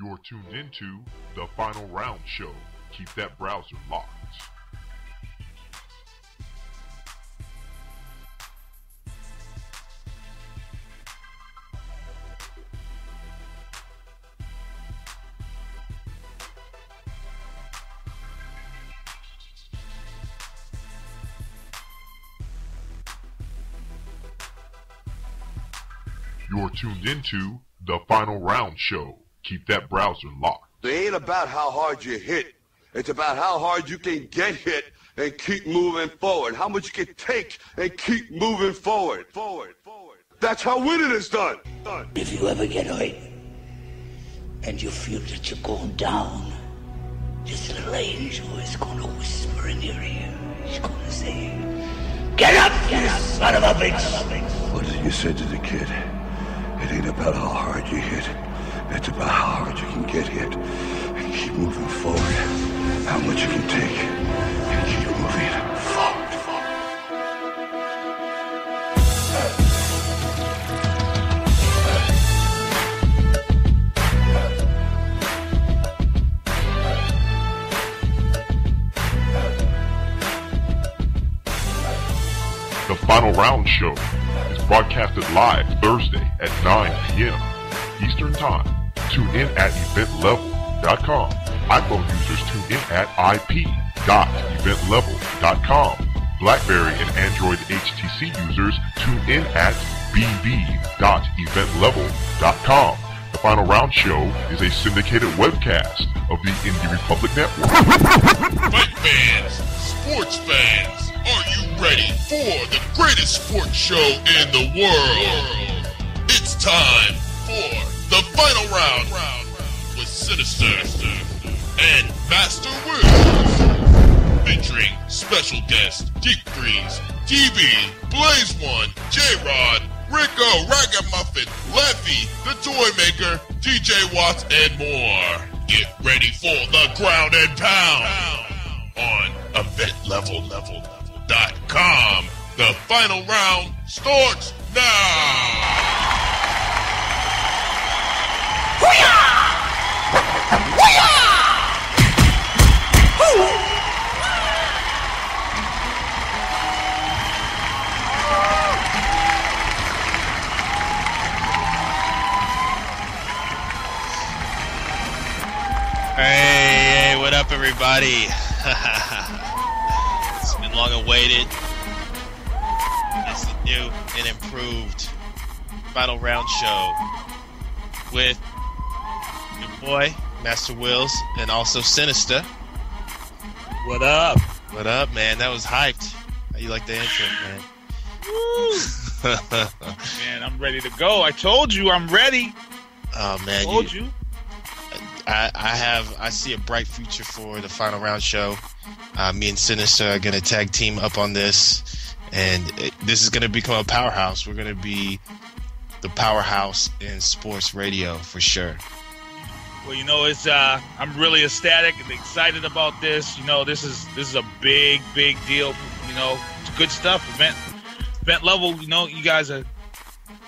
You're tuned into the Final Round Show. Keep that browser locked. You're tuned into the Final Round Show. Keep that browser locked. It ain't about how hard you hit. It's about how hard you can get hit and keep moving forward. How much you can take and keep moving forward. That's how winning is done. If you ever get hurt and you feel that you're going down, this little angel is going to whisper in your ear. He's going to say, "Get up, son of a bitch." What you said to the kid? It ain't about how hard you hit. It's about how hard you can get hit and keep moving forward. How much you can take and keep moving forward. The Final Round Show is broadcasted live Thursday at 9 p.m. Eastern Time. Tune in at eventlevel.com. iPhone users tune in at ip.eventlevel.com. BlackBerry and Android HTC users tune in at bb.eventlevel.com. The Final Round Show is a syndicated webcast of the Indie Republic Network. Fight fans, sports fans, are you ready for the greatest sports show in the world? It's time for the Final Round with Sinsta1 and Master Wills, featuring special guests Deep Freeze, DB, Blaze One, J-Rod, Rico, Ragamuffin, Leffy, the Toy Maker, DJ Watts, and more. Get ready for the ground and pound on eventlevel.com. The Final Round starts now. Hey, what up, everybody? It's been long awaited. It's the new and improved Final Round Show with your boy, Master Wills, and also Sinsta1. What up? What up, man? That was hyped. How you like the intro, man? Man, I'm ready to go. I told you I'm ready. Oh, man. Told you. I see a bright future for the Final Round Show. Me and Sinsta1 are going to tag team up on this, and this is going to become a powerhouse. We're going to be the powerhouse in sports radio for sure. Well, you know, it's I'm really ecstatic and excited about this. You know, this is a big deal. You know, it's good stuff. Event level. You know, you guys are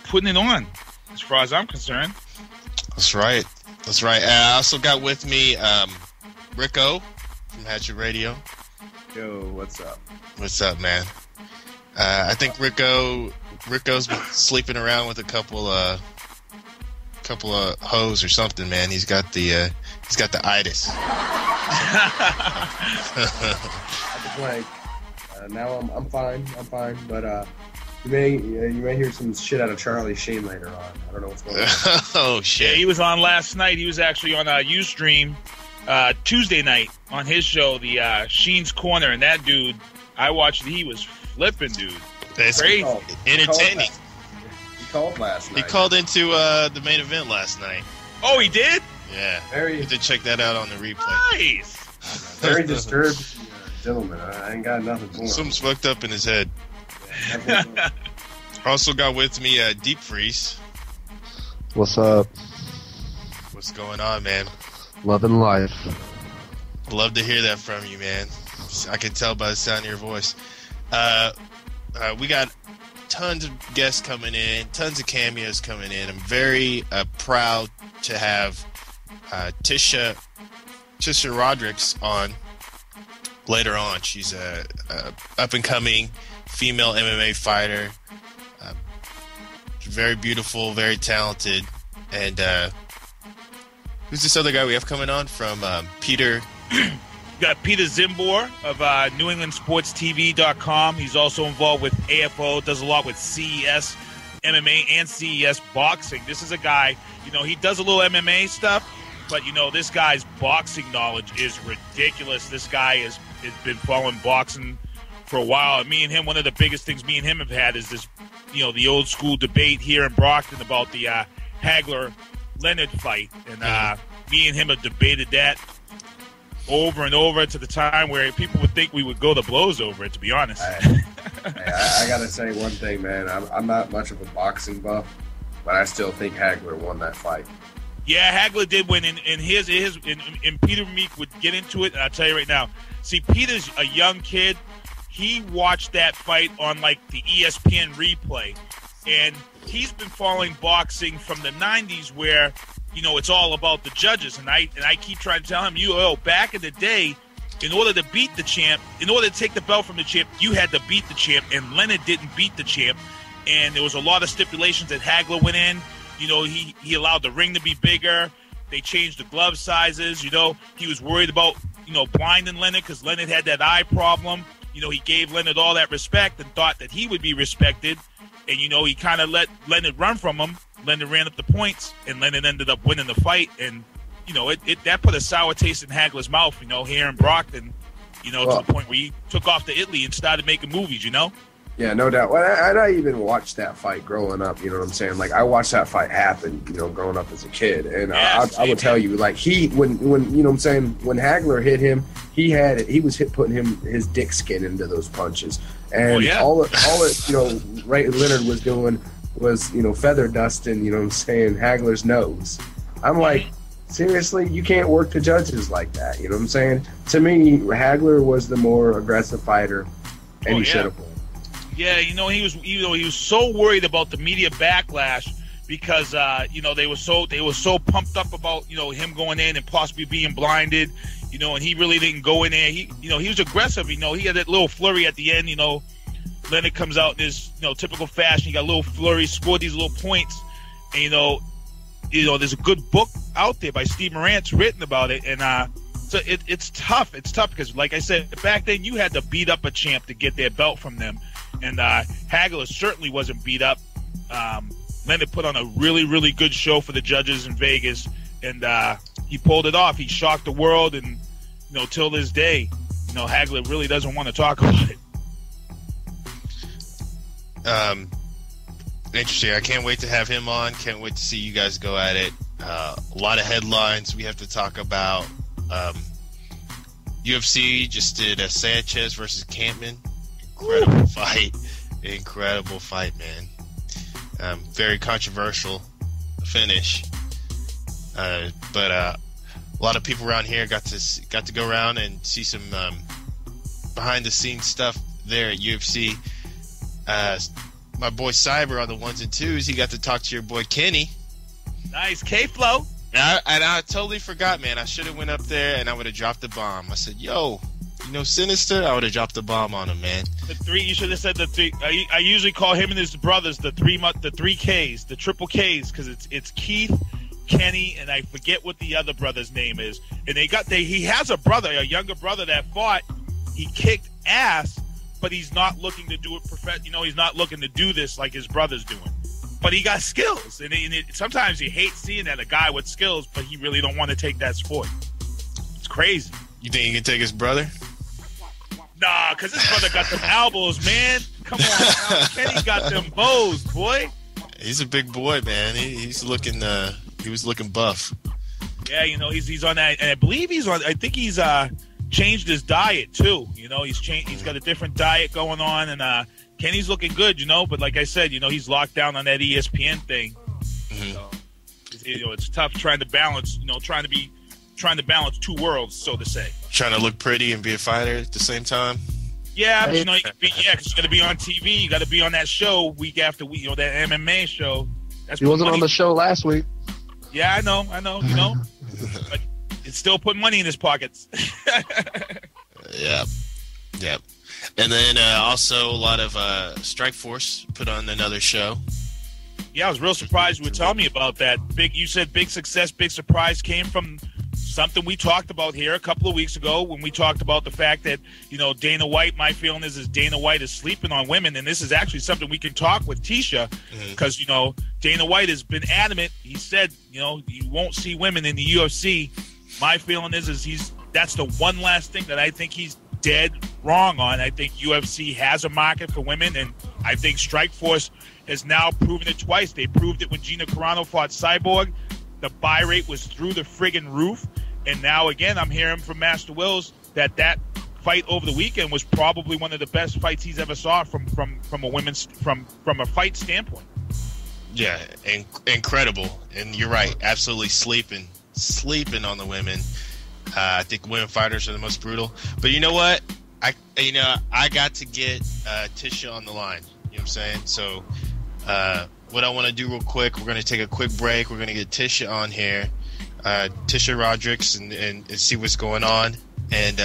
putting it on, as far as I'm concerned. That's right. I also got with me Rico from Hatchet Radio. Yo, what's up? What's up, man? I think Rico's been sleeping around with a couple of hoes or something, man. He's got the itis. I was like, now I'm fine, but you may hear some shit out of Charlie Sheen later on. I don't know what's going on. Oh shit! Yeah, he was on last night. He was actually on Ustream Tuesday night on his show, the Sheen's Corner, and that dude, I watched. He was flipping, dude. That's crazy, entertaining. He called last night. He called into the main event last night. Oh, he did? Yeah. Very. You have to check that out on the replay. Nice. Very disturbed gentleman. I ain't got nothing for him. Something's fucked up in his head. Also got with me Deep Freeze. What's up? What's going on, man? Loving life. Love to hear that from you, man. I can tell by the sound of your voice. We got tons of guests coming in, tons of cameos coming in. I'm very proud to have Tisha Rodrigues on later on. She's a up-and-coming female MMA fighter. Very beautiful, very talented. And who's this other guy we have coming on from Peter? Got Peter Zimbor of NewEnglandSportsTV.com. He's also involved with AFO, does a lot with CES MMA and CES boxing. This is a guy, he does a little MMA stuff, but, this guy's boxing knowledge is ridiculous. This guy has been following boxing for a while. And me and him, one of the biggest things me and him have had is this, the old school debate here in Brockton about the Hagler-Leonard fight. And me and him have debated that over and over to the time where people would think we would go to blows over it, to be honest. I got to say one thing, man. I'm not much of a boxing buff, but I still think Hagler won that fight. Yeah, Hagler did win, and Peter Meek would get into it, and I'll tell you right now. See, Peter's a young kid. He watched that fight on, the ESPN replay, and he's been following boxing from the 90s where, it's all about the judges, and I keep trying to tell him, back in the day, in order to beat the champ, in order to take the belt from the champ, you had to beat the champ, and Leonard didn't beat the champ, and there was a lot of stipulations that Hagler went in. He allowed the ring to be bigger. They changed the glove sizes. He was worried about, blinding Leonard because Leonard had that eye problem. He gave Leonard all that respect and thought that he would be respected. And, he kind of let Leonard run from him. Leonard ran up the points, and Leonard ended up winning the fight. And, that put a sour taste in Hagler's mouth, here in Brockton, to the point where he took off to Italy and started making movies, Yeah, no doubt. Well, I even watched that fight growing up, you know what I'm saying? I watched that fight happen, growing up as a kid. And I would tell you, when you know what I'm saying, when Hagler hit him, he was putting his dick skin into those punches. And all it Leonard was doing was, feather dusting, you know what I'm saying, Hagler's nose. I'm like, seriously, you can't work the judges like that, you know what I'm saying? To me, Hagler was the more aggressive fighter, and he should have won. Yeah, he was so worried about the media backlash because they were so pumped up about him going in and possibly being blinded, and he really didn't go in there. He was aggressive. He had that little flurry at the end. Leonard comes out in his typical fashion. He got a little flurry, scored these little points, and there's a good book out there by Steve Morantz written about it, and so it's tough. It's tough because, like I said, back then you had to beat up a champ to get their belt from them. And Hagler certainly wasn't beat up. Leonard put on a really, really good show for the judges in Vegas, and he pulled it off. He shocked the world, and till this day, Hagler really doesn't want to talk about it. Interesting. I can't wait to have him on. Can't wait to see you guys go at it. A lot of headlines we have to talk about. UFC just did a Sanchez versus Campman. Incredible fight, man. Very controversial finish, but a lot of people around here got to go around and see some behind the scenes stuff there at UFC. My boy Cyber on the 1s and 2s, he got to talk to your boy Kenny. Nice, K-Flow. And I totally forgot, man. I should have went up there and I would have dropped the bomb. I said, yo, Sinister, I would have dropped the bomb on him, man. The three, you should have said the three. I usually call him and his brothers the three Ks, the triple Ks, because it's Keith, Kenny, and I forget what the other brother's name is. And he has a brother, a younger brother that fought. He kicked ass, but he's not looking to do it he's not looking to do this like his brother's doing. But he got skills, and sometimes you hate seeing that, a guy with skills, but he really don't want to take that sport. It's crazy. You think he can take his brother? Nah, because his brother got them elbows, man. Come on, now. Kenny got them bows, boy. He's a big boy, man. He's looking. He was looking buff. Yeah, he's on that, and I believe he's on. I think he's changed his diet too. He's got a different diet going on, and Kenny's looking good. But like I said, he's locked down on that ESPN thing. Mm-hmm. So, it's tough trying to balance. Trying to balance two worlds, so to say. Trying to look pretty and be a fighter at the same time. Yeah, but because you're going to be on TV. You got to be on that show week after week. That MMA show. He wasn't on the show last week. Yeah, I know. But it's still putting money in his pockets. Yeah. And then also a lot of Strikeforce put on another show. Yeah, I was real surprised you were telling me about that. You said big success, big surprise came from something we talked about here a couple of weeks ago when we talked about the fact that, Dana White, my feeling is Dana White is sleeping on women. And this is actually something we can talk with Tisha because, Dana White has been adamant. He said, you won't see women in the UFC. My feeling is that's the one last thing that I think he's dead wrong on. I think UFC has a market for women, and I think Strikeforce has now proven it twice. They proved it when Gina Carano fought Cyborg. The buy rate was through the friggin' roof. And now, again, I'm hearing from Master Wills that fight over the weekend was probably one of the best fights he's ever saw from a fight standpoint. Yeah, incredible. And you're right, absolutely sleeping on the women. I think women fighters are the most brutal. But you know what? I got to get Tisha on the line. You know what I'm saying? So what I want to do real quick, we're going to take a quick break. We're going to get Tisha on here, Tisha Rodrigues, and see what's going on and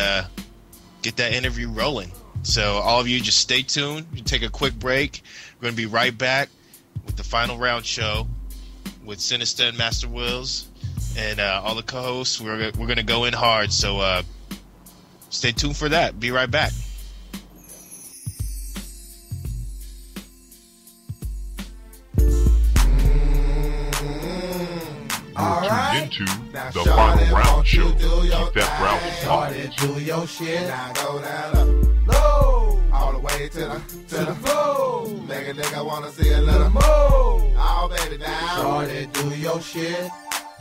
get that interview rolling. So all of you just stay tuned. You take a quick break. We're going to be right back with the final round show with Sinsta1 and Master Wills. And all the co-hosts, we're going to go in hard. So stay tuned for that. Be right back. You're tuned into the final round show. Keep that round hot. Do your shit. Now go down low. All the way to the floor. Make a nigga wanna see a little more. Oh, baby, down. Shorty, do your shit.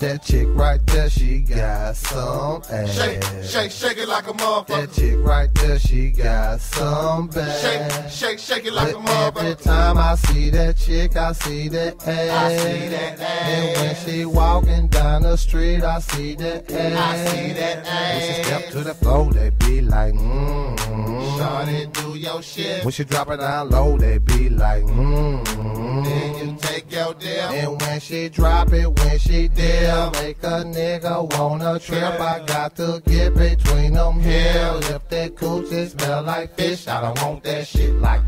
That chick right there, she got some ass. Shake it like a motherfucker. That chick right there, she got some bass. Shake it like a motherfucker. Every time I see that chick, I see that ass. And when she walking down the street, I see that ass. When she step to the floor, they be like, Shorty, do your shit. When she drop it down low, they be like, Then you take your deal. And when she drop it, when she dip, make a nigga wanna trip. I got to get between them heels. If that coochie smell like fish, I don't want that shit like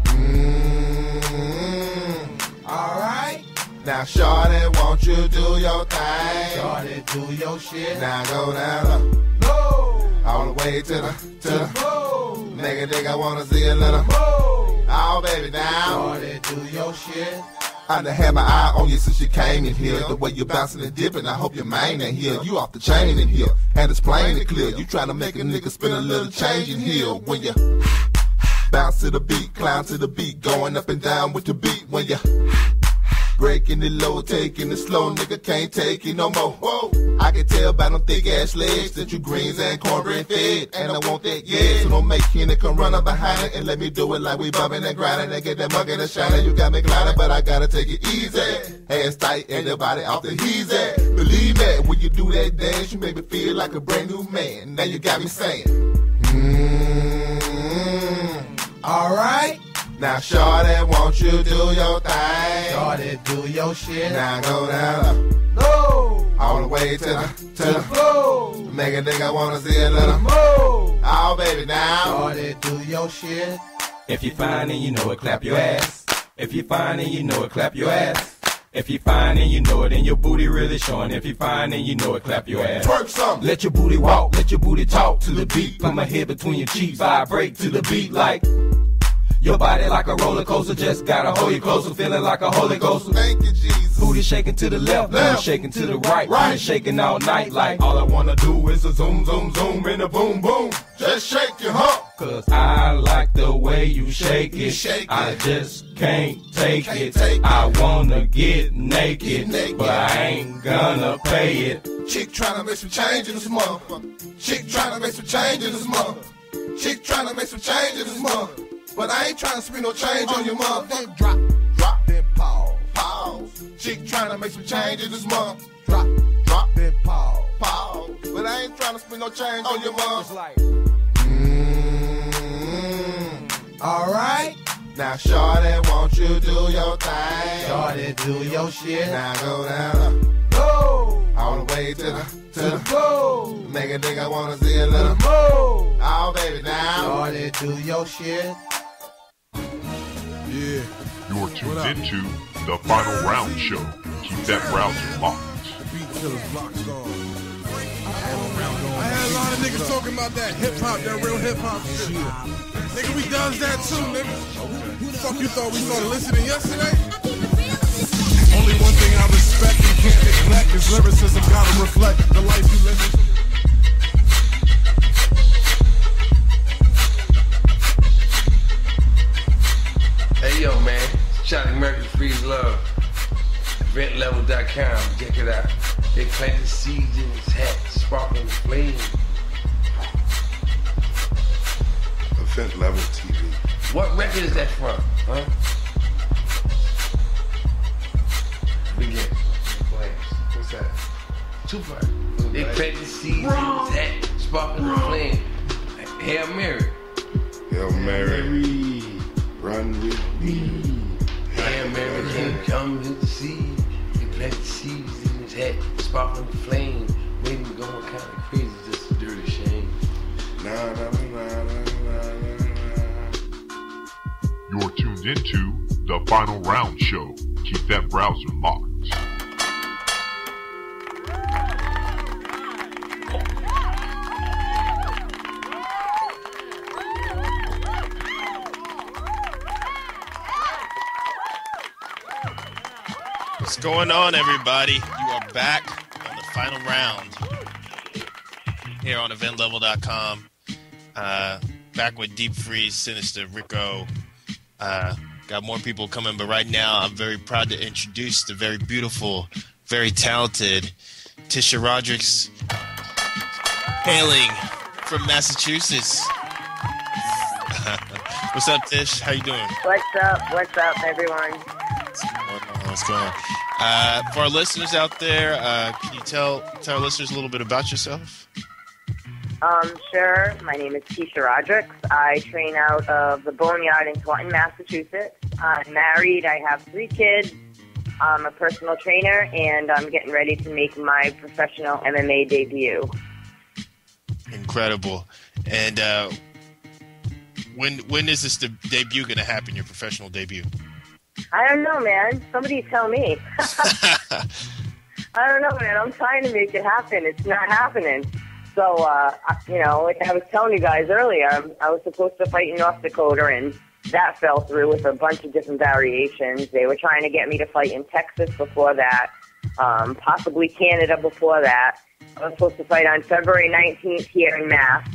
Alright. Now shorty, won't you do your thing? Shorty, do your shit. Now go down low. All the way to the floor. Make a nigga wanna see a little more. Oh baby, down. Shorty, do your shit. I done had my eye on you since you came in here. The way you bouncing and dipping, I hope your main ain't here. You off the chain in here, and it's plain and clear. You tryna make a nigga spend a little change in here. When you bounce to the beat, climb to the beat, going up and down with the beat. When you breaking it low, taking it slow, nigga can't take it no more. Whoa. I can tell by them thick ass legs that you greens and cornbread fed, and I want that, yeah. So don't make Kenny come run up behind it and let me do it like we bumping and grinding and get that mug and shining. You got me gliding, but I gotta take it easy. Hands tight and your body off the heezy. Believe me, when you do that dance, you make me feel like a brand new man. Now you got me saying, alright. Now shorty, won't you do your thing? Shorty, do your shit. Now go down low. All the way to the floor. Make a nigga wanna see a little more. Oh baby, now shorty, do your shit. If you fine and you know it, clap your ass. If you fine and you know it, clap your ass. If you fine and you know it, and your booty really showing. If you fine and you know it, clap your ass. Twerk something. Let your booty walk, let your booty talk to the beat. Put my head between your cheeks, vibrate to the beat like your body like a roller coaster. Just gotta hold you closer, feeling like a Holy Ghost. Thank you, Jesus. Booty shaking to the left, booty shaking to the right. Booty shaking all night like all I wanna do is a zoom, zoom, zoom, and a boom, boom. Just shake your hump. Cause I like the way you shake it. I just can't take it. I wanna get naked, but I ain't gonna pay it. Chick tryna make some change in this motherfucker. Chick tryna make some change in this motherfucker. Chick tryna make some change in this motherfucker. But I ain't tryna spend no change on your motherfucker. Drop, then pause. Chick tryna make some change in this motherfucker. Drop, then pause. But I ain't tryna spend no change on your motherfucker. Alright. Now shorty, won't you do your thing? Shorty, do your shit. Now go down low. all the way to the moon. Make a nigga wanna see a little more. Oh, baby, now. Shorty, do your shit. Yeah. You're tuned into the Final Round Show. Keep that browser locked. Beat killers blocked on. I had a lot of niggas talking about that hip-hop, that real hip-hop shit. Nigga, we does that too, nigga. Who the fuck you thought we started listening yesterday? Only one thing I respect and can't neglect is lyricism gotta reflect the life you live. Hey yo man, Charlie Murphy Freeze Love. EventLevel.com, check it out. They planted seeds in his hat, sparkling flame. Event Level TV. What record is that from, huh? Begin. What's that? Tupac. They planted seeds in his hat, sparkling flame. Hail Mary. Hail Mary. Run with me. Hail Mary can't come with the seed. They planted seeds in his hat, sparkling flame. Made me going kind of crazy, just a dirty shame. You're tuned into the Final Round Show. Keep that browser locked. What's going on, everybody? You are back on the final round here on EventLevel.com. Back with Deep Freeze, Sinister, Rico. Got more people coming, but right now I'm very proud to introduce the very beautiful, very talented Tisha Rodrigues, hailing from Massachusetts. What's up, Tish? How you doing? What's up, everyone? What's going on? For our listeners out there, can you tell our listeners a little bit about yourself? Sure. My name is Tisha Rodrigues. I train out of the Boneyard in Taunton, Massachusetts. I'm married. I have 3 kids. I'm a personal trainer, and I'm getting ready to make my professional MMA debut. Incredible. And when is this debut going to happen, your professional debut? I don't know, man. Somebody tell me. I don't know, man. I'm trying to make it happen. It's not happening. So, like I was telling you guys earlier, I was supposed to fight in North Dakota, and that fell through with a bunch of different variations. They were trying to get me to fight in Texas before that, possibly Canada before that. I was supposed to fight on February 19th here in Mass.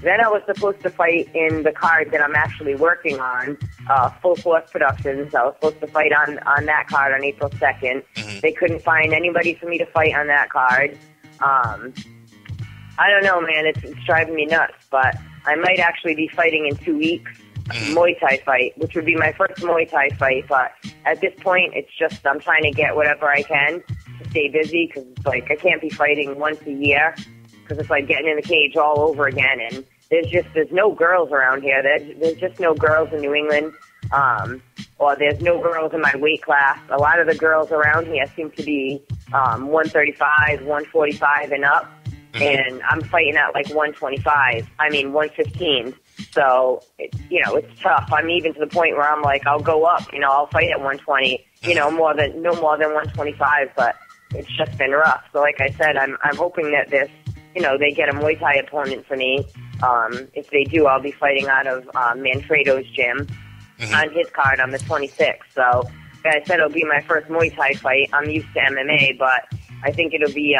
Then I was supposed to fight in the card that I'm actually working on, Full Force Productions. I was supposed to fight on that card on April 2nd. Mm-hmm. They couldn't find anybody for me to fight on that card. I don't know, man. It's driving me nuts, but I might actually be fighting in 2 weeks. Muay Thai fight, which would be my first Muay Thai fight, but at this point, it's just I'm trying to get whatever I can to stay busy, because I can't be fighting once a year, because it's like getting in the cage all over again, and there's no girls around here. There's just no girls in New England, or there's no girls in my weight class. A lot of the girls around here seem to be 135, 145 and up, and I'm fighting at 115. So, it's tough. I'm even to the point where I'm like, I'll go up, I'll fight at 120, no more than 125, but it's just been rough. So like I said, I'm hoping that this, they get a Muay Thai opponent for me. If they do, I'll be fighting out of Manfredo's gym on his card on the 26th. So like I said, it'll be my first Muay Thai fight. I'm used to MMA, but I think it'll be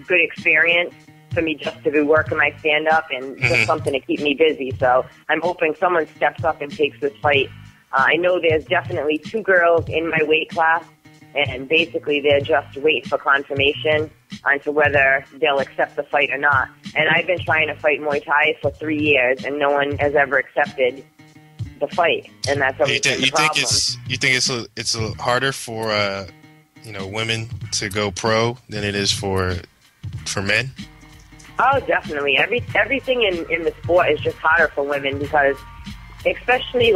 good experience for me just to be working my stand-up and just something to keep me busy. So I'm hoping someone steps up and takes this fight. I know there's definitely 2 girls in my weight class, and basically they're just waiting for confirmation onto whether they'll accept the fight or not. And I've been trying to fight Muay Thai for 3 years, and no one has ever accepted the fight, and that's always been the problem. You think it's harder for women to go pro than it is for men? Oh, definitely. Everything in the sport is just harder for women, because especially,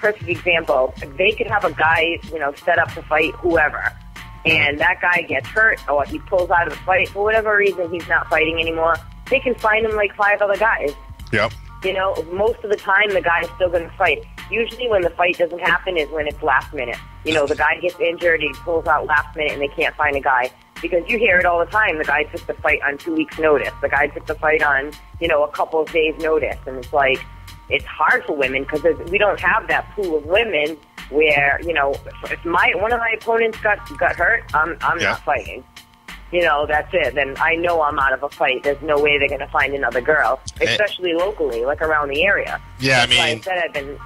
perfect example, they could have a guy, set up to fight whoever. and that guy gets hurt or he pulls out of the fight for whatever reason, he's not fighting anymore, they can find him like 5 other guys. Yep. You know, most of the time the guy's still going to fight. Usually when the fight doesn't happen is when it's last minute. You know, the guy gets injured, he pulls out last minute, and they can't find a guy. Because you hear it all the time, the guy took the fight on 2 weeks' notice. The guy took the fight on, you know, a couple of days' notice. And it's like, it's hard for women because we don't have that pool of women where, you know, if one of my opponents got hurt, I'm not fighting. You know, that's it. Then I know I'm out of a fight. There's no way they're going to find another girl, especially locally, like around the area. Yeah, That's why I said I've been...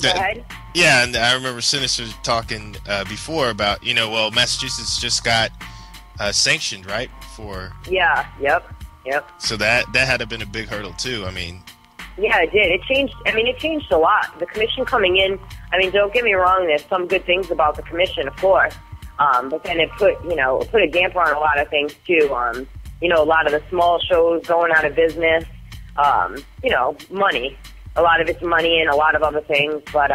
Go ahead. Yeah, and I remember Sinister talking before about, you know, well, Massachusetts just got sanctioned, right? Yeah, yep. So that had to have been a big hurdle, too. I mean... Yeah, it did. It changed a lot. The commission coming in, I mean, don't get me wrong, there's some good things about the commission, of course. But then it put a damper on a lot of things too. You know, a lot of the small shows going out of business. You know, money. A lot of it's money and a lot of other things. But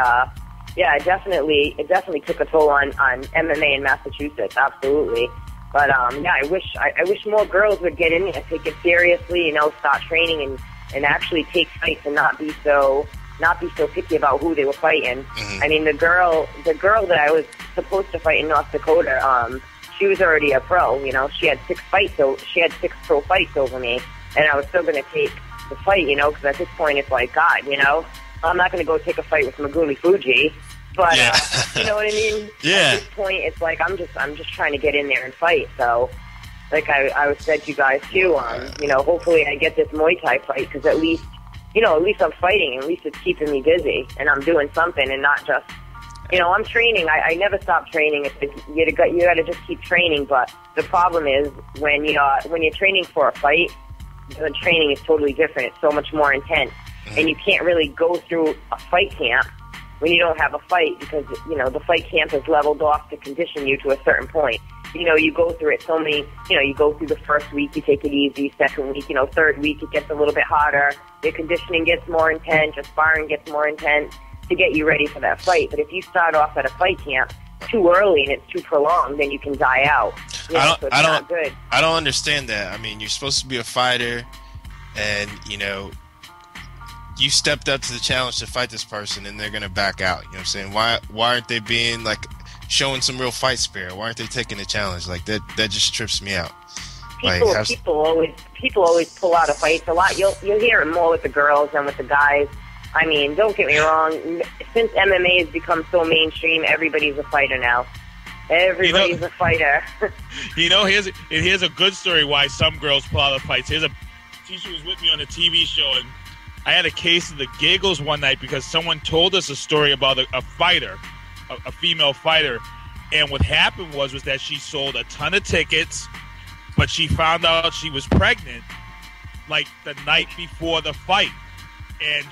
yeah, it definitely took a toll on MMA in Massachusetts. Absolutely. But yeah, I wish more girls would get in there, take it seriously. You know, start training and actually take fights and not be so picky about who they were fighting. I mean, the girl that I was supposed to fight in North Dakota, she was already a pro. You know, she had 6 fights, so she had 6 pro fights over me, and I was still going to take the fight. You know, because at this point it's like, God, you know, I'm not going to go take a fight with Magumi Fuji, but you know what I mean? Yeah. At this point, it's like I'm just trying to get in there and fight. So, like I said to you guys too, you know, hopefully I get this Muay Thai fight because at least I'm fighting. At least it's keeping me busy, and I'm doing something, and not just, you know, I'm training. I never stop training. You got to just keep training. But the problem is when you're training for a fight, the training is totally different. It's so much more intense, and you can't really go through a fight camp when you don't have a fight because, you know, the fight camp is leveled off to condition you to a certain point. You know, you go through it so many, you know, you go through the first week, you take it easy, second week, you know, third week, it gets a little bit harder, your conditioning gets more intense, your sparring gets more intense to get you ready for that fight. But if you start off at a fight camp too early and it's too prolonged, then you can die out. You know, so it's not good. I don't understand that. I mean, you're supposed to be a fighter, and, you know, you stepped up to the challenge to fight this person, and they're going to back out. You know what I'm saying? Why aren't they being, like, showing some real fight spirit? Why aren't they taking the challenge? Like, that just trips me out. People always pull out of fights a lot. You'll hear it more with the girls than with the guys. I mean, don't get me wrong. Since MMA has become so mainstream, everybody's a fighter now. Everybody's a fighter. You know, here's a good story why some girls pull out of fights. Tisha was with me on a TV show, and I had a case of the giggles one night because someone told us a story about a fighter, a female fighter, and what happened was that she sold a ton of tickets, but she found out she was pregnant like the night before the fight, and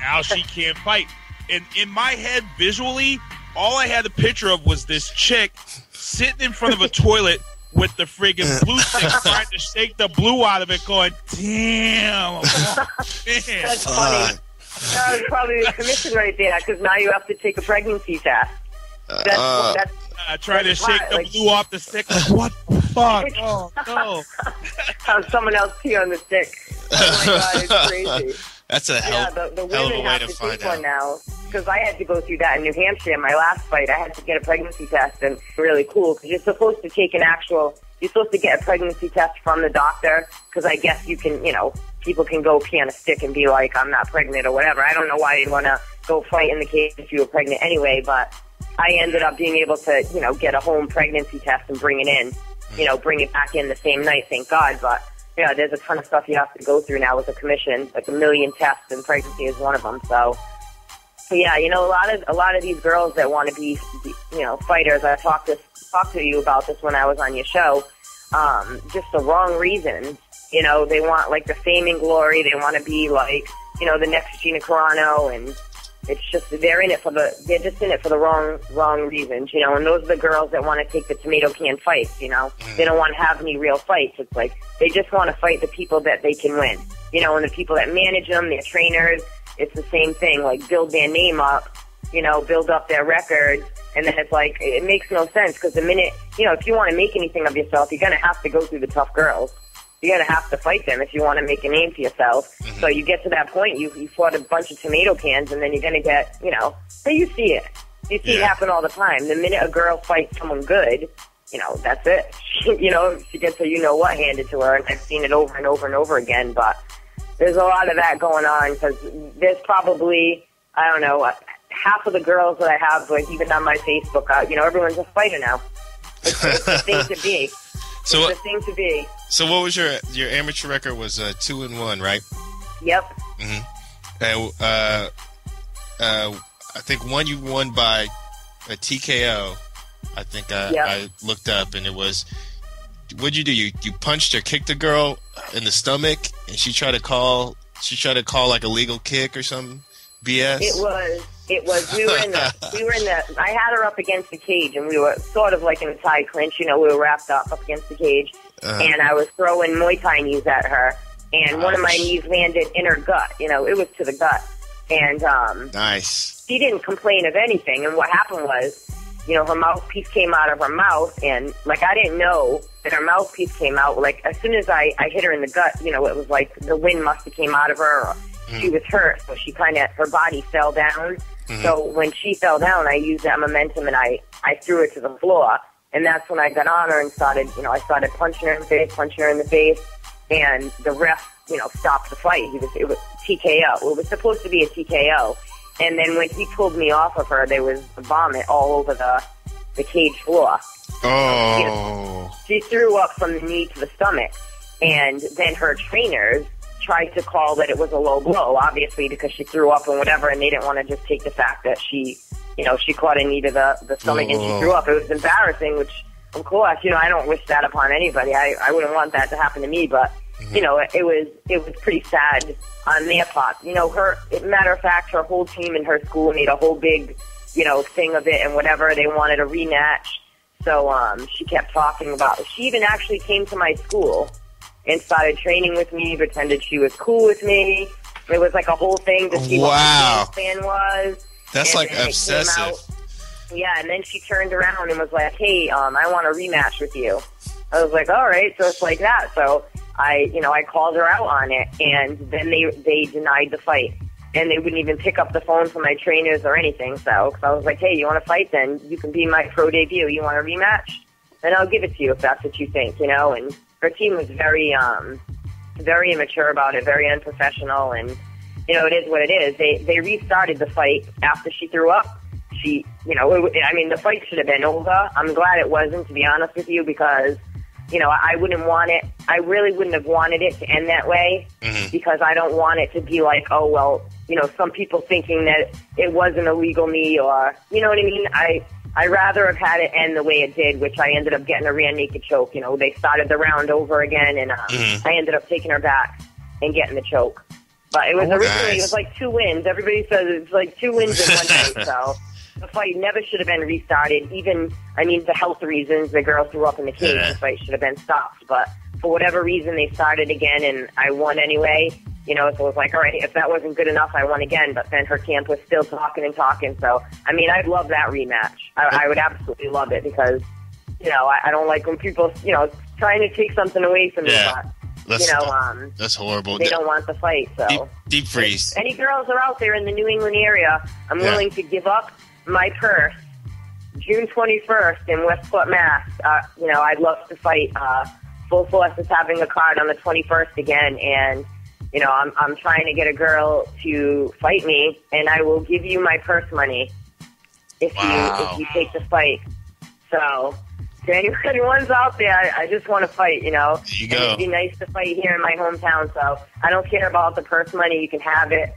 now she can't fight. And in my head, visually, all I had a picture of was this chick sitting in front of a toilet with the friggin' blue stick, trying to shake the blue out of it, going, damn. That's funny. That was probably the commission right there, because now you have to take a pregnancy test. That's trying to shake the blue off the stick. Like, what the fuck? Oh, no. Have someone else pee on the stick. Oh, my God, it's crazy. That's a hell of a way to find out. One now, because I had to go through that in New Hampshire. In my last fight, I had to get a pregnancy test, and really cool, because you're supposed to take you're supposed to get a pregnancy test from the doctor, because I guess you can, you know, people can go pee on a stick and be like, I'm not pregnant or whatever. I don't know why you'd want to go fight in the case if you were pregnant anyway, but I ended up being able to, you know, get a home pregnancy test and bring it in, you know, bring it back in the same night, thank God. But yeah, there's a ton of stuff you have to go through now with the commission, like 1 million tests, and pregnancy is one of them. So yeah, you know, a lot of these girls that want to be, you know, fighters. I talked to you about this when I was on your show. Just the wrong reasons. You know, they want like the fame and glory. They want to be like, you know, the next Gina Carano, and it's just they're just in it for the wrong reasons. You know, and those are the girls that want to take the tomato can fights. You know, they don't want to have any real fights. It's like they just want to fight the people that they can win. You know, and the people that manage them, their trainers. It's the same thing, like build their name up build up their records. And then it's like, it makes no sense because the minute, if you want to make anything of yourself, you're going to have to go through the tough girls. You're going to have to fight them if you want to make a name for yourself. So you get to that point, you fought a bunch of tomato cans, and then you're going to get, so you see it. You see it happen all the time. The minute a girl fights someone good, that's it. She gets a you-know-what handed to her, and I've seen it over and over and over again. But there's a lot of that going on because there's probably, I don't know, half of the girls that I have, like even on my Facebook, everyone's a fighter now. It's the thing to be. So it's the thing to be. So what was your amateur record? Was 2-1, right? Yep. And I think you won by a TKO. I think I looked up, and it was. What'd you do? You punched or kicked the girl in the stomach, and she tried to call like a legal kick or something. BS. It was. We were in the. I had her up against the cage, and we were sort of like in a tie clinch. We were wrapped up against the cage, and I was throwing Muay Thai knees at her, and one of my knees landed in her gut. It was to the gut, and nice. She didn't complain of anything, and what happened was, her mouthpiece came out of her mouth, and like I didn't know that her mouthpiece came out. Like as soon as I hit her in the gut, it was like the wind must have came out of her. Or she was hurt, so she her body fell down. So when she fell down, I used that momentum and I threw her to the floor. And that's when I got on her and started, I started punching her in the face, and the ref, stopped the fight. It was TKO. It was supposed to be a TKO. And then when he pulled me off of her, there was vomit all over the cage floor. Oh. She threw up from the knee to the stomach. And then her trainers tried to call that it was a low blow, obviously, because she threw up and whatever, and they didn't want to just take the fact that she caught a knee to the stomach and she threw up. It was embarrassing, which, of course, I don't wish that upon anybody. I wouldn't want that to happen to me, but, it was pretty sad on their part. Matter of fact, her whole team in her school made a whole big, thing of it and whatever. They wanted a rematch. So, she kept talking about it. She even actually came to my school and started training with me, pretended she was cool with me. It was like a whole thing to see what my fan was. That's like obsessive. Yeah, and then she turned around and was like, hey, I want a rematch with you. I was like, all right, so it's like that. So I called her out on it, and then they denied the fight. And they wouldn't even pick up the phone from my trainers or anything. So I was like, hey, you want to fight? Then you can be my pro debut. You want a rematch? Then I'll give it to you if that's what you think, And her team was very immature about it, very unprofessional, and it is what it is. They restarted the fight after she threw up. The fight should have been over. I'm glad it wasn't, to be honest with you, because I wouldn't want it. I really wouldn't have wanted it to end that way, because I don't want it to be like, oh well, some people thinking that it wasn't a legal knee, or you know what I mean. I'd rather have had it end the way it did, which I ended up getting a rear naked choke. They started the round over again, and I ended up taking her back and getting the choke. But it was originally, it was like 2 wins. Everybody says it's like 2 wins in one night, so the fight never should have been restarted. Even, for health reasons, the girl threw up in the cage. The fight should have been stopped. But for whatever reason, they started again, and I won anyway. So it was like, all right, if that wasn't good enough, I won again. But then her camp was still talking and talking. So, I'd love that rematch. I would absolutely love it because, I don't like when people, trying to take something away from me. But, that's horrible. They don't want the fight. So deep freeze. If any girls are out there in the New England area, I'm willing to give up my purse June 21st in Westport, Mass. I'd love to fight. Full Force is having a card on the 21st again, and I'm trying to get a girl to fight me, and I will give you my purse money if you take the fight. So, if anyone's out there, I just want to fight, There you go. And it'd be nice to fight here in my hometown, so I don't care about the purse money. You can have it.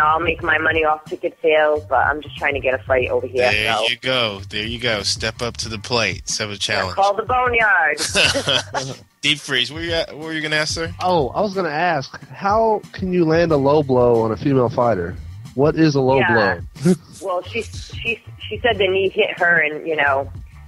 I'll make my money off ticket sales, but I'm just trying to get a fight over here. There you go. Step up to the plate. Set a challenge. Call the Boneyard. Deep freeze. What were you going to ask, sir? Oh, I was going to ask, how can you land a low blow on a female fighter? What is a low blow? Well, she said the knee hit her in,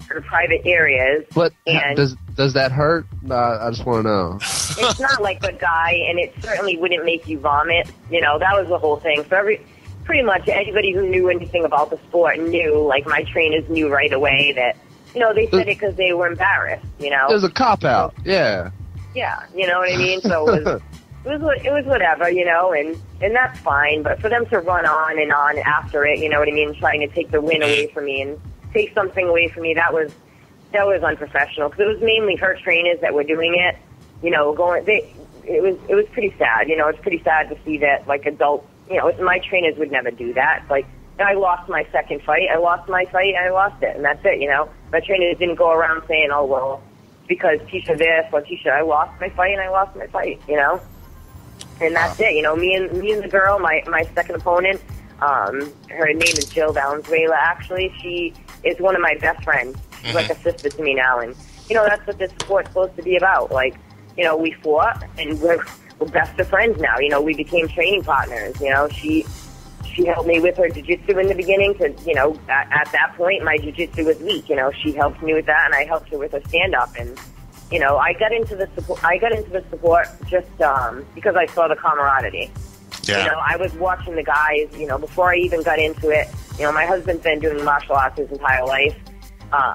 her private areas. But and does that hurt? I just want to know. It's not like a guy, and it certainly wouldn't make you vomit. That was the whole thing. For pretty much anybody who knew anything about the sport knew, like my trainers knew right away that, you know, they said it because they were embarrassed, you know. It was a cop-out, yeah. Yeah, you know what I mean? So it was whatever, you know, and that's fine. But for them to run on and on after it, you know what I mean, trying to take the win away from me and take something away from me, that was unprofessional. Because it was mainly her trainers that were doing it, you know, it was pretty sad, you know. It's pretty sad to see that, like, adults, you know, my trainers would never do that. Like, I lost my second fight, I lost it, and that's it, you know. My trainers didn't go around saying, oh, well, because Tisha this or Tisha, I lost my fight, you know. And that's it, you know. Me and the girl, my second opponent, her name is Jill Valenzuela, actually. She is one of my best friends. She's like a sister to me now, and, you know, that's what this sport's supposed to be about. Like, you know, we fought, and we're best of friends now. You know, we became training partners, you know. She helped me with her jiu-jitsu in the beginning because, you know, at that point, my jiu-jitsu was weak. You know, she helped me with that, and I helped her with her stand-up. And, you know, I got into the sport just because I saw the camaraderie. Yeah. You know, I was watching the guys, you know, before I even got into it. You know, my husband's been doing martial arts his entire life.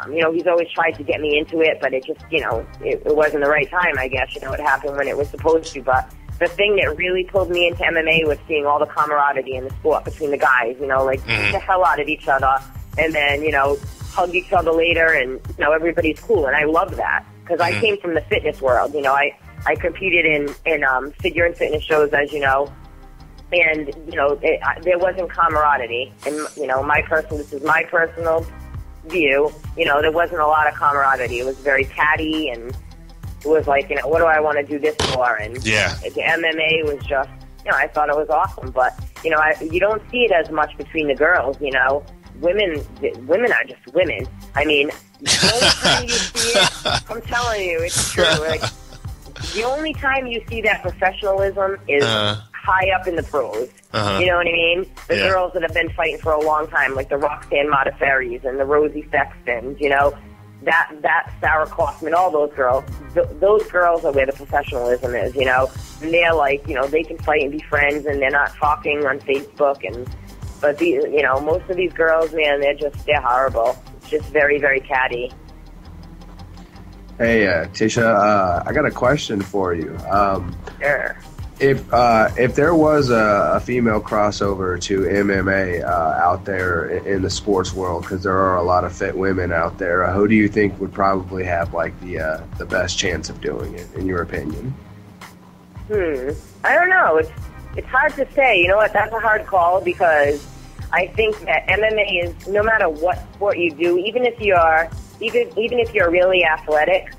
You know, he's always tried to get me into it, but it just, you know, it wasn't the right time, I guess. You know, it happened when it was supposed to, but the thing that really pulled me into MMA was seeing all the camaraderie in the sport between the guys, you know, like, beat the hell out of each other, and then, you know, hug each other later, and, you know, everybody's cool, and I love that, because I came from the fitness world, you know. I competed in figure and fitness shows, as you know, and, you know, there wasn't camaraderie, and, you know, this is my personal view, you know, there wasn't a lot of camaraderie. It was very catty, and it was like, you know, what do I want to do this for? And the MMA was just, you know, I thought it was awesome. But, you know, you don't see it as much between the girls, you know. Women are just women. I mean, the only time you see it, I'm telling you, it's true. Like, the only time you see that professionalism is high up in the pros. You know what I mean? The girls that have been fighting for a long time, like the Roxanne Modafferi's and the Rosie Sextons, you know, that Sarah Kaufman, all those girls, those girls are where the professionalism is, you know. And they're like, you know, they can fight and be friends, and they're not talking on Facebook. But you know, most of these girls, man, they're horrible. It's just very, very catty. Hey, Tisha, I got a question for you. Sure. If there was a female crossover to MMA out there in the sports world, because there are a lot of fit women out there, who do you think would probably have like the best chance of doing it, in your opinion? I don't know. It's hard to say. You know what? That's a hard call, because I think that MMA is, no matter what sport you do, even if you're really athletic,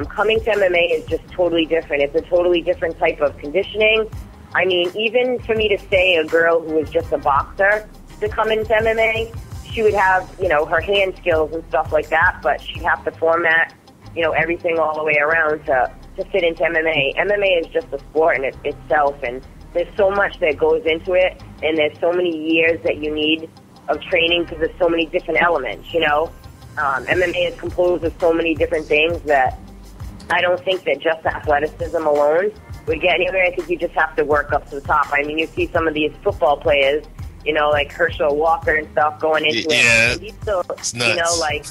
coming to MMA is just totally different. It's a totally different type of conditioning. I mean, even for me to say a girl who was just a boxer to come into MMA, she would have, you know, her hand skills and stuff like that, but she'd have to format, you know, everything all the way around to fit into MMA. MMA is just a sport in itself, and there's so much that goes into it, and there's so many years that you need of training because there's so many different elements, you know. MMA is composed of so many different things that I don't think that just athleticism alone would get anywhere. I think you just have to work up to the top. I mean, you see some of these football players, you know, like Herschel Walker and stuff going into it. And he's still, you know, like,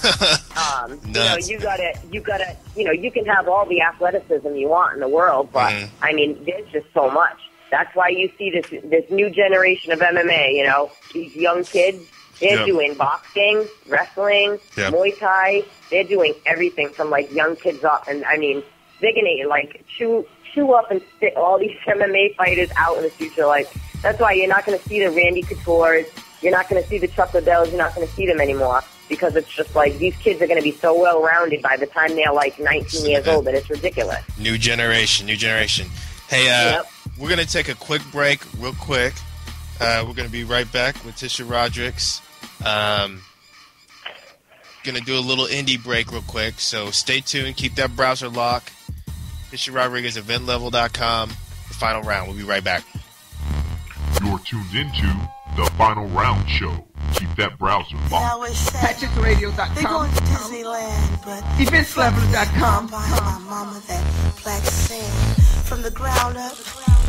you know, you gotta, you know, you can have all the athleticism you want in the world, but I mean, there's just so much. That's why you see this new generation of MMA, you know, these young kids. They're doing boxing, wrestling, Muay Thai. They're doing everything from, like, young kids up. And, I mean, they're going to, like, chew up and spit all these MMA fighters out in the future. Like, that's why you're not going to see the Randy Couture's. You're not going to see the Chuck Liddells. You're not going to see them anymore, because it's just, like, these kids are going to be so well-rounded by the time they're, like, 19 years old that it's ridiculous. New generation. Hey, we're going to take a quick break real quick. We're going to be right back with Tisha Rodrigues. Gonna do a little indie break real quick, so stay tuned, keep that browser locked. Tisha Rodrigues, eventlevel.com, the final round. We'll be right back. You're tuned into the Final Round Show. Keep that browser locked. PatrickRadio.com. They're going to Disneyland, but EventsLevel.com. Buying my mama that black sand from the ground up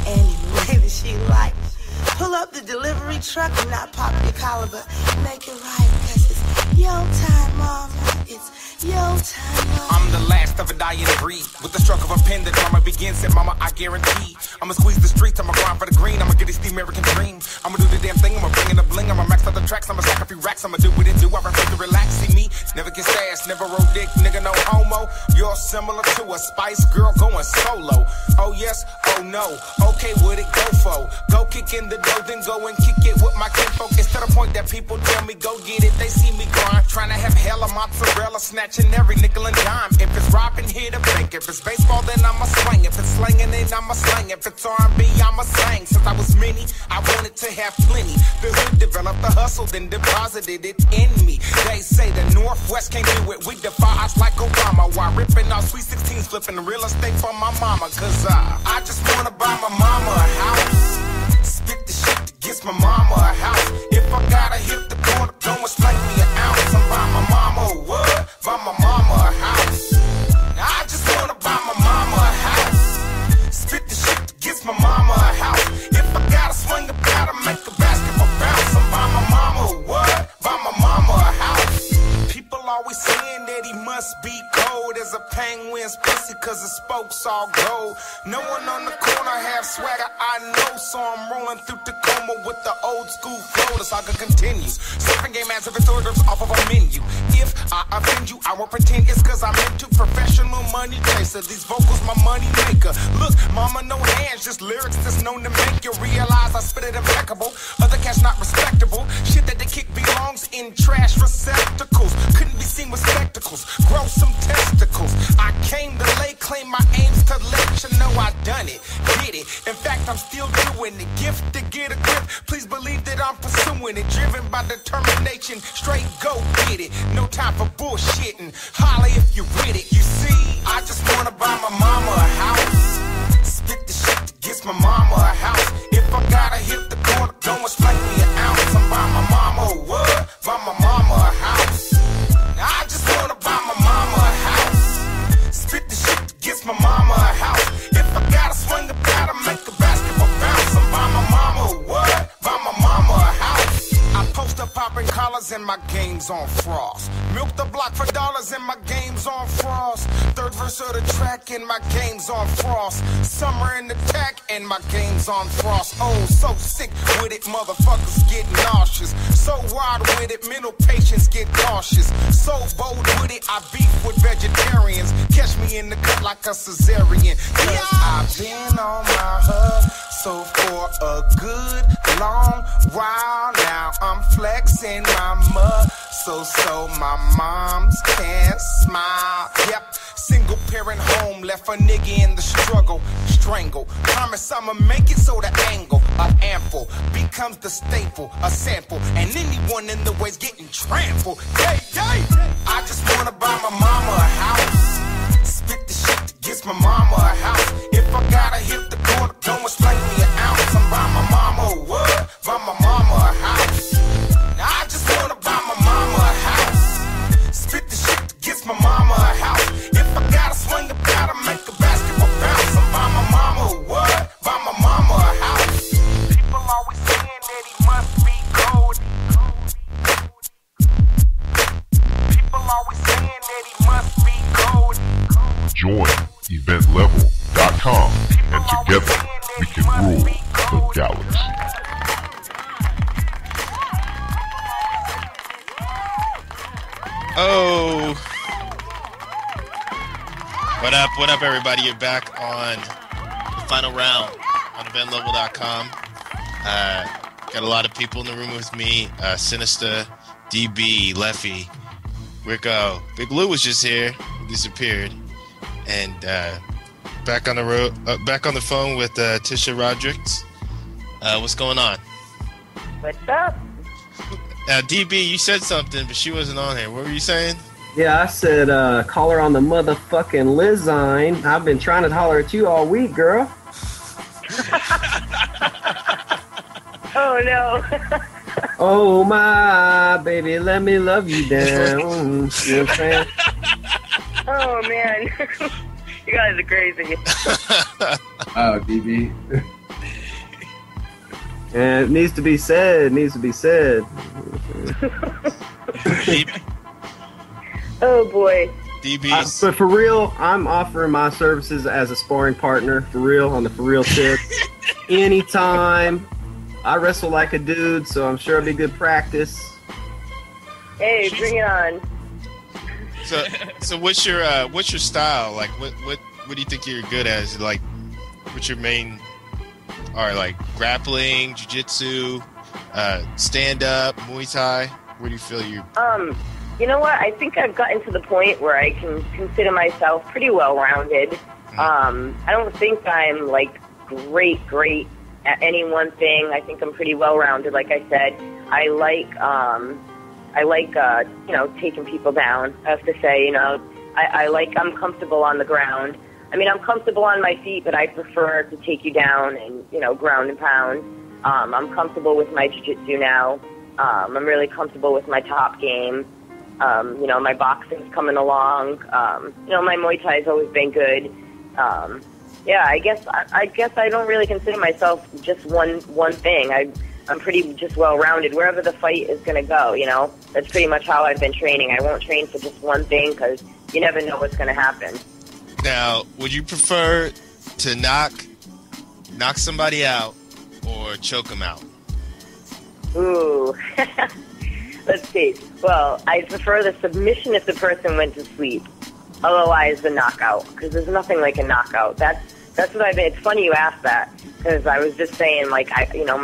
any way that she likes. pull up the delivery truck and not pop your collar, but make it right, 'cause it's your time, mama. It's your time, mama. I'm the last of a dying breed. With the stroke of a pen, the drama begins. Said, mama, I guarantee. I'ma squeeze the streets, I'ma grind for the green. I'ma get this the American dream. I'ma do the damn thing, I'ma bring in the bling. I'ma max out the tracks, I'ma stack a few racks. I'ma do what it do, I refuse to relax. See me, never get sass, never roll dick, nigga, no homo. You're similar to a Spice Girl going solo. Oh yes, oh no, okay, what it go for? Go kick in the dough, then go and kick it with my kinfolk. It's to the point that people tell me go get it. They see me grind, trying to have hella mozzarella, snatching every nickel and dime. If it's robbing, hit a bank. If it's baseball, then I'ma swing. If it's slanging, then I'ma slang. If it's R&B, I'ma sing. Since I was many, I wanted to have plenty. The hood developed the hustle, then deposited it in me. They say the Northwest can't do it. We defy odds like Obama. While ripping off Sweet 16s, flipping the real estate for my mama. 'Cause I just wanna buy my mama a house. Spit the shit that gets my mama a house. If I gotta hit the corner, don't explain me an ounce. I'm buy my mama a what? Buy my mama a house. I just wanna buy my mama a house. Spit the shit that gets my mama a house. If I gotta swing a bat to make a basketball bounce, I'm buy my mama a what? Buy my mama a house. People always saying that he must be cold as a penguin's pussy 'cause his spokes all gold. No one on the corner have swagger, I know, so I'm rolling through Tacoma with the old school flow. The saga continues. Surfing game as if it's orders off of a menu. If I offend you, I won't pretend it's 'cause I'm into professional money chaser. These vocals my money maker. Look, mama, no hands, just lyrics that's known to make you realize I spit it impeccable. Other cats not respectable. Shit that they kick belongs in trash receptacles. Couldn't be seen with spectacles. Grow some testicles. I came to lay claim, my aim's to let you know I done it, did it. In fact, I'm still doing it. Gift to get a grip. Please believe that I'm pursuing it. Driven by determination. Straight go get it. No time for bullshitting. Holla if you're with it. You see, I just wanna buy my mama a house. Spit the shit that gets my mama a house. If I gotta hit the corner, don't explain me an ounce. I'm buy my mama a what? Buy my mama a house. I just wanna buy my mama a house. Spit the shit that gets my mama a house. If I gotta swing a bat to make a basketball bounce, I'm buy my mama a what? Buy my mama a house. I post up popping collars and my game's on frost. Milk the block for dollars and my game's on frost. Third verse of the track and my game's on frost. Summer in the tack and my game's on frost. Oh, so sick with it, motherfuckers get nauseous. So wild with it, mental patients get cautious. So bold with it, I beef with vegetarians. Catch me in the cut like a cesarean. 'Cause I've been on my hustle for a good long while now. I'm flexing my muscle so my moms can smile. Yep, single parent home, left a nigga in the struggle, strangle. Promise I'ma make it so the angle of ample becomes the staple, a sample, and anyone in the way's getting trampled. Hey, hey, I just wanna buy my mama a house. Spit the shit that gets my mama a house. If I gotta hit the corner, don't explain me an ounce. I'm buy my mama a what? Buy my mama a house. I just wanna buy my mama a house. Spit the shit that gets my mama a house. If I gotta swing a bat to make a basketball bounce, I'm buy my mama a what? Buy my mama a house. People always saying that he must be cold. People always saying that he must be cold. Join eventlevel.com and together we can rule the galaxy. Oh, what up, everybody? You're back on the final round on eventlevel.com. Got a lot of people in the room with me. Sinista, DB, Leffy, Rico. Big Lou was just here, disappeared, and back on the road, back on the phone with Tisha Rodrigues. What's going on? What's up? DB, you said something, but she wasn't on here. What were you saying? Yeah, I said call her on the motherfucking Lizine. I've been trying to holler at you all week, girl. Oh, no. Oh, my baby, let me love you down. You know what I'm saying? Oh, man. You guys are crazy. Oh, DB. And it needs to be said. It needs to be said. Oh boy. DBs. But for real, I'm offering my services as a sparring partner. For real, on the for real tip. Anytime. I wrestle like a dude, so I'm sure it'll be good practice. Hey, bring it on. So what's your style? Like, what do you think you're good at? Is it like, what's your main? Or like grappling, jiu-jitsu, stand-up, Muay Thai? Where do you feel you? You know what? I think I've gotten to the point where I can consider myself pretty well-rounded. I don't think I'm like great at any one thing. I think I'm pretty well-rounded. Like I said, I like taking people down. I have to say, I'm comfortable on the ground. I mean, I'm comfortable on my feet, but I prefer to take you down and, ground and pound. I'm comfortable with my jiu-jitsu now. I'm really comfortable with my top game. My boxing's coming along. My Muay Thai's always been good. I guess I don't really consider myself just one thing. I'm pretty just well-rounded. Wherever the fight is going to go, that's pretty much how I've been training. I won't train for just one thing because you never know what's going to happen. Now, would you prefer to knock somebody out or choke them out? Ooh. Let's see. Well, I prefer the submission if the person went to sleep. Otherwise, the knockout, because there's nothing like a knockout. That's what I've been. It's funny you asked that, because I was just saying, my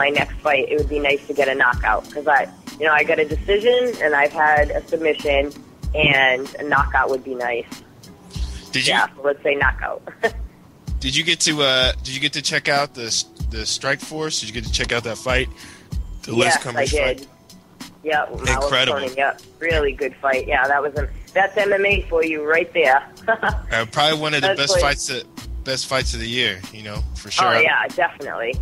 next fight, it would be nice to get a knockout, because I got a decision and I've had a submission, and a knockout would be nice. So let's say knockout. Did you get to check out the Strike Force? Did you get to check out that fight? The yes, I did. Fight? Yeah, incredible. Yeah, really good fight. Yeah, that's MMA for you right there. Probably one of the best fights of the year. For sure. Oh yeah, definitely.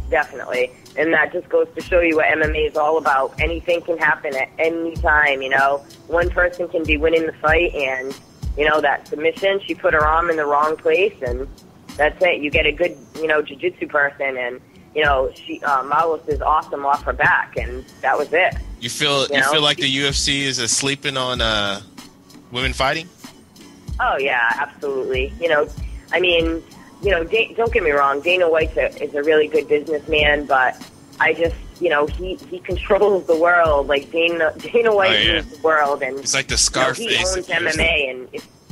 And that just goes to show you what MMA is all about. Anything can happen at any time. One person can be winning the fight, and that submission, she put her arm in the wrong place, and that's it. You get a good, jiu-jitsu person, and she Malos is awesome off her back, and that was it. You feel like the UFC is sleeping on women fighting? Oh yeah, absolutely. Don't get me wrong. Dana White is a really good businessman, but I just, he controls the world. Like Dana White rules the world, and it's like the Scarface. He owns MMA, and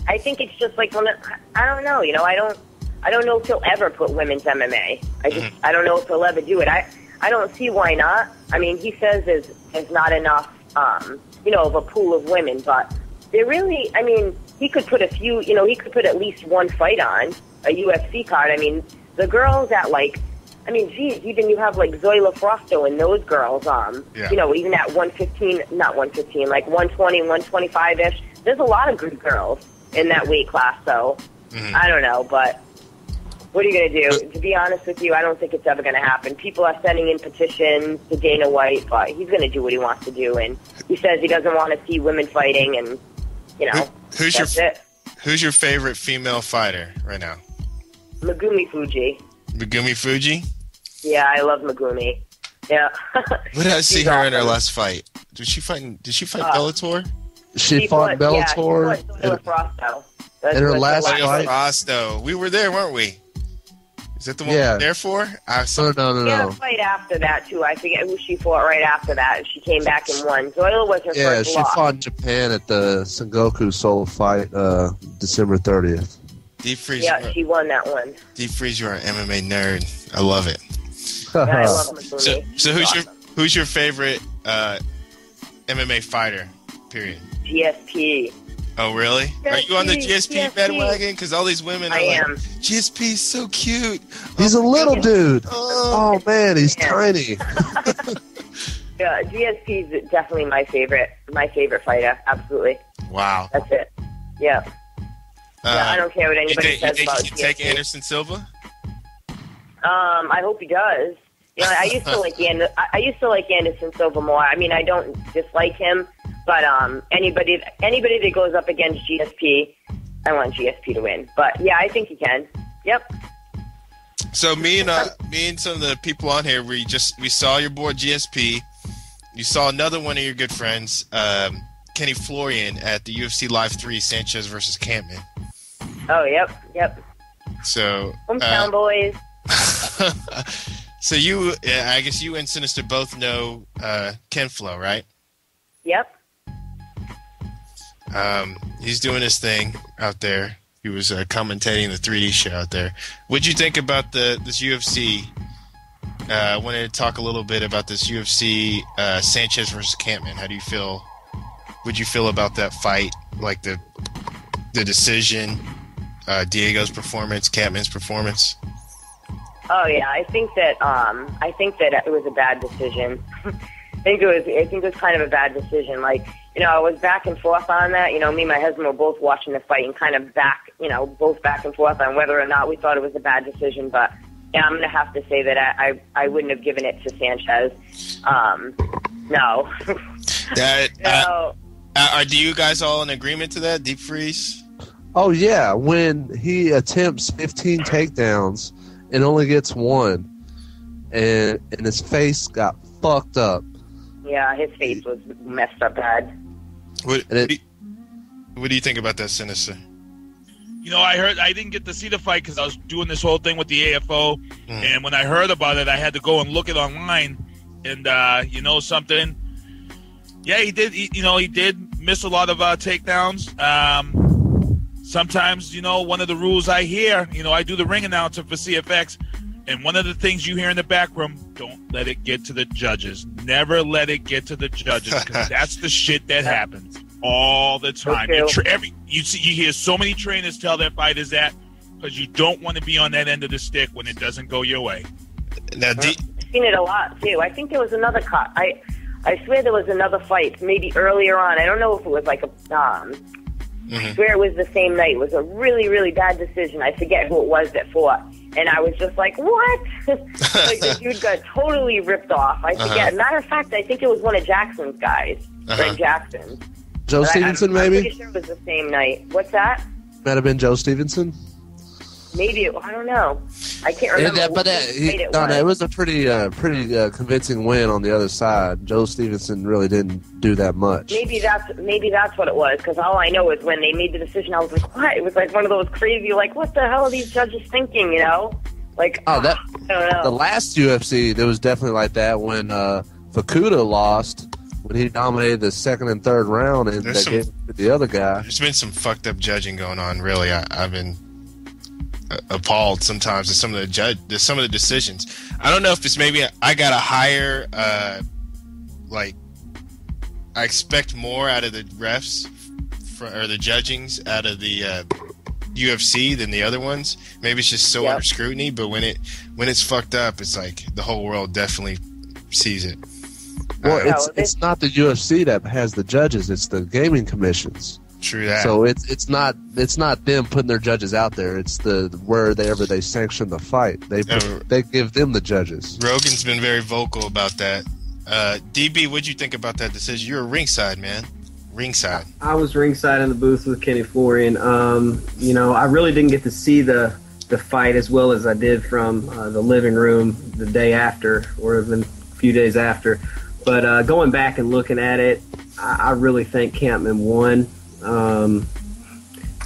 I think it's just like I don't know. I don't know if he'll ever put women's MMA. I don't know if he'll ever do it. I don't see why not. I mean, he says there's not enough, of a pool of women, but there really, he could put he could put at least one fight on a UFC card. I mean, the girls at even you have like Zoila Frosto and those girls, even at 115, not 115, like 120, 125-ish, there's a lot of good girls in that weight class, so I don't know, but what are you going to do? To be honest with you, I don't think it's ever going to happen. People are sending in petitions to Dana White, but he's going to do what he wants to do, and he says he doesn't want to see women fighting, and, that's it. Who's your favorite female fighter right now? Megumi Fuji. Megumi Fuji? Yeah, I love Megumi. Yeah. What did I see her in her last fight? Did she fight Bellator? She fought Bellator. Yeah, she fought Frosto. In her last fight? Frosto. We were there, weren't we? Is that the one we were there for? No. She had a fight after that, too. I forget who she fought right after that. She came back and won. Zoila was her first loss. She fought in Japan at the Sengoku Seoul fight December 30th. Deep Freeze. Yeah, she won that one. Deep Freeze, you're an MMA nerd. I love it. I love Megumi. So who's your favorite MMA fighter, period? GSP. Oh, really? Are you on the GSP bandwagon? Because all these women are am. GSP's so cute. He's a little dude. Oh, man, he's tiny. Yeah, GSP is definitely my favorite fighter. Absolutely. Wow. That's it. Yeah. I don't care what anybody says about GSP. You think he can take Anderson Silva? I hope he does. I used to like Anderson Silva more. I mean, I don't dislike him, but anybody that goes up against GSP, I want GSP to win. But yeah, I think he can. Yep. So me and some of the people on here, we saw your boy GSP. You saw another one of your good friends, Kenny Florian, at the UFC Live 3, Sanchez versus Campman. Oh, yep. So hometown boys. So I guess you and Sinister both know Ken Flo, right? Yep. He's doing his thing out there. He was commentating the 3D show out there. What'd you think about this UFC? I wanted to talk a little bit about this UFC Sanchez versus Campman. How do you feel? What'd you feel about that fight? Like the decision, Diego's performance, Campman's performance? Oh yeah, I think that it was a bad decision. I think it was kind of a bad decision. Like, I was back and forth on that. Me and my husband were both watching the fight and kind of both back and forth on whether or not we thought it was a bad decision. But yeah, I'm going to have to say that I wouldn't have given it to Sanchez. No. Do you guys all in agreement to that? Deep freeze? Oh yeah, when he attempts 15 takedowns and only gets one, and his face got fucked up. Yeah, his face was messed up bad. What do you think about that, Sinister? I didn't get to see the fight because I was doing this whole thing with the AFO, and when I heard about it, I had to go and look it online. And something, yeah, he did. He did miss a lot of takedowns. Sometimes, one of the rules I hear, I do the ring announcer for CFX, and one of the things you hear in the back room, don't let it get to the judges. Never let it get to the judges, because that's the shit that happens all the time. You hear so many trainers tell their fighters that, because you don't want to be on that end of the stick when it doesn't go your way. Now, I've seen it a lot too. I think there was another cut. I swear there was another fight, maybe earlier on. I don't know if it was like a. I swear it was the same night. It was a really, really bad decision. I forget who it was that fought. And I was just like, what? Like, the dude got totally ripped off. I forget. Matter of fact, I think it was one of Jackson's guys. Greg Jackson. Joe Stevenson, maybe? I'm pretty sure it was the same night. What's that? Might have been Joe Stevenson. Maybe. I don't know. I can't remember. It was a pretty convincing win on the other side. Joe Stevenson really didn't do that much. Maybe that's what it was, because all I know is when they made the decision, I was like, what? It was like one of those crazy, like, what the hell are these judges thinking, Like, I don't know. The last UFC, there was definitely like that when Facuda lost, when he dominated the second and third round, and they gave it to the other guy. There's been some fucked up judging going on, really. I've been appalled sometimes at some of the decisions. I don't know if it's maybe I got a higher I expect more out of the refs or the judgings out of the UFC than the other ones. Maybe it's just so under scrutiny, but when it's fucked up, it's like the whole world definitely sees it. Well, it's not the UFC that has the judges; it's the gaming commissions. True that. So it's not them putting their judges out there. It's wherever they sanction the fight, they give them the judges. Rogan's been very vocal about that. DB, what'd you think about that decision? You're ringside, man. Ringside. I was ringside in the booth with Kenny Florian. I really didn't get to see the fight as well as I did from the living room the day after, or even a few days after. But going back and looking at it, I really think Campman won.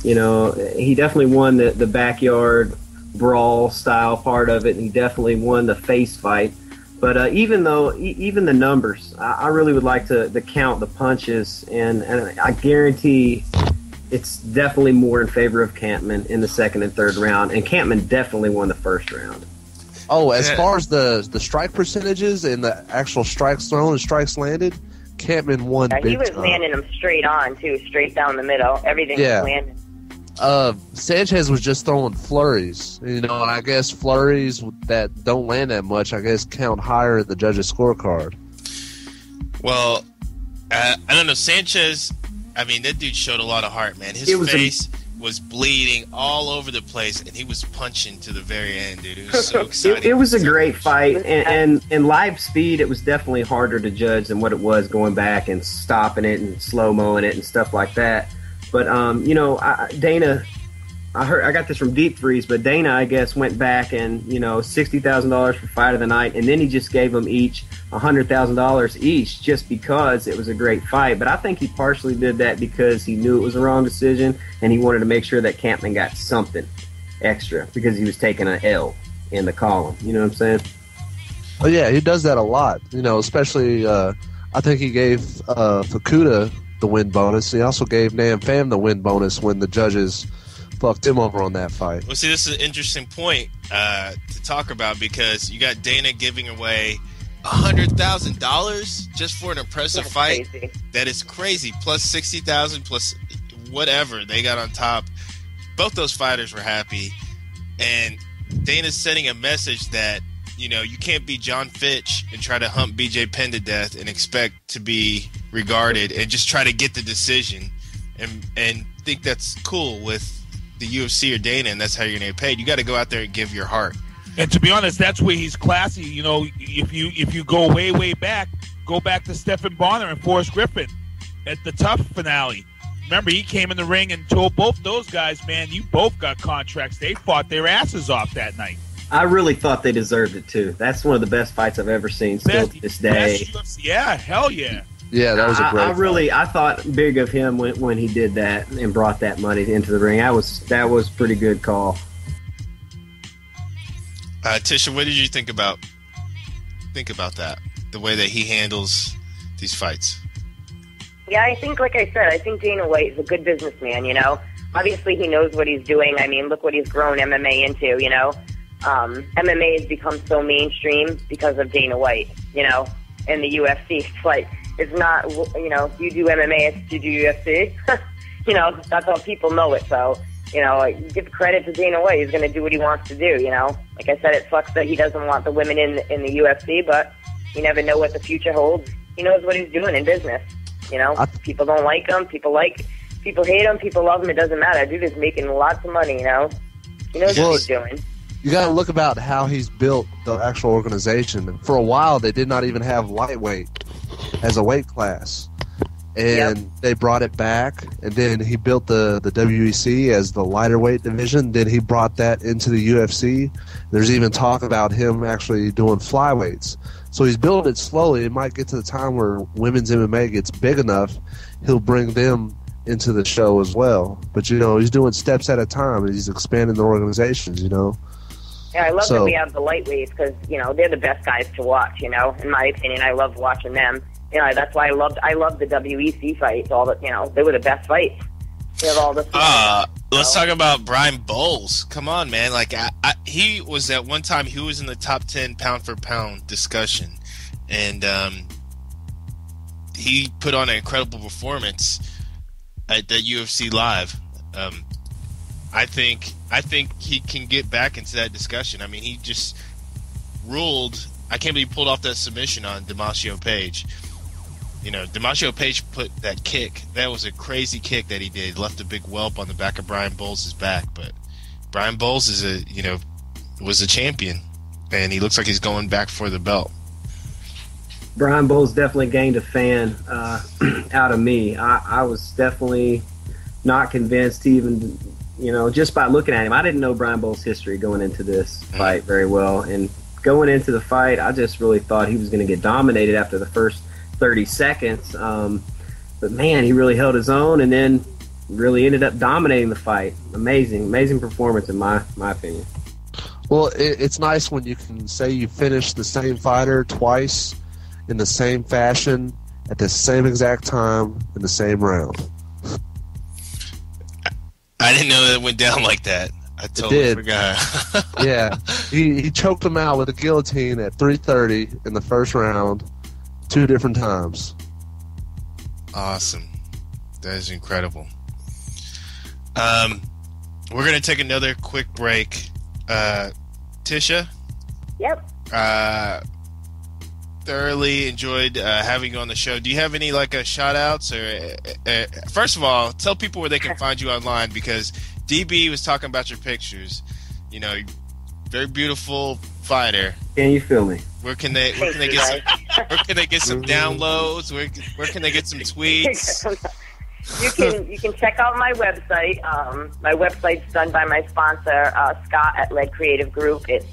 He definitely won the backyard brawl style part of it, and he definitely won the face fight. But even the numbers, I really would like to count the punches, and I guarantee it's definitely more in favor of Campman in the second and third round, and Campman definitely won the first round. Oh, as far as the strike percentages and the actual strikes thrown and strikes landed, Campman won big time. He was landing them straight on, too, straight down the middle. Everything was landing. Sanchez was just throwing flurries, and I guess flurries that don't land that much, I guess, count higher at the judge's scorecard. Well, I don't know. Sanchez, that dude showed a lot of heart, man. His face was bleeding all over the place, and he was punching to the very end, dude. It was so exciting. It was a great fight, and live speed, it was definitely harder to judge than what it was going back and stopping it and slow-moing it and stuff like that. But, Dana I got this from Deep Freeze, but Dana, I guess, went back and, $60,000 for fight of the night, and then he just gave them each $100,000 each just because it was a great fight. But I think he partially did that because he knew it was a wrong decision, and he wanted to make sure that Kampman got something extra because he was taking an L in the column. You know what I'm saying? Oh, yeah, he does that a lot, especially I think he gave Fukuda the win bonus. He also gave Nam Pham the win bonus when the judges fucked him over on that fight. Well, see, this is an interesting point to talk about because you got Dana giving away $100,000 just for an impressive fight. Crazy. That is crazy. Plus $60,000 plus whatever they got on top. Both those fighters were happy, and Dana's sending a message that you can't be John Fitch and try to hump BJ Penn to death and expect to be regarded and just try to get the decision and think that's cool with the UFC or Dana, and that's how you're going to get paid. You got to go out there and give your heart. And to be honest, that's where he's classy. If you go way back, go back to Stephen Bonner and Forrest Griffin at the Tough finale. Remember, he came in the ring and told both those guys, man, you both got contracts. They fought their asses off that night. I really thought they deserved it, too. That's one of the best fights I've ever seen still to this day. Yeah, hell yeah. Yeah, that was a great I thought big of him when he did that and brought that money into the ring. That was pretty good call. Tisha, what did you think about that? The way that he handles these fights? Yeah, I think, like I said, I think Dana White is a good businessman, Obviously, he knows what he's doing. I mean, look what he's grown MMA into, MMA has become so mainstream because of Dana White, and the UFC. It's like, it's not, you do MMA, you do UFC. That's how people know it. So, give credit to Dana White. He's going to do what he wants to do, Like I said, it sucks that he doesn't want the women in the UFC, but you never know what the future holds. He knows what he's doing in business. People don't like him. People hate him. People love him. It doesn't matter. Dude is making lots of money, He knows what he's doing. You got to look about how he's built the actual organization. And for a while, they did not even have lightweight as a weight class. And they brought it back. And then he built the WEC as the lighter weight division. Then he brought that into the UFC. There's even talk about him actually doing flyweights. So he's building it slowly. It might get to the time where women's MMA gets big enough, he'll bring them into the show as well. But, he's doing steps at a time. And he's expanding the organizations, Yeah, I love that we have the lightweights because, they're the best guys to watch, in my opinion. I love watching them. That's why I loved the WEC fights. All the, they were the best fights. They have all the let's talk about Brian Bowles. Come on, man. Like, he was at one time, he was in the top 10 pound for pound discussion. And he put on an incredible performance at the UFC Live. I think he can get back into that discussion. I mean, he just ruled. I can't believe he pulled off that submission on Damacio Page. Damacio Page put that kick. That was a crazy kick that he did. Left a big whelp on the back of Brian Bowles' back. But Brian Bowles was a champion, and he looks like he's going back for the belt. Brian Bowles definitely gained a fan out of me. I was definitely not convinced even. Just by looking at him, I didn't know Brian Bowles' history going into this fight very well. And going into the fight, I just really thought he was going to get dominated after the first 30 seconds. But, man, he really held his own and then really ended up dominating the fight. Amazing performance in my opinion. Well, it's nice when you can say you finished the same fighter twice in the same fashion at the same exact time in the same round. I didn't know that it went down like that. I totally forgot. Yeah. He choked him out with a guillotine at 3:30 in the first round 2 different times. Awesome. That is incredible. We're going to take another quick break. Tisha? Yep. Thoroughly enjoyed having you on the show. Do you have any shout outs or first of all, tell people where they can find you online, because DB was talking about your pictures. Very beautiful fighter. Can you feel me? Where can they get some downloads? Where can they get some tweets? You can check out my website. My website's done by my sponsor, Scott at Lead Creative Group. It's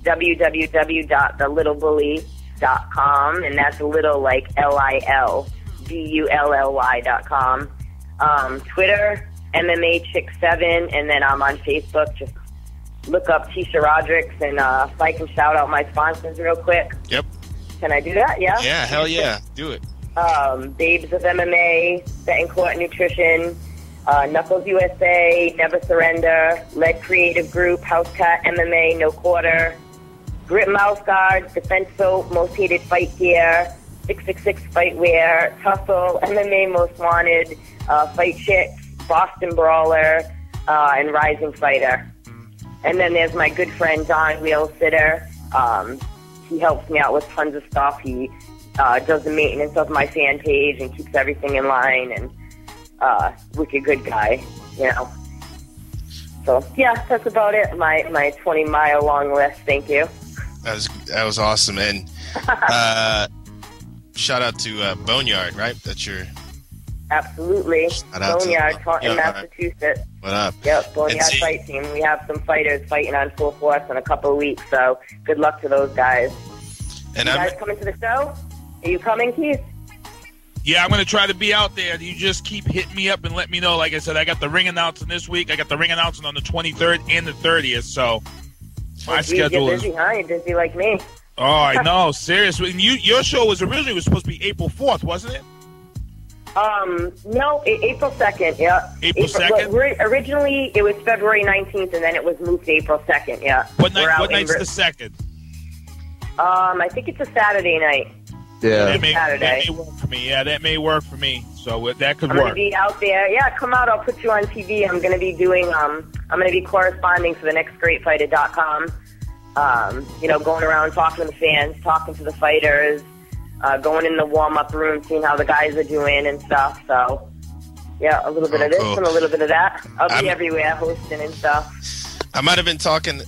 www.thelittlebully.com, and that's little like LILBULLY.com. Twitter, MMA Chick 7, and then I'm on Facebook. Just look up Tisha Rodrigues, and if I can shout out my sponsors real quick. Yep. Can I do that? Yeah? Yeah, hell yeah. Do it. Babes of MMA, Betting Court Nutrition, Knuckles USA, Never Surrender, Lead Creative Group, House Cat MMA, No Quarter, Grip Mouth Guards, Defense Soap, Most Hated Fight Gear, 666 Fight Wear, Tussle, MMA Most Wanted, Fight Chicks, Boston Brawler, and Rising Fighter. And then there's my good friend Don Wheel Sitter. He helps me out with tons of stuff. He does the maintenance of my fan page and keeps everything in line, and wicked good guy, you know. So yeah, that's about it. My 20-mile long list. Thank you. That was awesome, and shout out to Boneyard, right? That's your absolutely Boneyard, Taunton, Massachusetts. What up? Yep, Boneyard Fight Team. We have some fighters fighting on full force in a couple of weeks, so good luck to those guys. And you guys coming to the show? Are you coming, Keith? Yeah, I'm going to try to be out there. You just keep hitting me up and let me know. Like I said, I got the ring announcement this week. I got the ring announcement on the 23rd and the 30th, so my schedule is... You're busy, huh? You're busy like me. Oh, I know. Seriously. Your show was supposed to be April 4th, wasn't it? No, April 2nd, yeah. April 2nd? Originally, it was February 19th, and then it was moved to April 2nd, yeah. What night's the 2nd? I think it's a Saturday night. Yeah. That may work for me. Yeah, that may work for me. So that could I'm work. I'm going to be out there. Yeah, come out. I'll put you on TV. I'm going to be doing, I'm going to be corresponding for the nextgreatfighter.com. Going around talking to the fans, talking to the fighters, going in the warm-up room, seeing how the guys are doing and stuff. So, yeah, a little bit of this and a little bit of that. I'll be everywhere hosting and stuff. I might have been talking...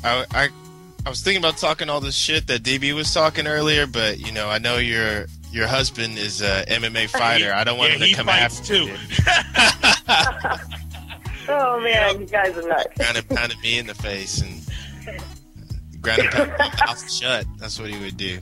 I was thinking about talking all this shit that DB was talking earlier, but I know your husband is a MMA fighter. I don't want him to come after too. Oh man, you guys are nuts. Ground and pounded me in the face and ground and pounded my mouth shut. That's what he would do.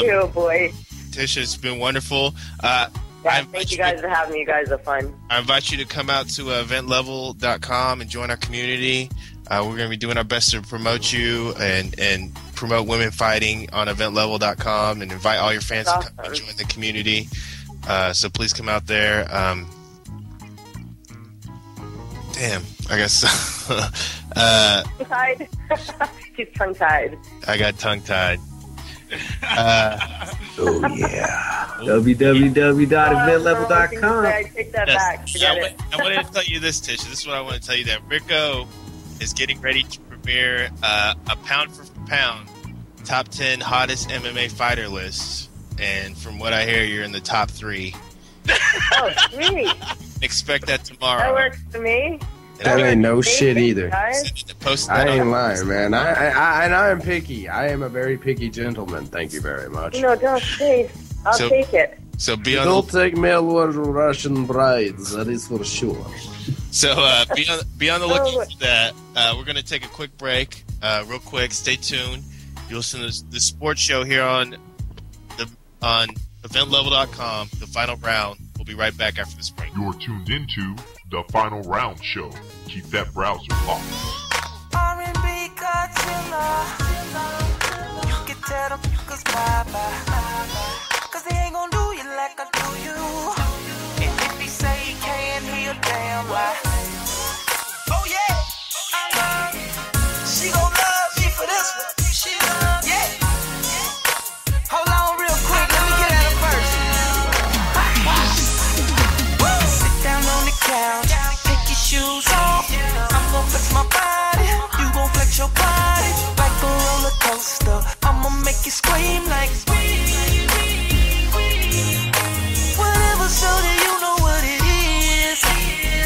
You boy. Tisha, it's been wonderful. Thank you guys for having me. You guys are fun. I invite you to come out to eventlevel.com and join our community. We're going to be doing our best to promote you and promote women fighting on eventlevel.com and invite all your fans to come and join the community. So please come out there. Damn, I guess. Tongue-tied? She's tongue-tied. I got tongue-tied. Oh, yeah. www.eventlevel.com. I take that back. I wanted to tell you this, Tisha. This is what I want to tell you, that Rico is getting ready to premiere a pound for pound top 10 hottest MMA fighter list, and from what I hear, you're in the top 3. Oh, sweet. Expect that tomorrow. That works for me. That ain't no shit either. I ain't lying, man. I am picky. I am a very picky gentleman. Thank you very much. Don't say. I'll take it. So don't take male Russian brides. That is for sure. So be on the lookout for that. We're going to take a quick break. Real quick, stay tuned. You listen to the sports show here on eventlevel.com, The Final Round. We'll be right back after this break. You're tuned into The Final Round Show. Keep that browser locked. R&B Godzilla. You can tell them cause bye-bye. Cause they ain't gonna do you like I do you. And if he say he can, he a damn lie. Oh yeah, she gon' love me for this one. She love, yeah. Hold on real quick, let me get at her first. Sit down on the couch, take your shoes off. I'm gon' flex my body, you gon' flex your body. Like a roller coaster, I'ma make you scream like whatever, so that you know what it is.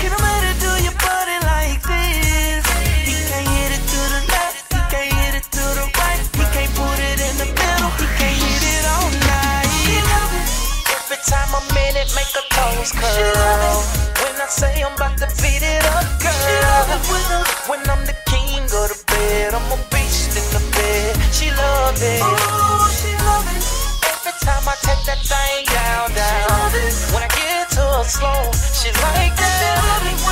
Can I make it do your body like this? He can't hit it to the left, he can't hit it to the right, he can't put it in the middle, he can't hit it all night. Every time I'm in it, make her toes curl. When say I'm about to beat it up, girl. She love it when I'm the king of the bed. I'm a beast in the bed. She love it. Oh, she love it. Every time I take that thing down. When I get to her slow, she like that. She love it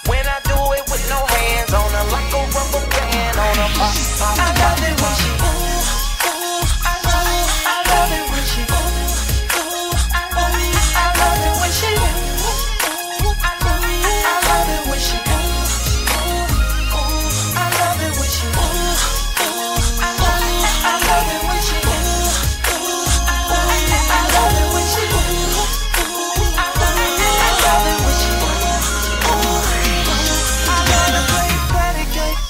when I do it with no hands on her, like a rubber band on her. I love it when she I love it when she I love it when she I love it when she I love it when she I love it when she I love it when she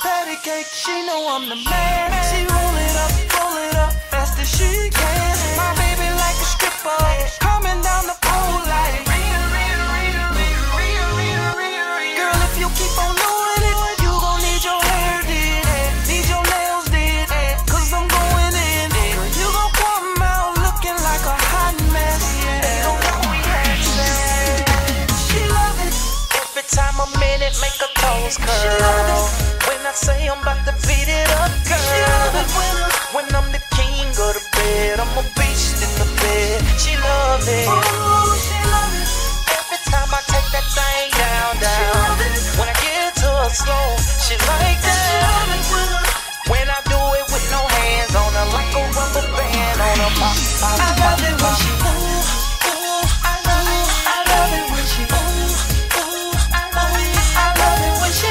patty cake, she know I'm the man. She roll it up, fast as she can. My baby like a stripper, coming down the pole like. Girl, if you keep on doing it, you gon' need your hair did, need your nails did, cause I'm going in. Girl, you gon' come out looking like a hot mess. They don't know we had sex. She love it. Every time I'm in it, make her toes curl. When I say I'm about to beat it up, girl. When I'm the king of the bed, I'm a beast in the bed. She love it. Oh, she love it. Every time I take that thing down. When I get to her slow, she like that. She love it when I do it with no hands on her, like a rubber band on her. I love it when she I love it when she I love it when she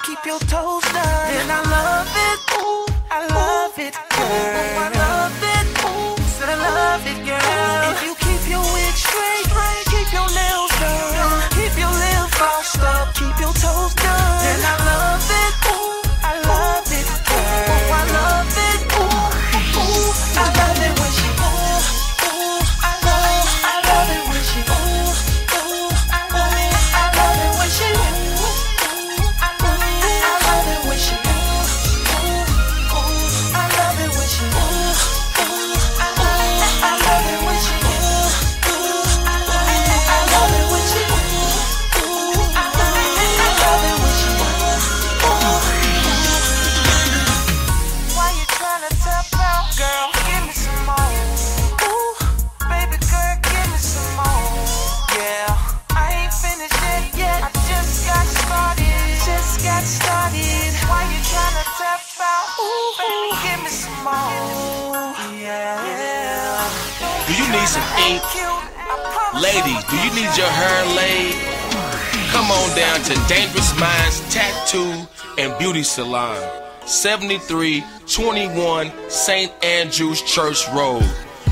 keep your toes done, and I love it, ooh, I love it, girl. I love it, ooh, said I love it, girl. If you keep your wig straight, keep your nails done, keep your lip glossed up, keep your toes done, and I love it, ooh, I love it, girl. I love it, ooh, ooh, I love it when she I love it when she I love it when she Some ink. Ladies, do you need your hair laid? Come on down to Dangerous Minds Tattoo and Beauty Salon, 7321 St. Andrews Church Road.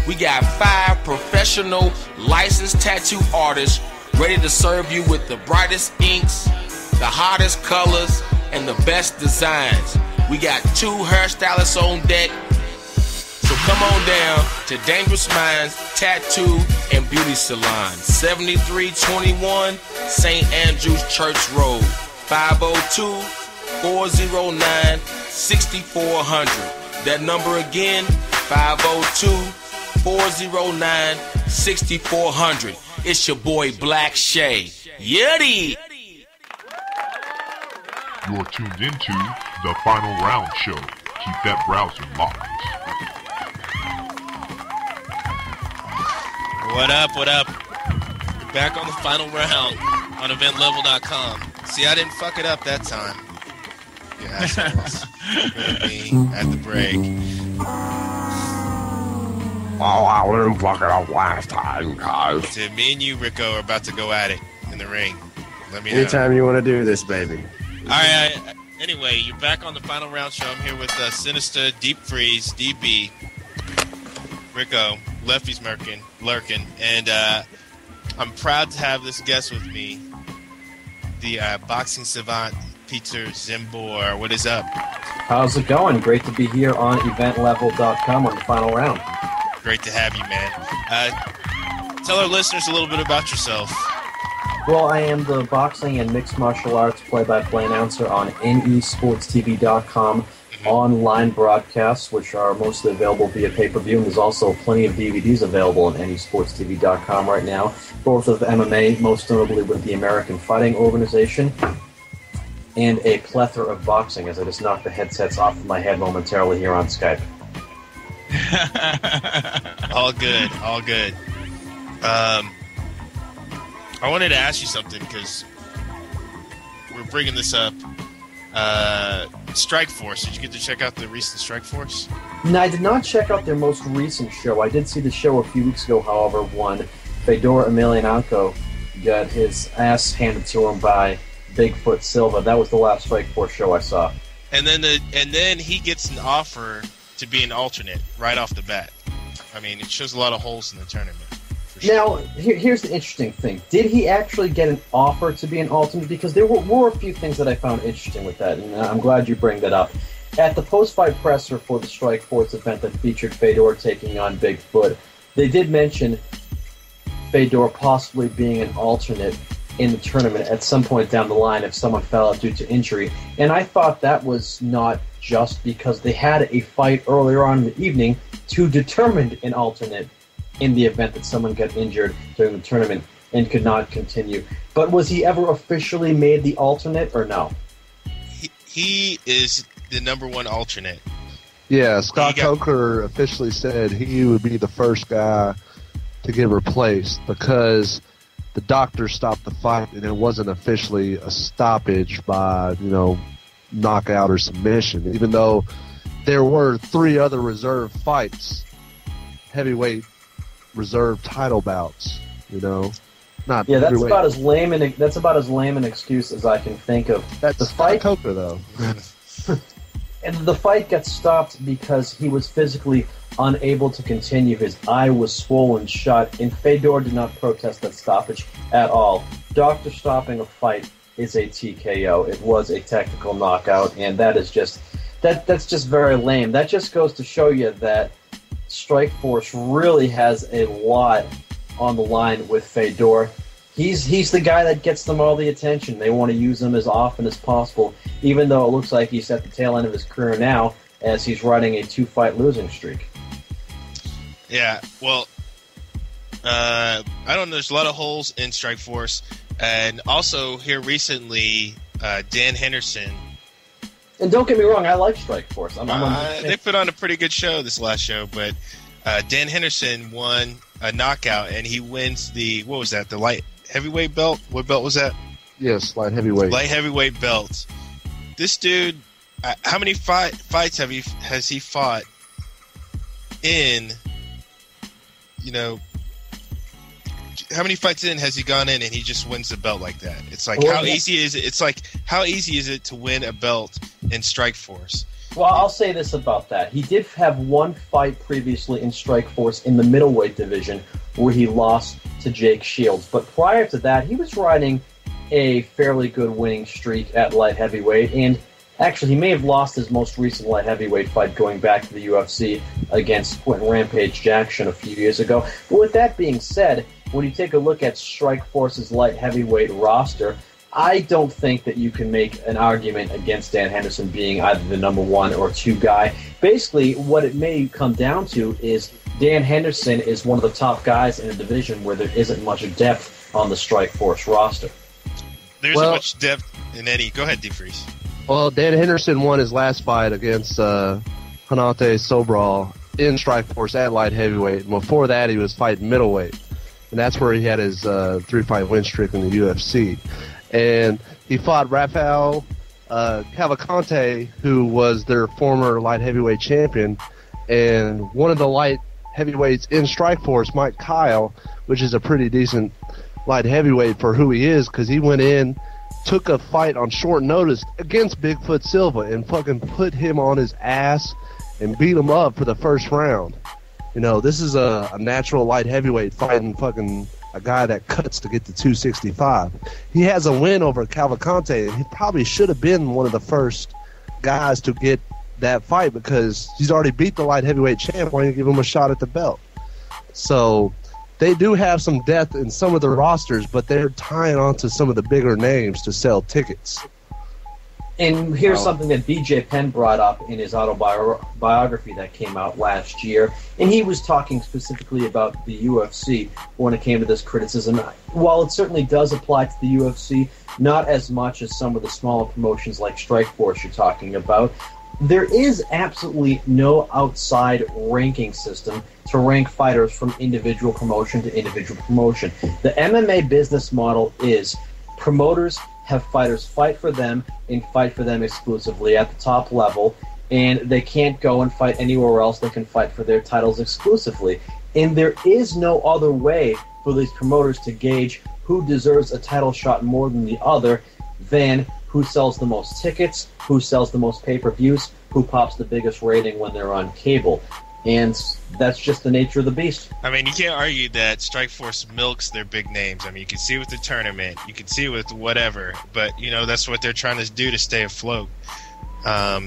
We got 5 professional licensed tattoo artists ready to serve you with the brightest inks, the hottest colors, and the best designs. We got 2 hairstylists on deck. So come on down to Dangerous Minds Tattoo and Beauty Salon, 7321 St. Andrews Church Road, 502-409-6400. That number again, 502-409-6400. It's your boy Black Shay. Yeti! You're tuned into the Final Round Show. Keep that browser locked. What up, what up? We're back on the final round on eventlevel.com. See, I didn't fuck it up that time. You assholes. Me at the break. Oh, I didn't fuck it up last time, guys. So me and you, Rico, are about to go at it in the ring. Let me know. Anytime you want to do this, baby. All right. Anyway, you're back on the final round show. I'm here with Sinister, Deep Freeze, DB, Rico, Lefty's lurking, and I'm proud to have this guest with me, the boxing savant Peter Zimbor. What is up? How's it going? Great to be here on eventlevel.com on the final round. Great to have you, man. Tell our listeners a little bit about yourself. Well, I am the boxing and mixed martial arts play-by-play announcer on nesportstv.com, online broadcasts, which are mostly available via pay-per-view, and there's also plenty of DVDs available on nesportstv.com right now, both of MMA, most notably with the American Fighting Organization, and a plethora of boxing, as I just knocked the headsets off of my head momentarily here on Skype. All good, all good. I wanted to ask you something because we're bringing this up. Strike Force. Did you get to check out the recent Strike Force? No, I did not check out their most recent show. I did see the show a few weeks ago, however, when Fedor Emelianenko got his ass handed to him by Bigfoot Silva. That was the last Strike Force show I saw. And then he gets an offer to be an alternate right off the bat. I mean, it shows a lot of holes in the tournament. Now, here's the interesting thing. Did he actually get an offer to be an alternate? Because there were a few things that I found interesting with that, and I'm glad you bring that up. At the post-fight presser for the Strike Force event that featured Fedor taking on Bigfoot, they did mention Fedor possibly being an alternate in the tournament at some point down the line if someone fell out due to injury. And I thought that was not just because they had a fight earlier on in the evening to determine an alternate in the event that someone got injured during the tournament and could not continue. But was he ever officially made the alternate or no? He is the number one alternate. Yeah, Scott Coker officially said he would be the first guy to get replaced because the doctor stopped the fight and it wasn't officially a stoppage by, knockout or submission, even though there were 3 other reserve fights, heavyweight reserve title bouts, Not yeah, that's about as lame an excuse as I can think of. That's the fight, Coker, though. And the fight got stopped because he was physically unable to continue. His eye was swollen shut, and Fedor did not protest that stoppage at all. Doctor stopping a fight is a TKO. It was a technical knockout, and that is just that's just very lame. That just goes to show you that Strikeforce really has a lot on the line with Fedor. He's the guy that gets them all the attention. They want to use him as often as possible, even though it looks like he's at the tail end of his career now as he's riding a 2-fight losing streak. Yeah, well, I don't know. There's a lot of holes in Strikeforce. And also here recently, Dan Henderson. And don't get me wrong, I like Strikeforce. They put on a pretty good show this last show, but Dan Henderson won a knockout, and he wins the light heavyweight belt? What belt was that? Yes, light heavyweight. Light heavyweight belt. This dude, how many fights has he fought in, how many fights in has he gone in and he just wins the belt like that? It's like, how easy is it? It's like, how easy is it to win a belt in Strikeforce? Well, I'll say this about that. He did have one fight previously in Strikeforce in the middleweight division where he lost to Jake Shields. But prior to that, he was riding a fairly good winning streak at light heavyweight. And actually, he may have lost his most recent light heavyweight fight going back to the UFC against Quentin Rampage Jackson a few years ago. But with that being said, when you take a look at Strikeforce's light heavyweight roster, I don't think that you can make an argument against Dan Henderson being either the number 1 or 2 guy. Basically, what it may come down to is Dan Henderson is one of the top guys in a division where there isn't much depth on the Strikeforce roster. There's much depth in any. Go ahead, DeFreeze. Well, Dan Henderson won his last fight against Hanate Sobral in Strikeforce at light heavyweight. And before that, he was fighting middleweight. And that's where he had his 3-fight win streak in the UFC. And he fought Rafael Cavalcante, who was their former light heavyweight champion. And one of the light heavyweights in Strikeforce, Mike Kyle, which is a pretty decent light heavyweight for who he is, because he went in, took a fight on short notice against Bigfoot Silva and fucking put him on his ass and beat him up for the first round. This is a natural light heavyweight fighting fucking a guy that cuts to get to 265. He has a win over Cavalcante, and he probably should have been one of the first guys to get that fight because he's already beat the light heavyweight champ. Why don't you give him a shot at the belt? So they do have some depth in some of the rosters, but they're tying on to some of the bigger names to sell tickets. And here's something that BJ Penn brought up in his autobiography that came out last year, and he was talking specifically about the UFC when it came to this criticism. While it certainly does apply to the UFC, not as much as some of the smaller promotions like Strikeforce you're talking about, there is absolutely no outside ranking system to rank fighters from individual promotion to individual promotion. The MMA business model is promoters have fighters fight for them and fight for them exclusively at the top level, and they can't go and fight anywhere else. They can fight for their titles exclusively. And there is no other way for these promoters to gauge who deserves a title shot more than the other than who sells the most tickets, who sells the most pay-per-views, who pops the biggest rating when they're on cable. And that's just the nature of the beast. I mean, you can't argue that Strikeforce milks their big names. I mean, you can see it with the tournament, you can see it with whatever, but, you know, that's what they're trying to do to stay afloat. Let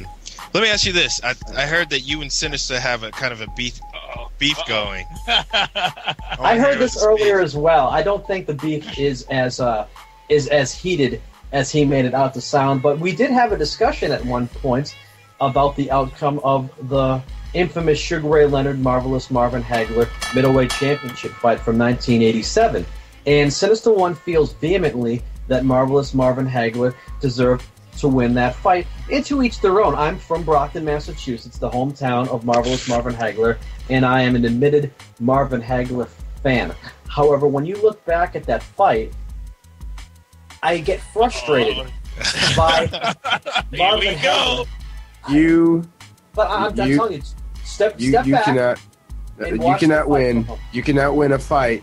me ask you this. I heard that you and Sinister have a kind of a beef going. I heard this earlier as well. I don't think the beef is as heated as he made it out to sound, but we did have a discussion at one point about the outcome of the infamous Sugar Ray Leonard, Marvelous Marvin Hagler middleweight championship fight from 1987. And Sinsta1 feels vehemently that Marvelous Marvin Hagler deserved to win that fight. And to each their own. I'm from Brockton, Massachusetts, the hometown of Marvelous Marvin Hagler, and I am an admitted Marvin Hagler fan. However, when you look back at that fight, I get frustrated by Marvin Hagler. But I'm telling you, step back. You cannot win. You cannot win a fight.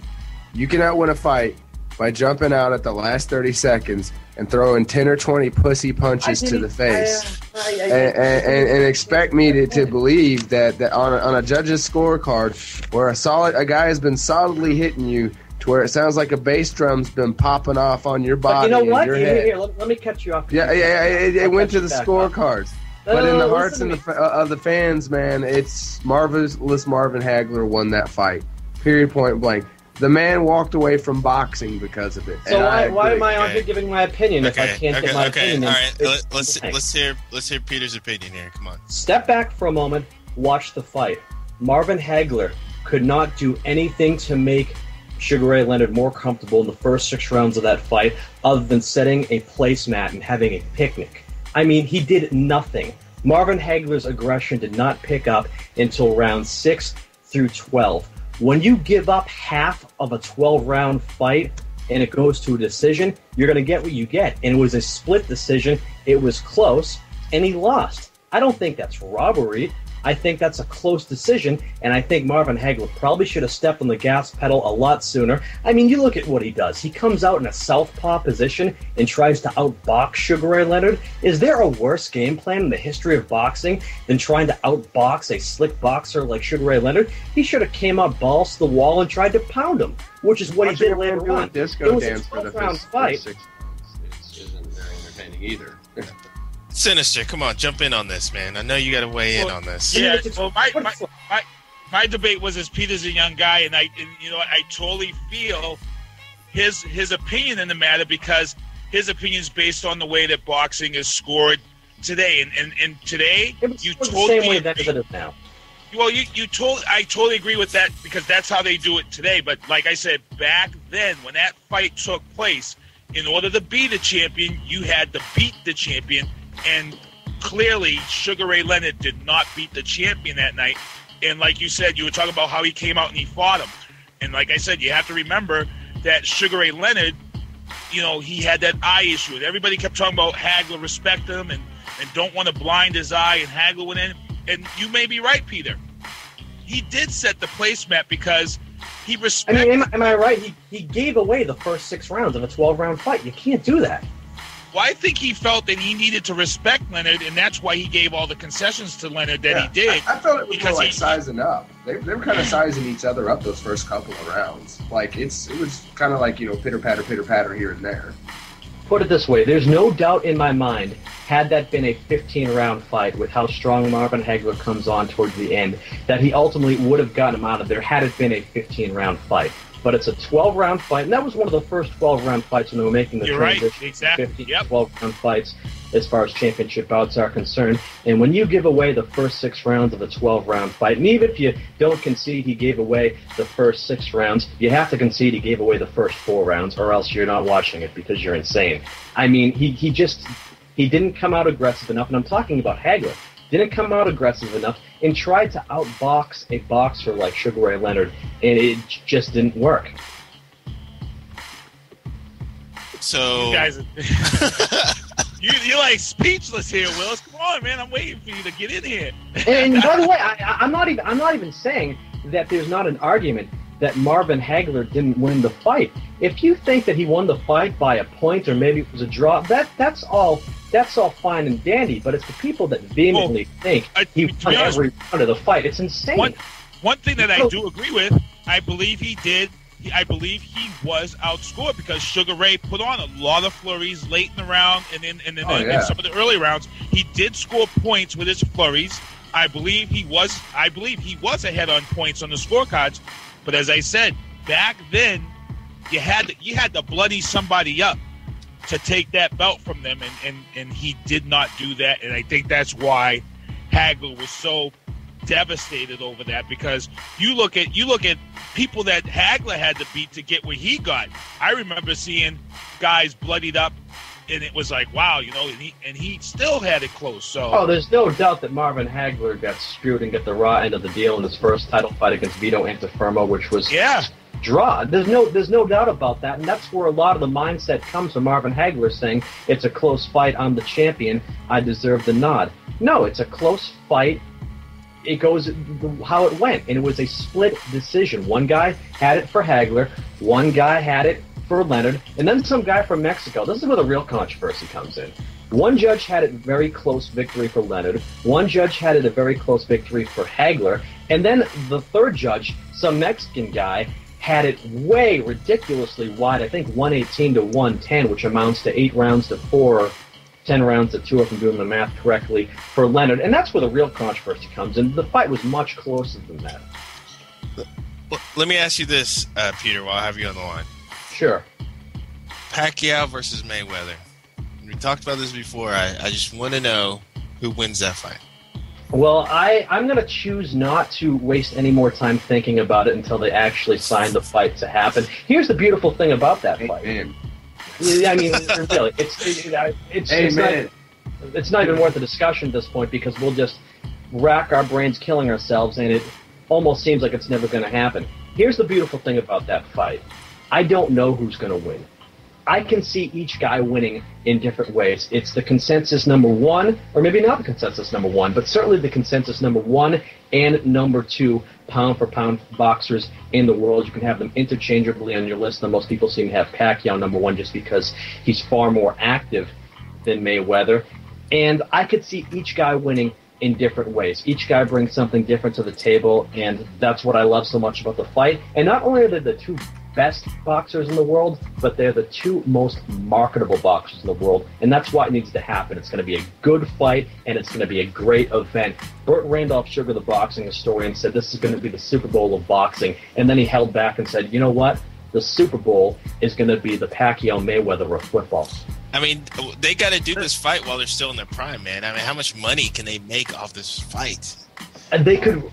You cannot win a fight by jumping out at the last 30 seconds and throwing 10 or 20 pussy punches to the face, and expect me to believe that on a judge's scorecard where a guy has been solidly hitting you to where it sounds like a bass drum's been popping off on your body. But you know what? Your head. Here, let me catch you off. It went to the scorecards. But in the hearts of the fans, man, it's Marvelous Marvin Hagler won that fight. Period, point blank. The man walked away from boxing because of it. So why am I on here giving my opinion if I can't get my opinion? All right, let's hear Peter's opinion here. Come on. Step back for a moment. Watch the fight. Marvin Hagler could not do anything to make Sugar Ray Leonard more comfortable in the first 6 rounds of that fight other than setting a placemat and having a picnic. I mean, he did nothing. Marvin Hagler's aggression did not pick up until rounds 6 through 12. When you give up half of a 12-round fight and it goes to a decision, you're going to get what you get. And it was a split decision. It was close, and he lost. I don't think that's robbery. I think that's a close decision, and I think Marvin Hagler probably should have stepped on the gas pedal a lot sooner. I mean, you look at what he does. He comes out in a southpaw position and tries to outbox Sugar Ray Leonard. Is there a worse game plan in the history of boxing than trying to outbox a slick boxer like Sugar Ray Leonard? He should have came up balls to the wall and tried to pound him, which is what he did later on. It was a 12-round fight. It isn't very entertaining either. Sinister, come on, jump in on this, man. I know you got to weigh in on this. Yeah, well, my debate was as Peter's a young guy, and I totally feel his opinion in the matter because his opinion is based on the way that boxing is scored today, and today you totally the same way that it is now. Well, I totally agree with that because that's how they do it today. But like I said, back then when that fight took place, in order to be the champion, you had to beat the champion. And clearly, Sugar Ray Leonard did not beat the champion that night. And like you said, you were talking about how he came out and he fought him. And like I said, you have to remember that Sugar Ray Leonard, he had that eye issue. And everybody kept talking about Hagler respect him and don't want to blind his eye. And Hagler went in. And you may be right, Peter. He did set the placemat because he respected... I mean, am I right? He gave away the first 6 rounds of a 12-round fight. You can't do that. Well, I think he felt that he needed to respect Leonard, and that's why he gave all the concessions to Leonard that he did. I felt it was more like sizing up. They were kind of sizing each other up those first couple of rounds. Like it was kind of like, pitter patter here and there. Put it this way, there's no doubt in my mind, had that been a 15-round fight with how strong Marvin Hagler comes on towards the end, that he ultimately would have gotten him out of there had it been a 15-round fight. But it's a 12-round fight, and that was one of the first 12-round fights when they were making the transition right. Exactly. 15 to 12-round fights as far as championship bouts are concerned. And when you give away the first 6 rounds of a 12-round fight, and even if you don't concede he gave away the first 6 rounds, you have to concede he gave away the first 4 rounds, or else you're not watching it because you're insane. I mean, he didn't come out aggressive enough, and I'm talking about Hagler. Didn't come out aggressive enough and tried to outbox a boxer like Sugar Ray Leonard, and it just didn't work. So you guys, you're like speechless here, Willis. Come on, man, I'm waiting for you to get in here. And by the way, I'm not even saying that there's not an argument that Marvin Hagler didn't win the fight. If you think that he won the fight by a point or maybe it was a draw, that's all fine and dandy. But it's the people that vehemently think he won every round of the fight. It's insane. One thing that I do agree with, I believe he did. I believe he was outscored because Sugar Ray put on a lot of flurries late in the round and then in some of the early rounds. He did score points with his flurries. I believe he was ahead on points on the scorecards. But as I said, back then, you had to bloody somebody up to take that belt from them, and he did not do that. And I think that's why Hagler was so devastated over that, because you look at people that Hagler had to beat to get where he got. I remember seeing guys bloodied up, and it was like, wow, and he still had it close. So there's no doubt that Marvin Hagler got screwed and got the raw end of the deal in his first title fight against Vito Antuofermo, which was draw. There's no doubt about that, and that's where a lot of the mindset comes from Marvin Hagler saying it's a close fight. I'm the champion. I deserve the nod. No, it's a close fight. It goes how it went, and it was a split decision. One guy had it for Hagler, one guy had it for Leonard, and then some guy from Mexico. This is where the real controversy comes in. One judge had it very close victory for Leonard, one judge had it a very close victory for Hagler, and then the third judge, some Mexican guy, had it way ridiculously wide, I think 118 to 110, which amounts to 8 rounds to 4, 10 rounds to 2, if I'm doing the math correctly, for Leonard. And that's where the real controversy comes in. The fight was much closer than that. Let me ask you this, Peter, while I have you on the line. Sure. Pacquiao versus Mayweather. We talked about this before. I just want to know who wins that fight. Well, I'm going to choose not to waste any more time thinking about it until they actually sign the fight to happen. Here's the beautiful thing about that fight. I mean, really, it's not even worth a discussion at this point, because we'll just rack our brains killing ourselves, and it almost seems like it's never going to happen. Here's the beautiful thing about that fight. I don't know who's going to win. I can see each guy winning in different ways. It's the consensus number 1, or maybe not the consensus number 1, but certainly the consensus number 1 and number 2 pound-for-pound boxers in the world. You can have them interchangeably on your list. The most people seem to have Pacquiao number 1 just because he's far more active than Mayweather. And I could see each guy winning in different ways. Each guy brings something different to the table, and that's what I love so much about the fight. And not only are they the 2 best boxers in the world, but they're the 2 most marketable boxers in the world, and that's why it needs to happen. It's going to be a good fight, and it's going to be a great event. Burt Randolph Sugar, the boxing historian, said this is going to be the Super Bowl of boxing, and then he held back and said, you know what? The Super Bowl is going to be the Pacquiao-Mayweather of football. I mean, they got to do this fight while they're still in their prime, man. I mean, how much money can they make off this fight? And they could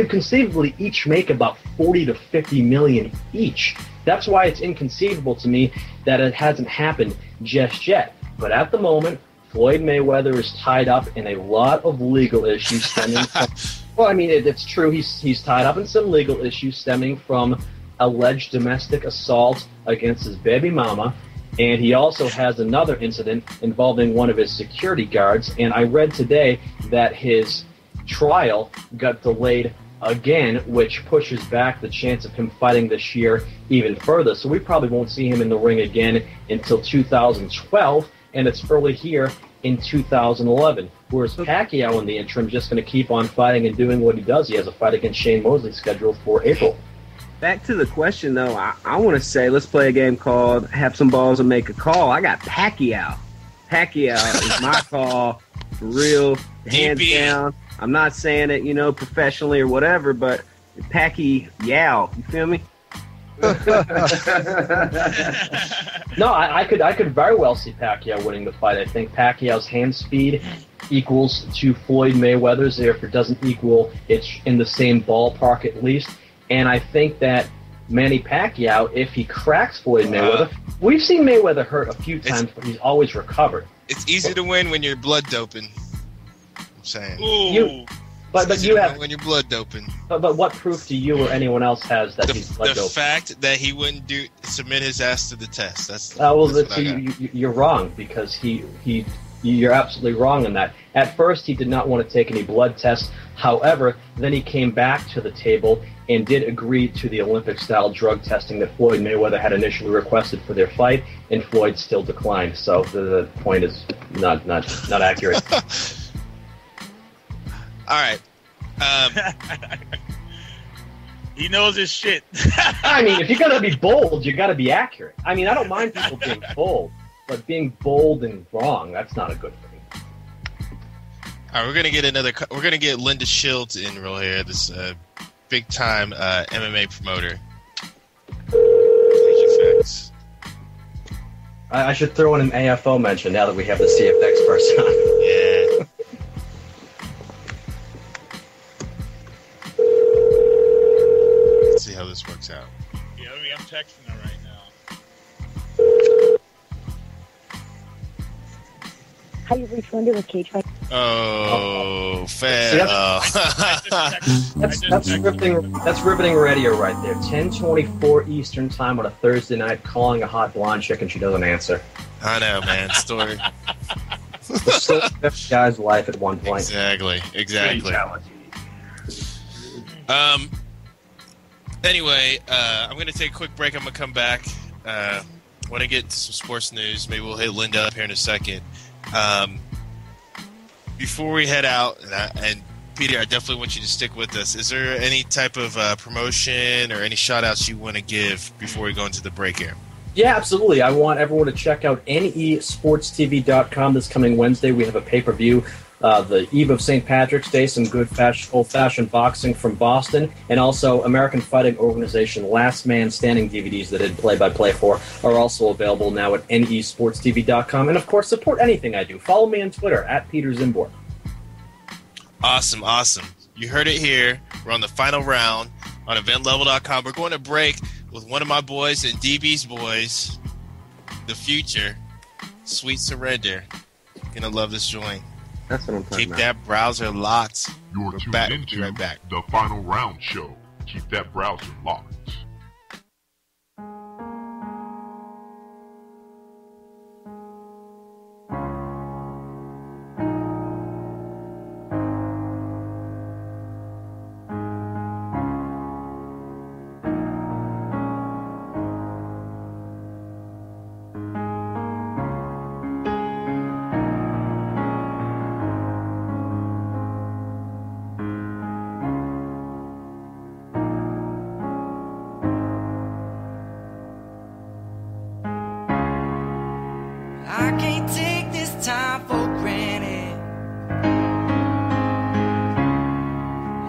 conceivably each make about 40 to 50 million each. That's why it's inconceivable to me that it hasn't happened just yet. But at the moment, Floyd Mayweather is tied up in a lot of legal issues stemming from, well, I mean, it's true. He's tied up in some legal issues stemming from alleged domestic assault against his baby mama. And he also has another incident involving one of his security guards. And I read today that his trial got delayed again, which pushes back the chance of him fighting this year even further. So we probably won't see him in the ring again until 2012. and it's early here in 2011. Whereas Pacquiao in the interim just going to keep on fighting and doing what he does. He has a fight against Shane Mosley scheduled for April. Back to the question, though, I want to say let's play a game called Have Some Balls and Make a Call. I got Pacquiao. Pacquiao is my call, for real, hands down. I'm not saying it, professionally or whatever, but Pacquiao, you feel me? No, I could very well see Pacquiao winning the fight. I think Pacquiao's hand speed equals to Floyd Mayweather's. If it doesn't equal, it's in the same ballpark at least. And I think that Manny Pacquiao, if he cracks Floyd Mayweather, we've seen Mayweather hurt a few times, but he's always recovered. It's easy to win when you're blood doping. I'm saying. But you have when you're blood doping. But what proof do you or anyone else has that he's blood doping? The fact that he wouldn't submit his ass to the test. That's you're wrong, because you're absolutely wrong in that. At first, he did not want to take any blood tests. However, then he came back to the table and did agree to the Olympic-style drug testing that Floyd Mayweather had initially requested for their fight, and Floyd still declined. So the point is not accurate. All right. He knows his shit. I mean, if you're going to be bold, you got to be accurate. I mean, I don't mind people being bold, but being bold and wrong, that's not a good thing. All right, we're gonna get Linda Shields in real here. This big time MMA promoter. I should throw in an AFO mention now that we have the CFX person on. Yeah. Let's see how this works out. Yeah, I'm texting her right now. How you reach Linda with Cage Fight? Oh, fair. That's riveting radio right there. 10:24 Eastern time on a Thursday night, calling a hot blonde chick and she doesn't answer. I know, man. Story. Still every guy's life at one point. Exactly. Anyway, I'm going to take a quick break. I'm going to come back. Want to get to some sports news. Maybe we'll hit Linda up here in a second. Before we head out, and Peter, I definitely want you to stick with us. Is there any type of promotion or any shout-outs you want to give before we go into the break here? Yeah, absolutely. I want everyone to check out nesportstv.com this coming Wednesday. We have a pay-per-view. The eve of St. Patrick's Day, some good old-fashioned boxing from Boston, and also American Fighting Organization Last Man Standing DVDs that I did play-by-play for are also available now at nesportstv.com. And, of course, support anything I do. Follow me on Twitter, @PeterZimbor. Awesome. You heard it here. We're on the final round on eventlevel.com. We're going to break with one of my boys and DB's boys, The Future, Sweet Surrender. You're going to love this joint. That's what I'm talking about. Keep that browser locked. You're tuned into right back. The Final Round Show. Keep that browser locked. I can't take this time for granted.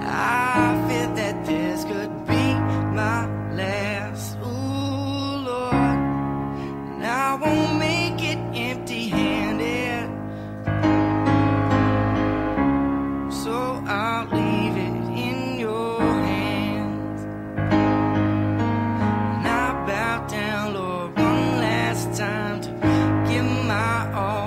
I fear that this could be my last. Ooh, Lord, and I won't make it empty-handed. So I'll leave it in your hands. And I bow down, Lord, one last time to give my all.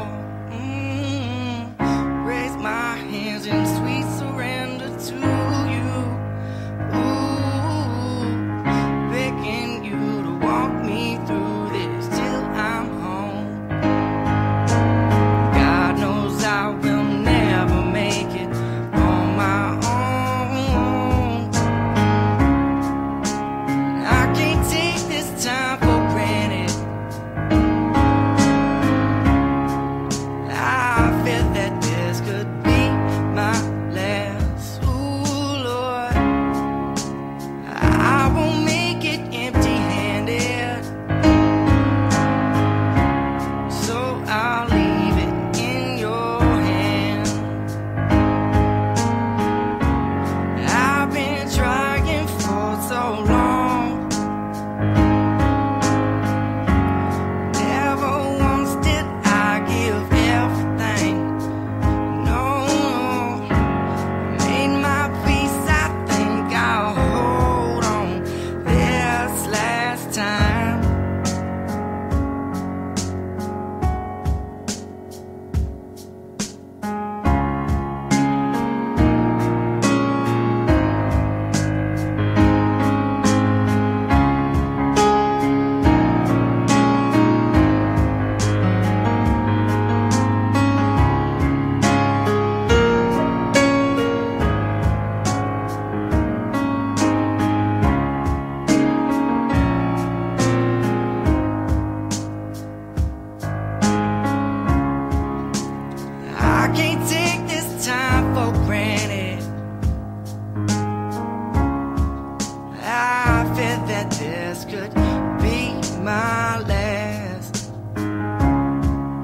my last. And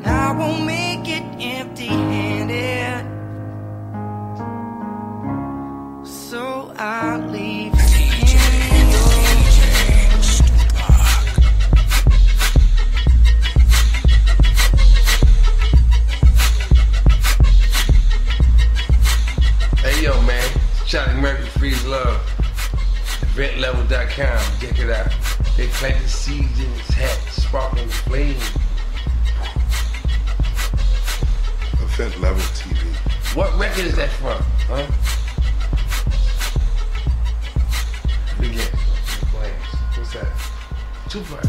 I won't make it empty-handed. So I'll leave it in your hands. Hey yo man, Charlie Murphy Freeze Love. EventLevel.com, check it out. They planted seeds in his hat, sparkling flame. Event Level TV. What record is that from, huh? Begin. What's that? Tupac.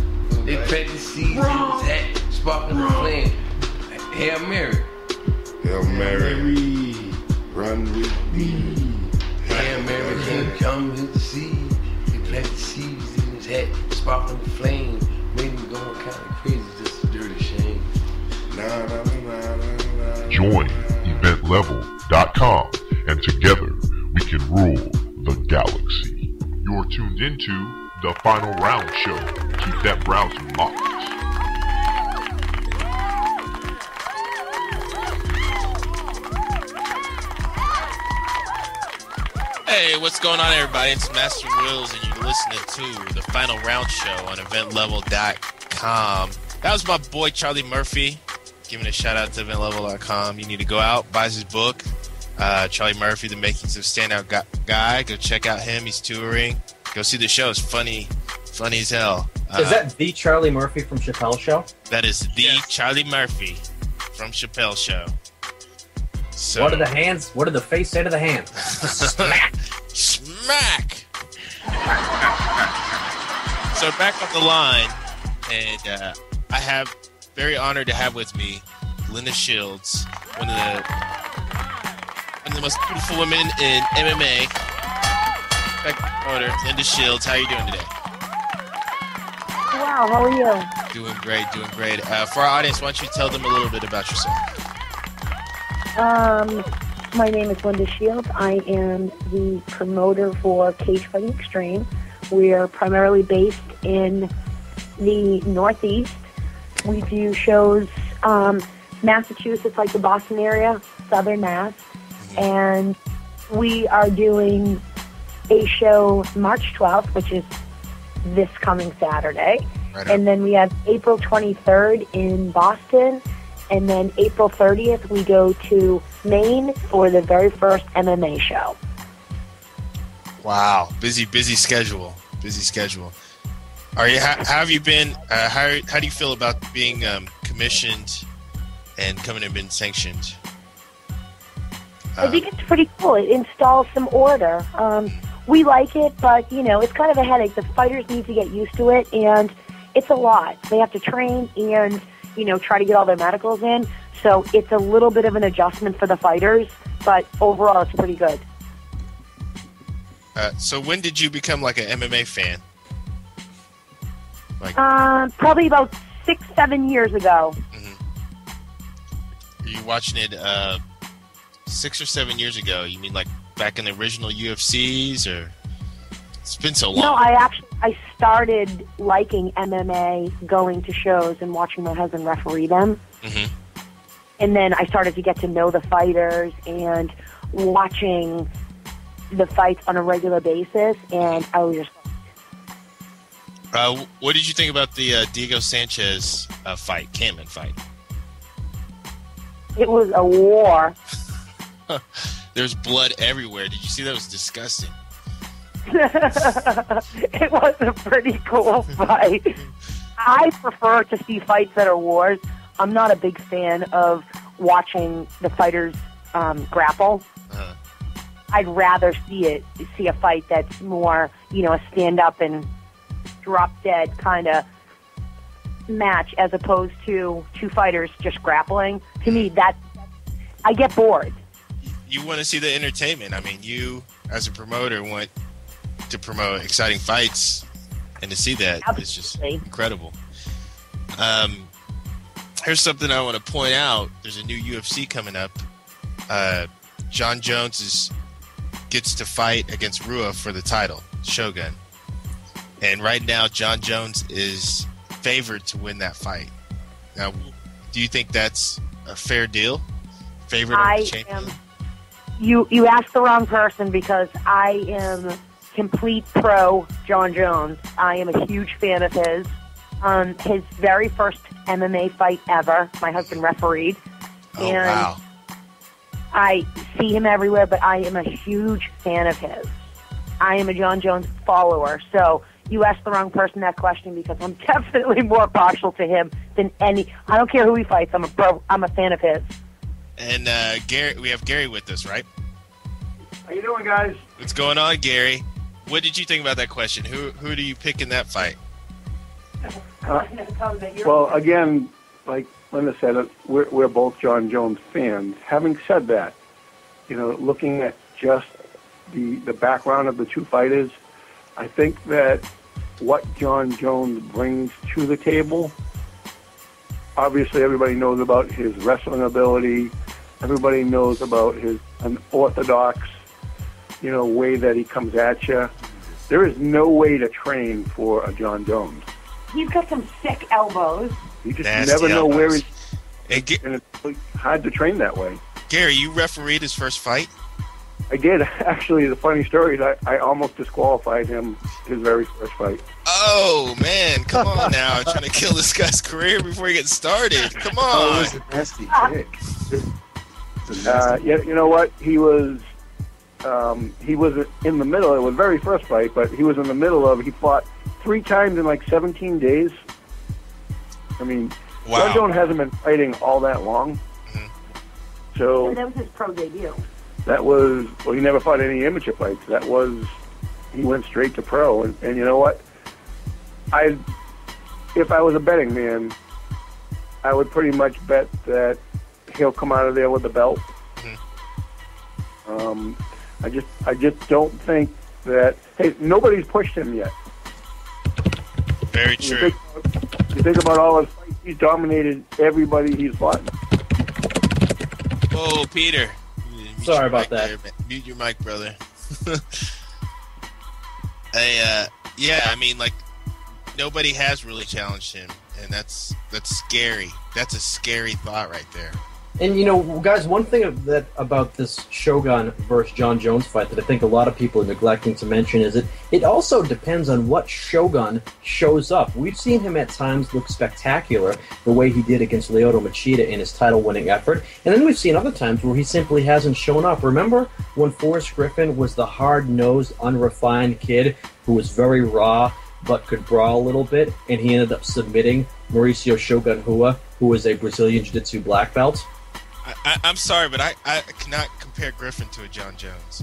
They planted seeds in his hat, sparkling flame. Hail Mary. Hail Mary. Run with me. Hail Mary, come with the seed. They planted seeds in his hat, sparkling flame. Made him go kind of crazy, just a dirty shame. Join EventLevel.com, and together we can rule the galaxy. You're tuned into the Final Round Show. Keep that browser locked. Hey, what's going on, everybody? It's Master Wills, and you're listening to the Final Round Show on EventLevel.com. That was my boy Charlie Murphy. Giving a shout out to EventLevel.com. You need to go out, buy his book, Charlie Murphy, The Makings of Standout Guy. Go check out him. He's touring. Go see the show. It's funny as hell. Is that the Charlie Murphy from Chappelle Show? That is the Charlie Murphy from Chappelle Show. So, What did the face say to the hand? Smack! Smack! So back up the line, and I have very honored to have with me Linda Shields, one of the most beautiful women in MMA. Back order, Linda Shields, how are you doing today? Wow, how are you? Doing great. For our audience, why don't you tell them a little bit about yourself? My name is Linda Shields. I am the promoter for Cage Fighting Extreme. We are primarily based in the Northeast. We do shows, Massachusetts, like the Boston area, Southern Mass, and we are doing a show March 12th, which is this coming Saturday, and then we have April 23rd in Boston. And then April 30th, we go to Maine for the very first MMA show. Wow, busy schedule. Are you? How have you been? How do you feel about being commissioned and coming and being sanctioned? I think it's pretty cool. It installs some order. We like it, but it's kind of a headache. The fighters need to get used to it, and it's a lot. They have to train and try to get all their medicals in. So it's a little bit of an adjustment for the fighters, but overall it's pretty good. So when did you become like an MMA fan? Probably about 6-7 years ago. Are you watching it 6 or 7 years ago? You mean like back in the original UFCs, or it's been so long? No, I started liking MMA, going to shows and watching my husband referee them. Mm-hmm. And then I started to get to know the fighters and watching the fights on a regular basis, and I was just... what did you think about the Diego Sanchez fight, Campman fight? It was a war. There's blood everywhere. Did you see that? It was disgusting. It was a pretty cool fight. I prefer to see fights that are wars. I'm not a big fan of watching the fighters grapple. I'd rather see a fight that's more, a stand-up and drop-dead kind of match, as opposed to two fighters just grappling. To me, I get bored. You want to see the entertainment. I mean, you, as a promoter, want to promote exciting fights, and to see that is just incredible. Here's something I want to point out. There's a new UFC coming up. John Jones gets to fight against Rua for the title, Shogun. And right now, John Jones is favored to win that fight. Now, do you think that's a fair deal? Favorite of the champion? You asked the wrong person because I am complete pro John Jones. I am a huge fan of his. His very first MMA fight ever, my husband refereed. Oh, and wow. I see him everywhere, but I am a huge fan of his. I am a John Jones follower, so you asked the wrong person that question because I'm definitely more partial to him than any. I don't care who he fights. I'm a fan of his. And Gary, we have Gary with us, right? How you doing, guys? What's going on, Gary? What did you think about that question? Who do you pick in that fight? Well, again, like Linda said, we're both John Jones fans. Having said that, looking at just the background of the two fighters, I think that what John Jones brings to the table, obviously everybody knows about his wrestling ability. Everybody knows about his unorthodox, way that he comes at you. There is no way to train for a John Jones. He's got some sick elbows. You just Nasty never know where elbows. he's... And it's really hard to train that way. Gary, you refereed his first fight? I did. Actually, the funny story is I almost disqualified him his very first fight. Oh, man. Come on now. I'm trying to kill this guy's career before he gets started. Come on. It was a nasty kick. You know what? He was in the middle. It was the very first fight, but he was in the middle of. He fought 3 times in like 17 days. I mean, wow. John Jones hasn't been fighting all that long. Mm-hmm. So that was his pro debut. That was he never fought any amateur fights. He went straight to pro. And you know what? If I was a betting man, I would pretty much bet that he'll come out of there with the belt. Mm-hmm. I just don't think that. Hey, nobody's pushed him yet. Very true. You think about all his fights, he's dominated everybody he's fought. Oh, Peter. Sorry about that. There. Mute your mic, brother. I mean, like, nobody has really challenged him, and that's scary. That's a scary thought right there. And, guys, one thing about this Shogun versus John Jones fight that I think a lot of people are neglecting to mention is it also depends on what Shogun shows up. We've seen him at times look spectacular, the way he did against Lyoto Machida in his title-winning effort. And then we've seen other times where he simply hasn't shown up. Remember when Forrest Griffin was the hard-nosed, unrefined kid who was very raw but could brawl a little bit, and he ended up submitting Mauricio Shogun Rua, who was a Brazilian Jiu-Jitsu black belt? I'm sorry, but I cannot compare Griffin to a John Jones.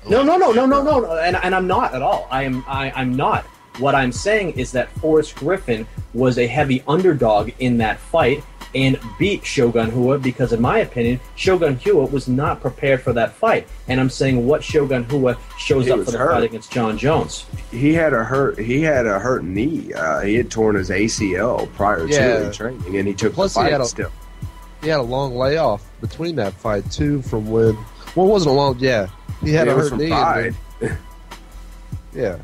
No, and I'm not at all. I'm not. What I'm saying is that Forrest Griffin was a heavy underdog in that fight and beat Shogun Rua because, in my opinion, Shogun Rua was not prepared for that fight. And I'm saying what Shogun Rua shows up for the fight against John Jones. He had a hurt knee. He had torn his ACL prior to the training, and he took the fight still. He had a long layoff between that fight too. From when? Well, it wasn't a long. Yeah, he had a hurt knee. Yeah.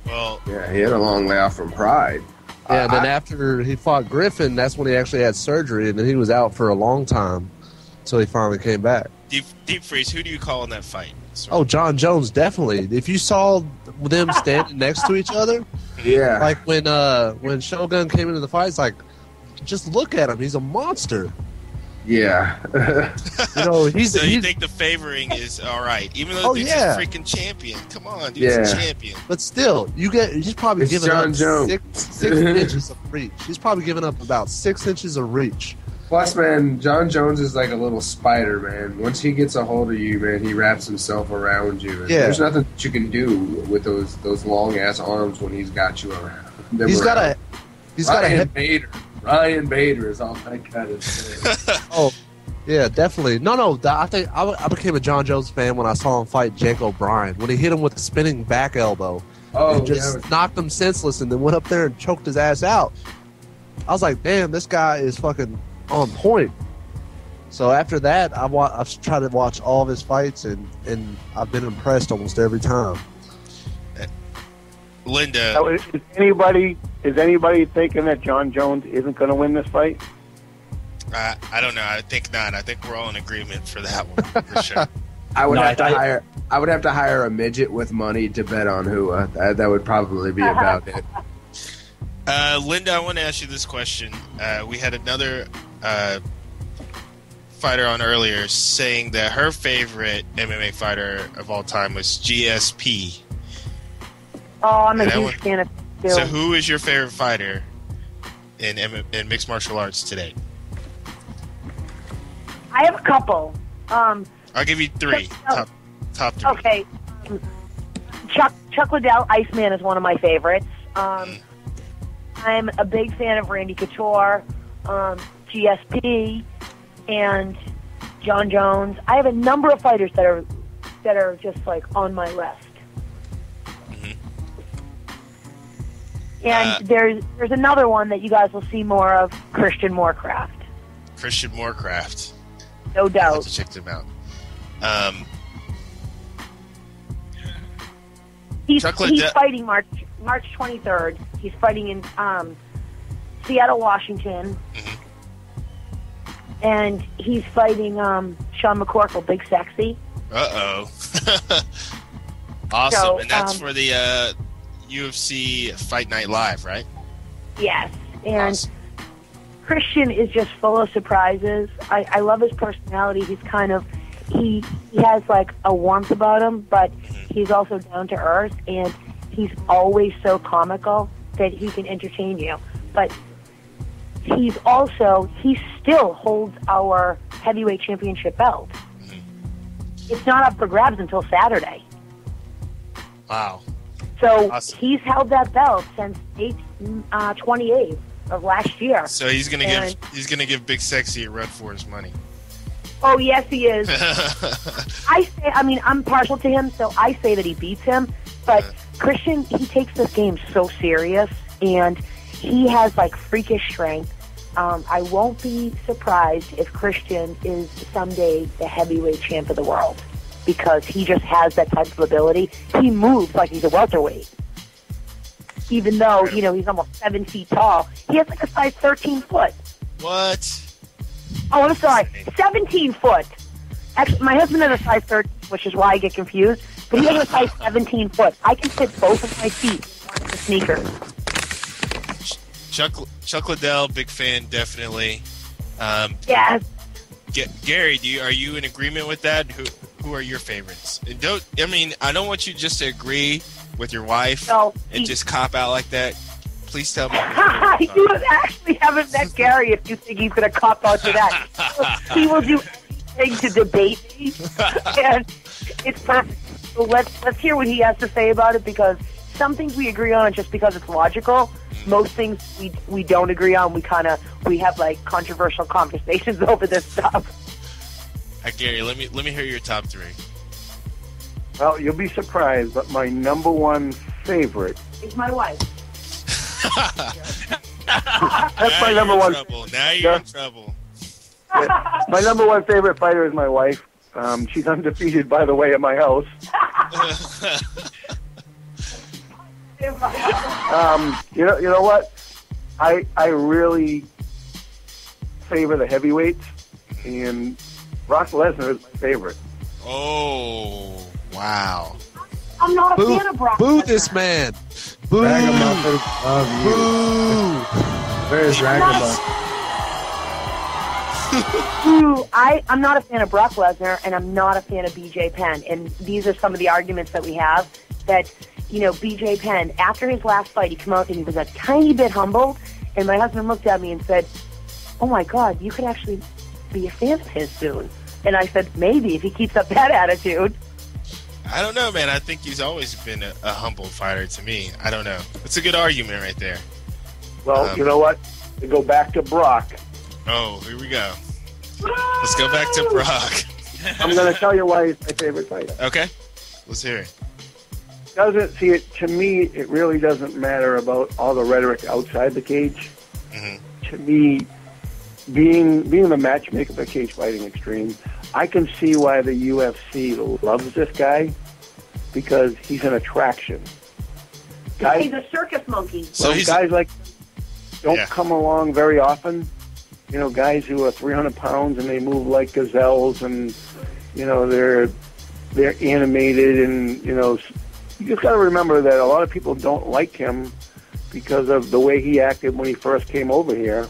Well. Yeah, he had a long layoff from Pride. Yeah. Then after he fought Griffin, that's when he actually had surgery, and then he was out for a long time until he finally came back. Deep freeze. Who do you call in that fight? Oh, John Jones, definitely. If you saw them standing next to each other, yeah, like when Shogun came into the fight, it's like, just look at him. He's a monster. Yeah. He's. So you think the favoring is all right, even though he's a freaking champion. Come on, dude, he's a champion. But still, he's probably giving up 6 inches of reach. He's probably giving up about 6 inches of reach. Plus, man, John Jones is like a little spider, man. Once he gets a hold of you, man, he wraps himself around you. And there's nothing that you can do with those long ass arms when he's got you around. He's got a Bader. Ryan Bader is all I gotta say. Oh, yeah, definitely. No. I think I became a John Jones fan when I saw him fight Jake O'Brien when he hit him with a spinning back elbow. And just knocked him senseless and then went up there and choked his ass out. I was like, damn, this guy is fucking on point. So after that, I've tried to watch all of his fights and I've been impressed almost every time. Linda. So is anybody thinking that John Jones isn't going to win this fight? I don't know. I think not. I think we're all in agreement for that one for sure. I would have to hire a midget with money to bet on Hua. That would probably be about it. Linda, I want to ask you this question. We had another fighter on earlier saying that her favorite MMA fighter of all time was GSP. Oh, I'm a huge fan of him. So who is your favorite fighter in mixed martial arts today? I have a couple. I'll give you three. Top three. Okay. Chuck Liddell, Iceman, is one of my favorites. I'm a big fan of Randy Couture, GSP, and John Jones. I have a number of fighters that are just like on my list. And there's another one that you guys will see more of, Christian Moorcraft. Christian Moorcraft. No doubt. I'll have to check them out. He's fighting March 23rd. He's fighting in Seattle, Washington. And he's fighting Sean McCorkle, Big Sexy. Uh-oh. Awesome. So, and that's for the UFC Fight Night Live, right? Yes. And Christian is just full of surprises. I love his personality. He's kind of, he has like a warmth about him, but he's also down to earth, and he's always so comical that he can entertain you. But he still holds our heavyweight championship belt. It's not up for grabs until Saturday. Wow. So awesome. He's held that belt since 28th of last year. So he's gonna give Big Sexy a run for his money. Oh yes, he is. I'm partial to him, so I say that he beats him. But Christian, he takes this game so serious, and he has like freakish strength. I won't be surprised if Christian is someday the heavyweight champ of the world, because he just has that type of ability. He moves like he's a welterweight. Even though, he's almost 7 feet tall, he has like a size 13 foot. What? Oh, I'm sorry, 17 foot. Actually, my husband has a size 13, which is why I get confused. But he has a size 17 foot. I can fit both of my feet on the sneakers. Chuck Liddell, big fan, definitely. Yes. Gary, are you in agreement with that? Who are your favorites? And I don't want you just to agree with your wife and just cop out like that. Please tell me. You actually haven't met Gary if you think he's going to cop out to that. He will do anything to debate me, and it's perfect. So let's hear what he has to say about it, because some things we agree on just because it's logical. Most things we don't agree on. We have like controversial conversations over this stuff. Gary, let me hear your top three. Well, you'll be surprised, but my number one favorite is my wife. That's my number one. Now you're in trouble. Yeah, my number one favorite fighter is my wife. She's undefeated, by the way, at my house. You know what? I really favor the heavyweights, and Brock Lesnar is my favorite. Oh, wow. I'm not a fan of Brock Boo Lesnar. this man. Boo. Ragamuffin of you. Boo. Where's Ragamuffin? I'm not a fan of Brock Lesnar, and I'm not a fan of BJ Penn. And these are some of the arguments that we have, that, BJ Penn, after his last fight, he came out and he was a tiny bit humbled, and my husband looked at me and said, oh my God, you could actually be a fan of his soon. And I said, maybe, if he keeps up that attitude. I don't know, man. I think he's always been a humble fighter to me. I don't know. It's a good argument right there. Well, you know what? To go back to Brock. Oh, here we go. Let's go back to Brock. I'm going to tell you why he's my favorite fighter. Okay. Let's hear it. To me, it really doesn't matter about all the rhetoric outside the cage. Mm-hmm. To me, being the matchmaker for Cage Fighting Extreme, I can see why the UFC loves this guy, because he's an attraction. guys, He's a circus monkey. So he's guys like don't come along very often. You know, guys who are 300 pounds and they move like gazelles, and you know they're animated, and you know you just got to remember that a lot of people don't like him because of the way he acted when he first came over here.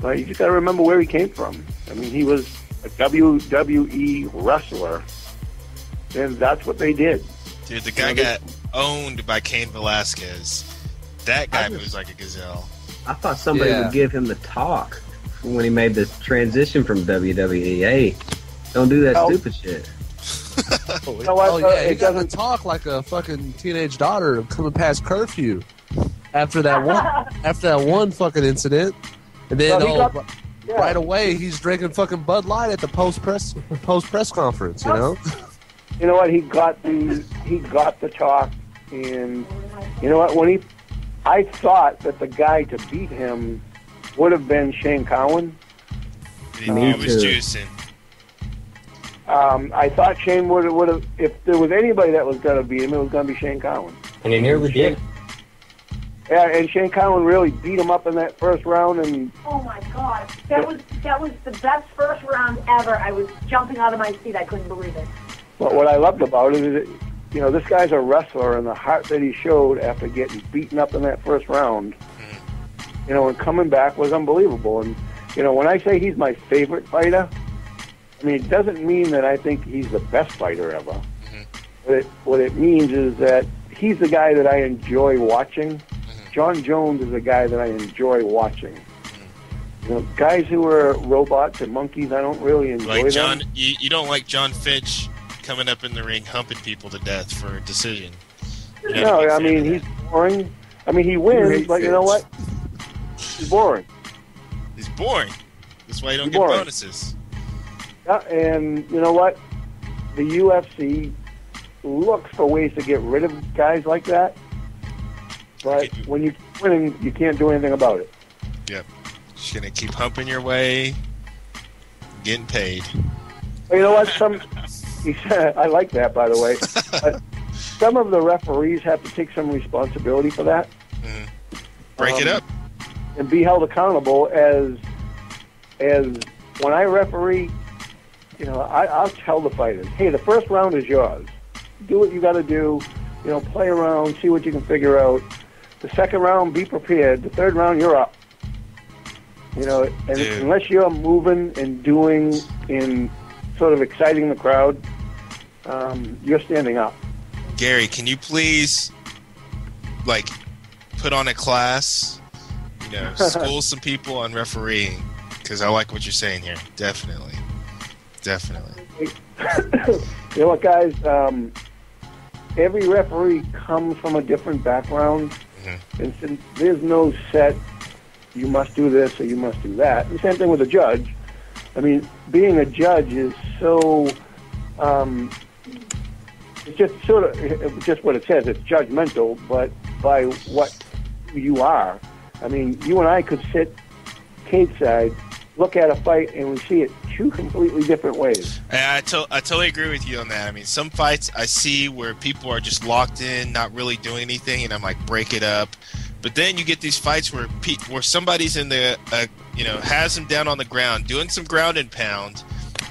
But you just got to remember where he came from. I mean, he was a WWE wrestler, and that's what they did. Dude, the guy got owned by Cain Velasquez. That guy moves like a gazelle. I thought somebody would give him the talk when he made the transition from WWE. Hey, don't do that stupid shit. You he doesn't talk like a fucking teenage daughter coming past curfew after that one fucking incident, and then right away he's drinking fucking Bud Light at the post press conference. You know. You know what? He got the talk, and you know what? I thought that the guy to beat him would have been Shane Cowan. He was juicing. I thought Shane would have. If there was anybody that was going to beat him, it was going to be Shane Cowan. And he nearly did. Yeah, and Shane Cowan really beat him up in that first round. And oh my God, that was the best first round ever. I was jumping out of my seat. I couldn't believe it. But what I loved about it is that, you know, this guy's a wrestler, and the heart that he showed after getting beaten up in that first round, you know, and coming back was unbelievable. And, you know, when I say he's my favorite fighter, I mean, it doesn't mean that I think he's the best fighter ever. What it means is that he's the guy that I enjoy watching. John Jones is the guy that I enjoy watching. You know, guys who are robots and monkeys, I don't really enjoy Like John, them. you don't like John Fitch coming up in the ring humping people to death for a decision. No, I mean, he's boring. I mean, he wins, but you know what? He's boring. He's boring. That's why you don't He's get boring. bonuses. Yeah, and you know what? The UFC looks for ways to get rid of guys like that. But when you're winning, you can't do anything about it. Yep. Just going to keep humping your way, getting paid. But you know what? I like that, by the way. But some of the referees have to take some responsibility for that. Break it up. And be held accountable as when I referee, you know, I'll tell the fighters, hey, the first round is yours. Do what you got to do. You know, play around, see what you can figure out. The second round, be prepared. The third round, you're up. You know, and unless you're moving and doing and sort of exciting the crowd, you're standing up. Gary, can you please, like, put on a class, you know, school some people on refereeing? Because I like what you're saying here. Definitely. You know what, guys? Every referee comes from a different background. And since there's no set, you must do this or you must do that. And the same thing with a judge. I mean, being a judge is so, it's just sort of, just what it says, it's judgmental, but by what you are. I mean, you and I could sit cage side, look at a fight, and we see it two completely different ways. I totally agree with you on that. I mean, some fights I see where people are just locked in, not really doing anything, and I'm like, break it up. But then you get these fights where somebody's in the, has them down on the ground, doing some ground and pound,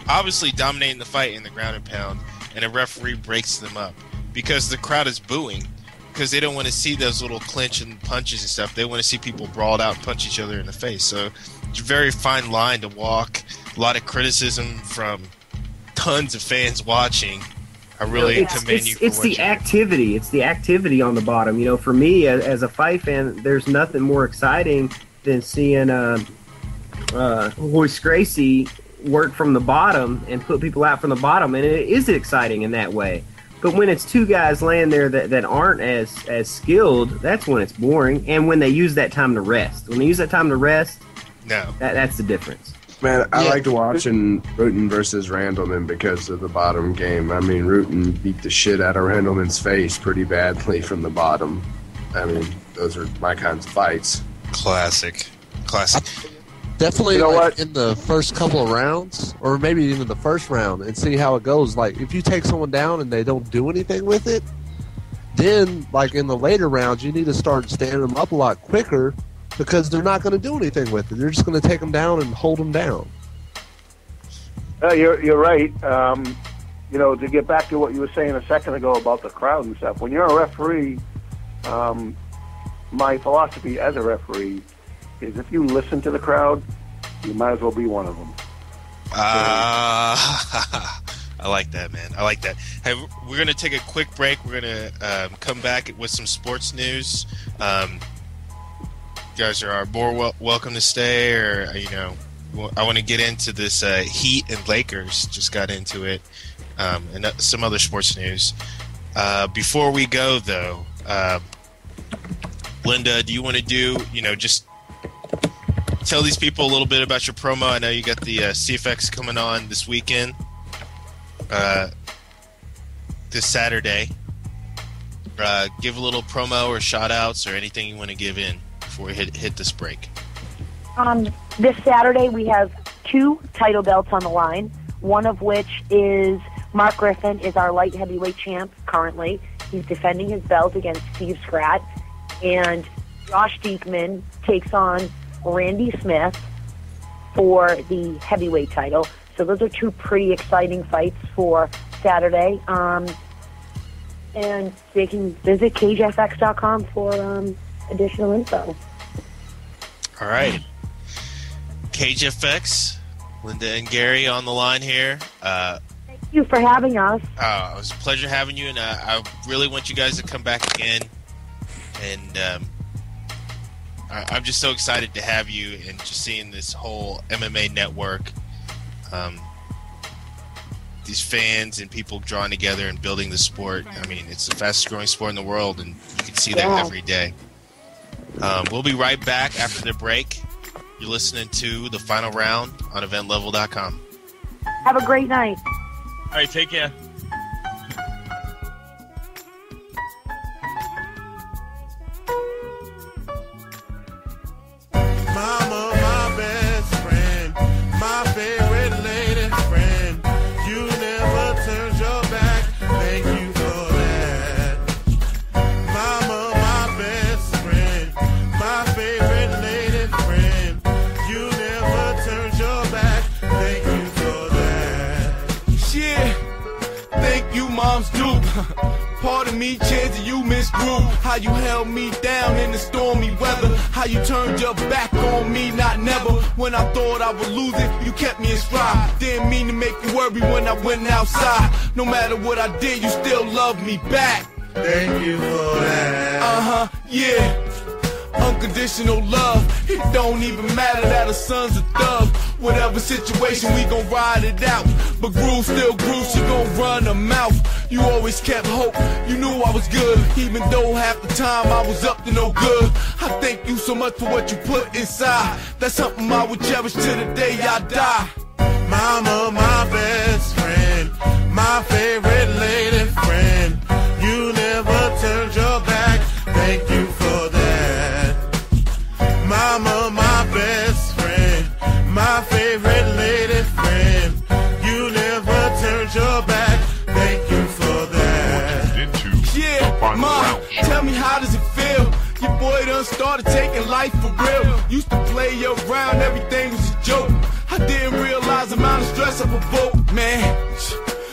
obviously dominating the fight in the ground and pound, and a referee breaks them up because the crowd is booing because they don't want to see those little clinch and punches and stuff. They want to see people brawled out and punch each other in the face. So it's a very fine line to walk. A lot of criticism from tons of fans watching. I really commend you for it's the activity. It's the activity on the bottom. You know, for me as a fight fan, there's nothing more exciting than seeing Royce Gracie work from the bottom and put people out from the bottom, and it is exciting in that way. But when it's two guys laying there that aren't as skilled, that's when it's boring. And when they use that time to rest. When they use that time to rest, that's the difference. Man, I liked watching Rutten versus Randleman because of the bottom game. I mean, Rutten beat the shit out of Randleman's face pretty badly from the bottom. I mean, those are my kinds of fights. Classic. Definitely, in the first couple of rounds, or maybe even the first round, and see how it goes. Like, if you take someone down and they don't do anything with it, then, like in the later rounds, you need to start standing them up a lot quicker because they're not going to do anything with it. They're just going to take them down and hold them down. You're right. To get back to what you were saying a second ago about the crowd and stuff, when you're a referee, my philosophy as a referee is if you listen to the crowd, you might as well be one of them. I like that, man. I like that. Hey, we're going to take a quick break. We're going to come back with some sports news. You guys are more welcome to stay, or, I want to get into this Heat and Lakers. Just got into it. And some other sports news. Before we go, though, Linda, do you want to just tell these people a little bit about your promo? I know you got the CFX coming on this weekend, this Saturday. Give a little promo or shout-outs or anything you want to give in before we hit this break. This Saturday we have 2 title belts on the line, one of which is Mark Griffin is our light heavyweight champ currently. He's defending his belt against Steve Scratt. And Josh Diekman takes on Randy Smith for the heavyweight title. So those are 2 pretty exciting fights for Saturday. And they can visit CageFX.com for additional info. All right. CageFX, Linda and Gary on the line here. Thank you for having us. It was a pleasure having you, and I really want you guys to come back again. And I'm just so excited to have you and just seeing this whole MMA network, these fans and people drawing together and building the sport. I mean, it's the fastest growing sport in the world, and you can see that every day. We'll be right back after the break. You're listening to The Final Round on eventlevel.com. Have a great night. All right, take care. Mama, my best friend, my favorite lady friend. You never turned your back. Thank you for that. Mama, my best friend, my favorite lady friend. You never turned your back. Thank you for that. Shit, thank you, Mom's Duke. Pardon me, chance you misgrew. How you held me down in the stormy weather. How you turned your back on me, not never. When I thought I would lose it, you kept me in stride. Didn't mean to make you worry when I went outside. No matter what I did, you still loved me back. Thank you for that. Yeah. Unconditional love. It don't even matter that a son's a thug. Whatever situation, we gon' ride it out. But Groove still Groove, she gon' run her mouth. You always kept hope, you knew I was good. Even though half the time I was up to no good. I thank you so much for what you put inside. That's something I would cherish till the day I die. Mama, my best friend, my favorite lady friend. You never turned your back, thank you for that. Mama, my best friend, my favorite lady friend. You never turned your back, thank you for that. Yeah, Ma, tell me how does it feel? Your boy done started taking life for real. Used to play you around, everything was a joke. I didn't realize the amount of stress I provoked, man.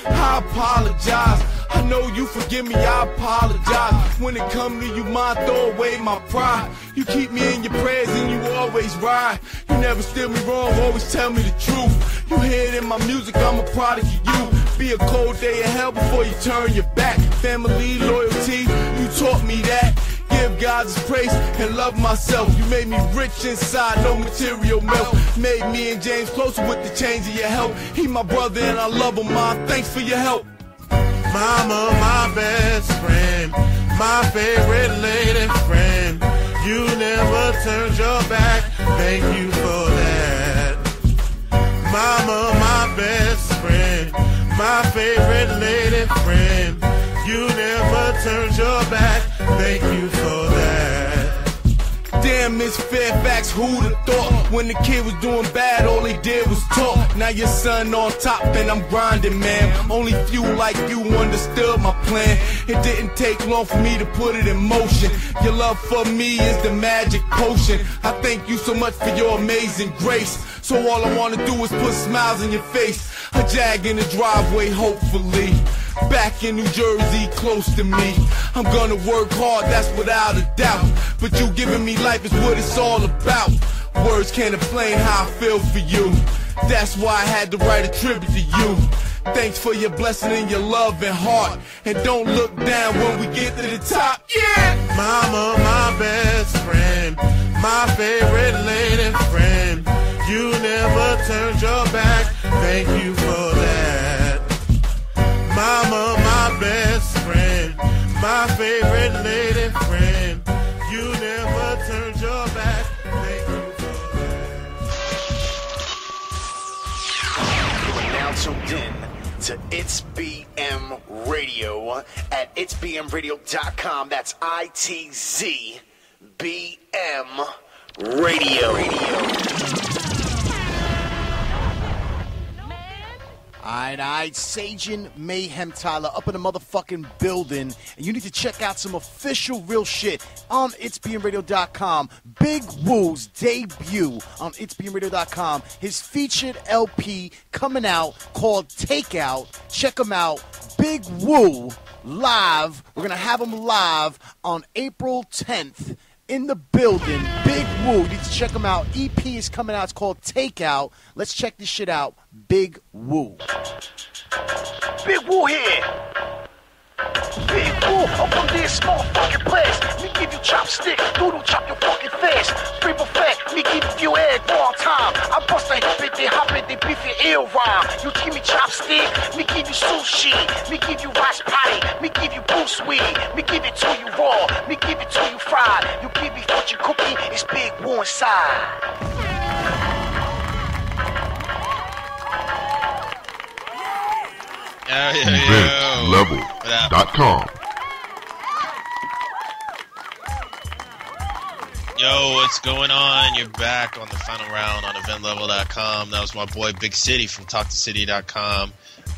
I apologize. I know you forgive me, I apologize. When it come to you, mind, throw away my pride. You keep me in your prayers and you always ride. You never steer me wrong, always tell me the truth. You hear it in my music, I'm a product of you. Be a cold day of hell before you turn your back. Family, loyalty, you taught me that. Give God his praise and love myself. You made me rich inside, no material milk. Made me and James closer with the change of your help. He my brother and I love him, Ma. Thanks for your help. Mama, my best friend, my favorite lady friend. You never turned your back, thank you for that. Mama, my best friend, my favorite lady friend. You never turned your back, thank you for that. Damn, Miss Fairfax, who'da thought? When the kid was doing bad, all he did was talk. Now your son on top and I'm grinding, man. Only few like you understood my plan. It didn't take long for me to put it in motion. Your love for me is the magic potion. I thank you so much for your amazing grace. So all I wanna do is put smiles in your face. A Jag in the driveway, hopefully. Back in New Jersey, close to me. I'm gonna work hard, that's without a doubt. But you giving me life is what it's all about. Words can't explain how I feel for you. That's why I had to write a tribute to you. Thanks for your blessing and your love and heart. And don't look down when we get to the top. Yeah! Mama, my best friend, my favorite lady friend. You never turned your back, thank you for that. Mama, my best friend, my favorite lady friend. You never turned your back, thank you for that. You are now tuned in to It's BM Radio at itsbmradio.com. That's ITZBM Radio. Alright, Sajin Mayhem Tyler up in the motherfucking building. And you need to check out some official real shit on itsbmradio.com. Big Woo's debut on itsbmradio.com. His featured LP coming out called Takeout. Check him out. Big Woo live. We're going to have him live on April 10th. In the building, Big Woo. You need to check him out. EP is coming out. It's called Takeout. Let's check this shit out. Big Woo. Big Woo here. Big Woo, up from this small fucking place. Me give you chopstick, noodle chop your fucking face. Free buffet, me give you egg one time. I bust a hip it, they hop it, they beef your ear rhyme. You give me chopstick, me give you sushi. Me give you rice patty, me give you boost weed. Me give it to you raw, me give it to you fried. You give me fortune cookie, it's Big Woo inside. EventLevel.com. Yo, what's going on? You're back on the final round on EventLevel.com. That was my boy Big City from TalkToCity.com,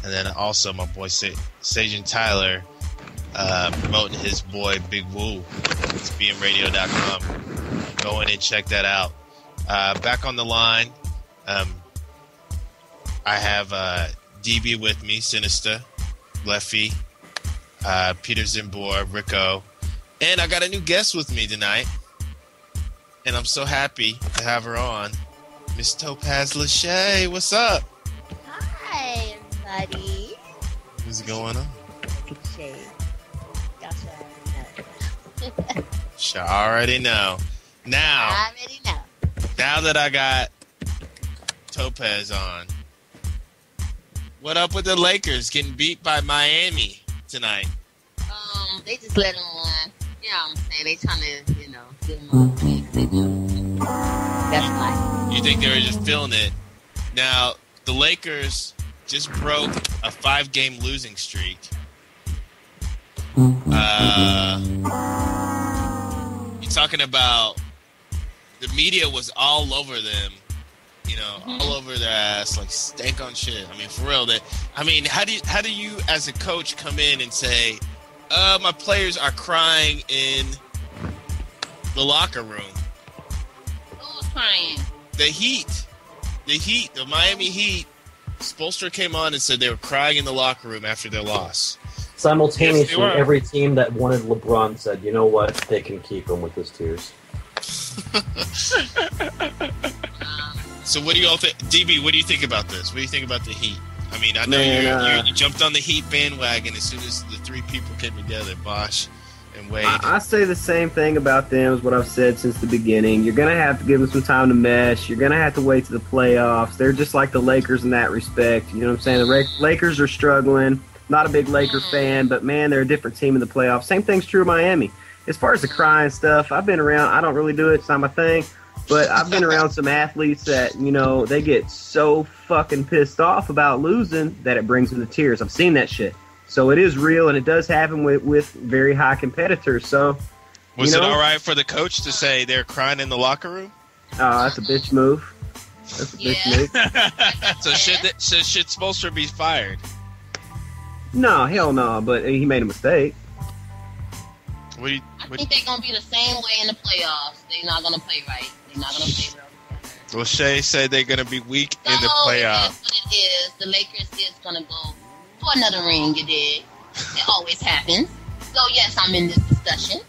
and then also my boy Sajin Tyler promoting his boy Big Woo. It's BMRadio.com. Go in and check that out. Back on the line, I have DB with me, Sinsta, Leffy, Peter Zimbor, Rico, and I got a new guest with me tonight, and I'm so happy to have her on, Miss Topaz Lachey. What's up? Hi, everybody. What's going on? Lachey. I already know. Now that I got Topaz on, what up with the Lakers getting beat by Miami tonight? They just let them, you know what I'm saying? They trying to, give them all the That's why. You think they were just feeling it? Now, the Lakers just broke a 5-game losing streak. You're talking about the media was all over them. All over their ass, like stank on shit. I mean, for real. How do you as a coach come in and say, my players are crying in the locker room? Who was crying? The Miami Heat. Spoelstra came on and said they were crying in the locker room after their loss. Simultaneously, every team that wanted LeBron said, you know what, they can keep him with his tears. So what do you all think? DB, what do you think about this? What do you think about the Heat? I mean, I know you jumped on the Heat bandwagon as soon as the three people came together, Bosh and Wade. I say the same thing about them as what I've said since the beginning. You're going to have to give them some time to mesh. You're going to have to wait to the playoffs. They're just like the Lakers in that respect. You know what I'm saying? The Lakers are struggling. Not a big Laker fan, but, man, they're a different team in the playoffs. Same thing's true of Miami. As far as the crying stuff, I've been around. I don't really do it. It's not my thing. But I've been around some athletes that, they get so fucking pissed off about losing that it brings them to tears. I've seen that shit. So it is real, and it does happen with very high competitors. So, Was it all right for the coach to say they're crying in the locker room? That's a bitch move. That's a bitch move. So should Spoelstra be fired? No, hell no. But he made a mistake. I think they're gonna be the same way in the playoffs. They're not gonna play right. They're not gonna play well. Well, Shay said they're gonna be weak in the playoffs. It is what it is. The Lakers is gonna go for another ring. You dig? It always happens. So yes, I'm in this discussion.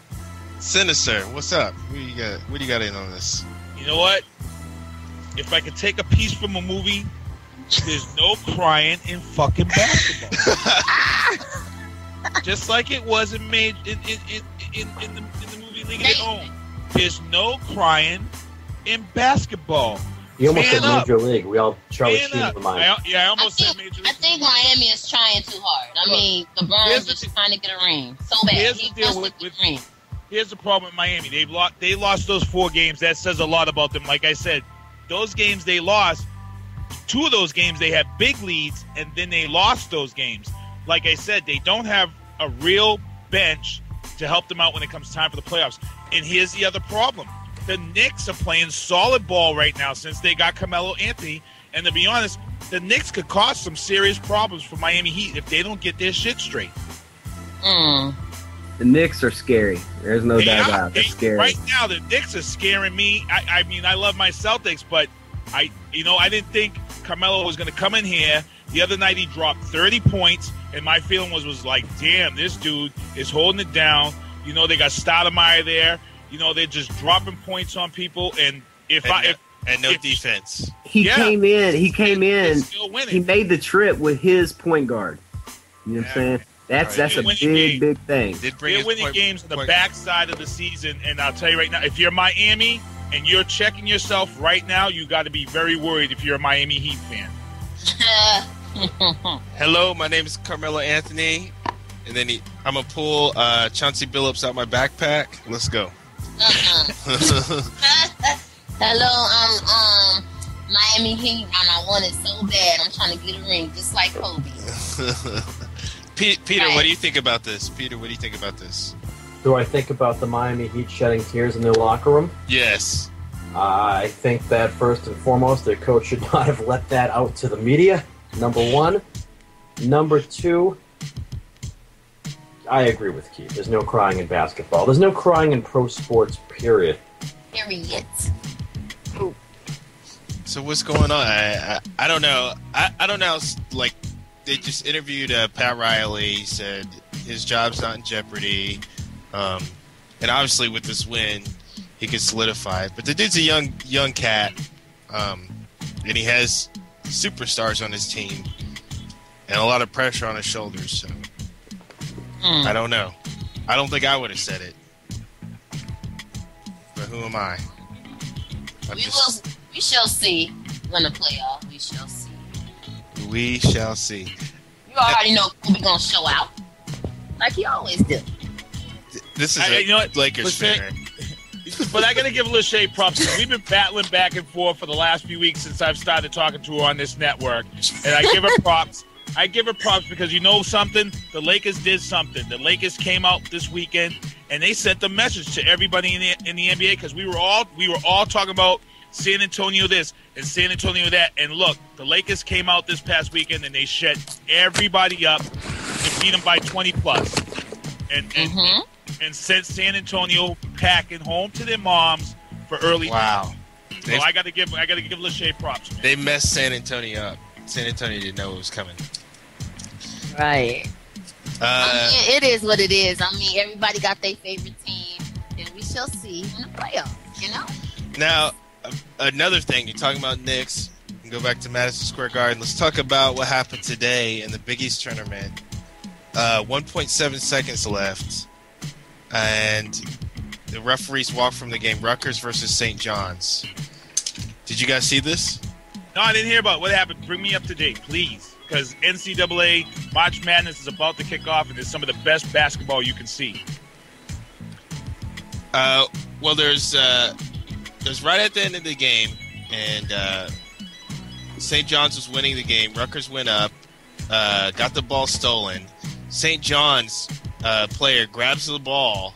Sinister, what's up? What do you got in on this? You know what? If I could take a piece from a movie, there's no crying in fucking basketball. Just like it was in the movie League of Their Own. There's no crying in basketball. You almost said up. Major League. We all Charlie Man Sheen up. in mind. I almost said Major League. I think Miami is trying too hard. I mean, LeBron's just trying to get a ring so bad. Here's He the deal wants to with get a ring. Here's the problem with Miami. They lost those 4 games. That says a lot about them. Like I said, those games they lost, 2 of those games they had big leads, and then they lost those games. Like I said, they don't have a real bench to help them out when it comes time for the playoffs. And here's the other problem. The Knicks are playing solid ball right now since they got Carmelo Anthony. And to be honest, the Knicks could cause some serious problems for Miami Heat if they don't get their shit straight. The Knicks are scary. There's no doubt about it. They're scary. Right now, the Knicks are scaring me. I mean, I love my Celtics, but I didn't think Carmelo was going to come in here. The other night, he dropped 30 points, and my feeling was like, damn, this dude is holding it down. You know, they got Stoudemire there. You know, they're just dropping points on people, and no defense. He came in. He made the trip with his point guard. You know what I'm saying? That's a big thing. They're winning games on the backside of the season, and I'll tell you right now, if you're Miami and you're checking yourself right now, you got to be very worried if you're a Miami Heat fan. Hello, my name is Carmelo Anthony, and then I'm gonna pull Chauncey Billups out my backpack. Let's go. Hello, I'm Miami Heat, and I want it so bad. I'm trying to get a ring, just like Kobe. Peter, what do you think about this? Do I think about the Miami Heat shedding tears in their locker room? Yes. I think that first and foremost, their coach should not have let that out to the media. Number 1. Number 2, I agree with Keith. There's no crying in basketball. There's no crying in pro sports, period. Period. So what's going on? I don't know. I don't know. Like, they just interviewed Pat Riley. He said his job's not in jeopardy. And obviously with this win, he could solidify it. But the dude's a young cat. And he has superstars on his team. And a lot of pressure on his shoulders. So I don't know. I don't think I would have said it. But who am I? We shall see when the playoff. We shall see. We shall see. You already know who we gonna show out, like he always do. This is Lakers fan. But I gotta give Lachey props. We've been battling back and forth for the last few weeks since I've started talking to her on this network, and I give her props. I give her props because you know something? The Lakers did something. The Lakers came out this weekend and they sent the message to everybody in the NBA because we were all talking about San Antonio this and San Antonio that. And look, the Lakers came out this past weekend and they shut everybody up and beat them by 20 plus. And sent San Antonio packing home to their moms for early. Wow. So I got to give Lachey props. They messed San Antonio up. San Antonio didn't know it was coming. Right. I mean, it is what it is. I mean, everybody got their favorite team, and we shall see in the playoffs, you know? Now, another thing, you're talking about Knicks. Go back to Madison Square Garden. Let's talk about what happened today in the Big East tournament. 1.7 seconds left, and the referees walked from the game. Rutgers versus St. John's. Did you guys see this? No, I didn't hear about what happened. Bring me up to date, please. Because NCAA March Madness is about to kick off, and it's some of the best basketball you can see. Well, there's right at the end of the game, and St. John's was winning the game. Rutgers went up, got the ball stolen. St. John's player grabs the ball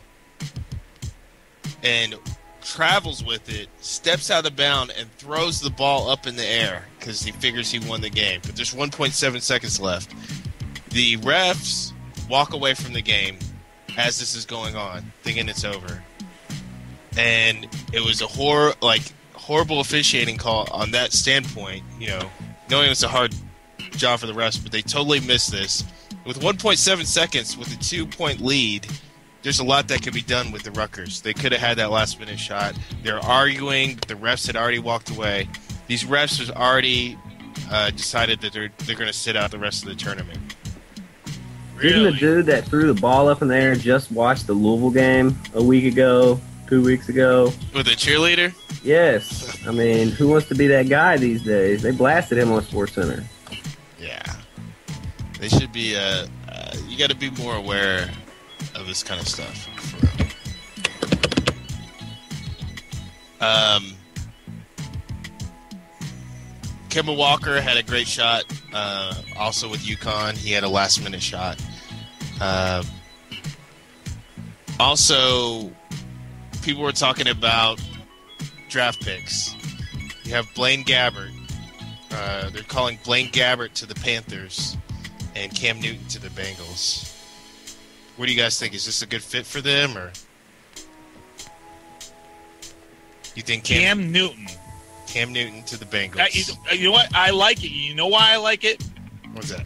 and travels with it, steps out of bound, and throws the ball up in the air because he figures he won the game. But there's 1.7 seconds left. The refs walk away from the game as this is going on, thinking it's over. And it was a horrible officiating call on that standpoint, knowing it's a hard job for the refs, but they totally missed this. With 1.7 seconds, with a 2-point lead, there's a lot that could be done with the Rutgers. They could have had that last-minute shot. They're arguing, but the refs had already walked away. These refs have already decided that they're going to sit out the rest of the tournament. Didn't the dude that threw the ball up in the air just watch the Louisville game a week ago, 2 weeks ago? With a cheerleader? Yes. I mean, who wants to be that guy these days? They blasted him on SportsCenter. Yeah. They should be, you got to be more aware of this kind of stuff. Kemba Walker had a great shot, also with UConn. He had a last-minute shot. Also, people were talking about draft picks. You have Blaine Gabbert. They're calling Blaine Gabbert to the Panthers and Cam Newton to the Bengals. What do you guys think? Is this a good fit for them, or you think Cam Newton? Cam Newton to the Bengals. You know what? I like it. You know why I like it? What's that?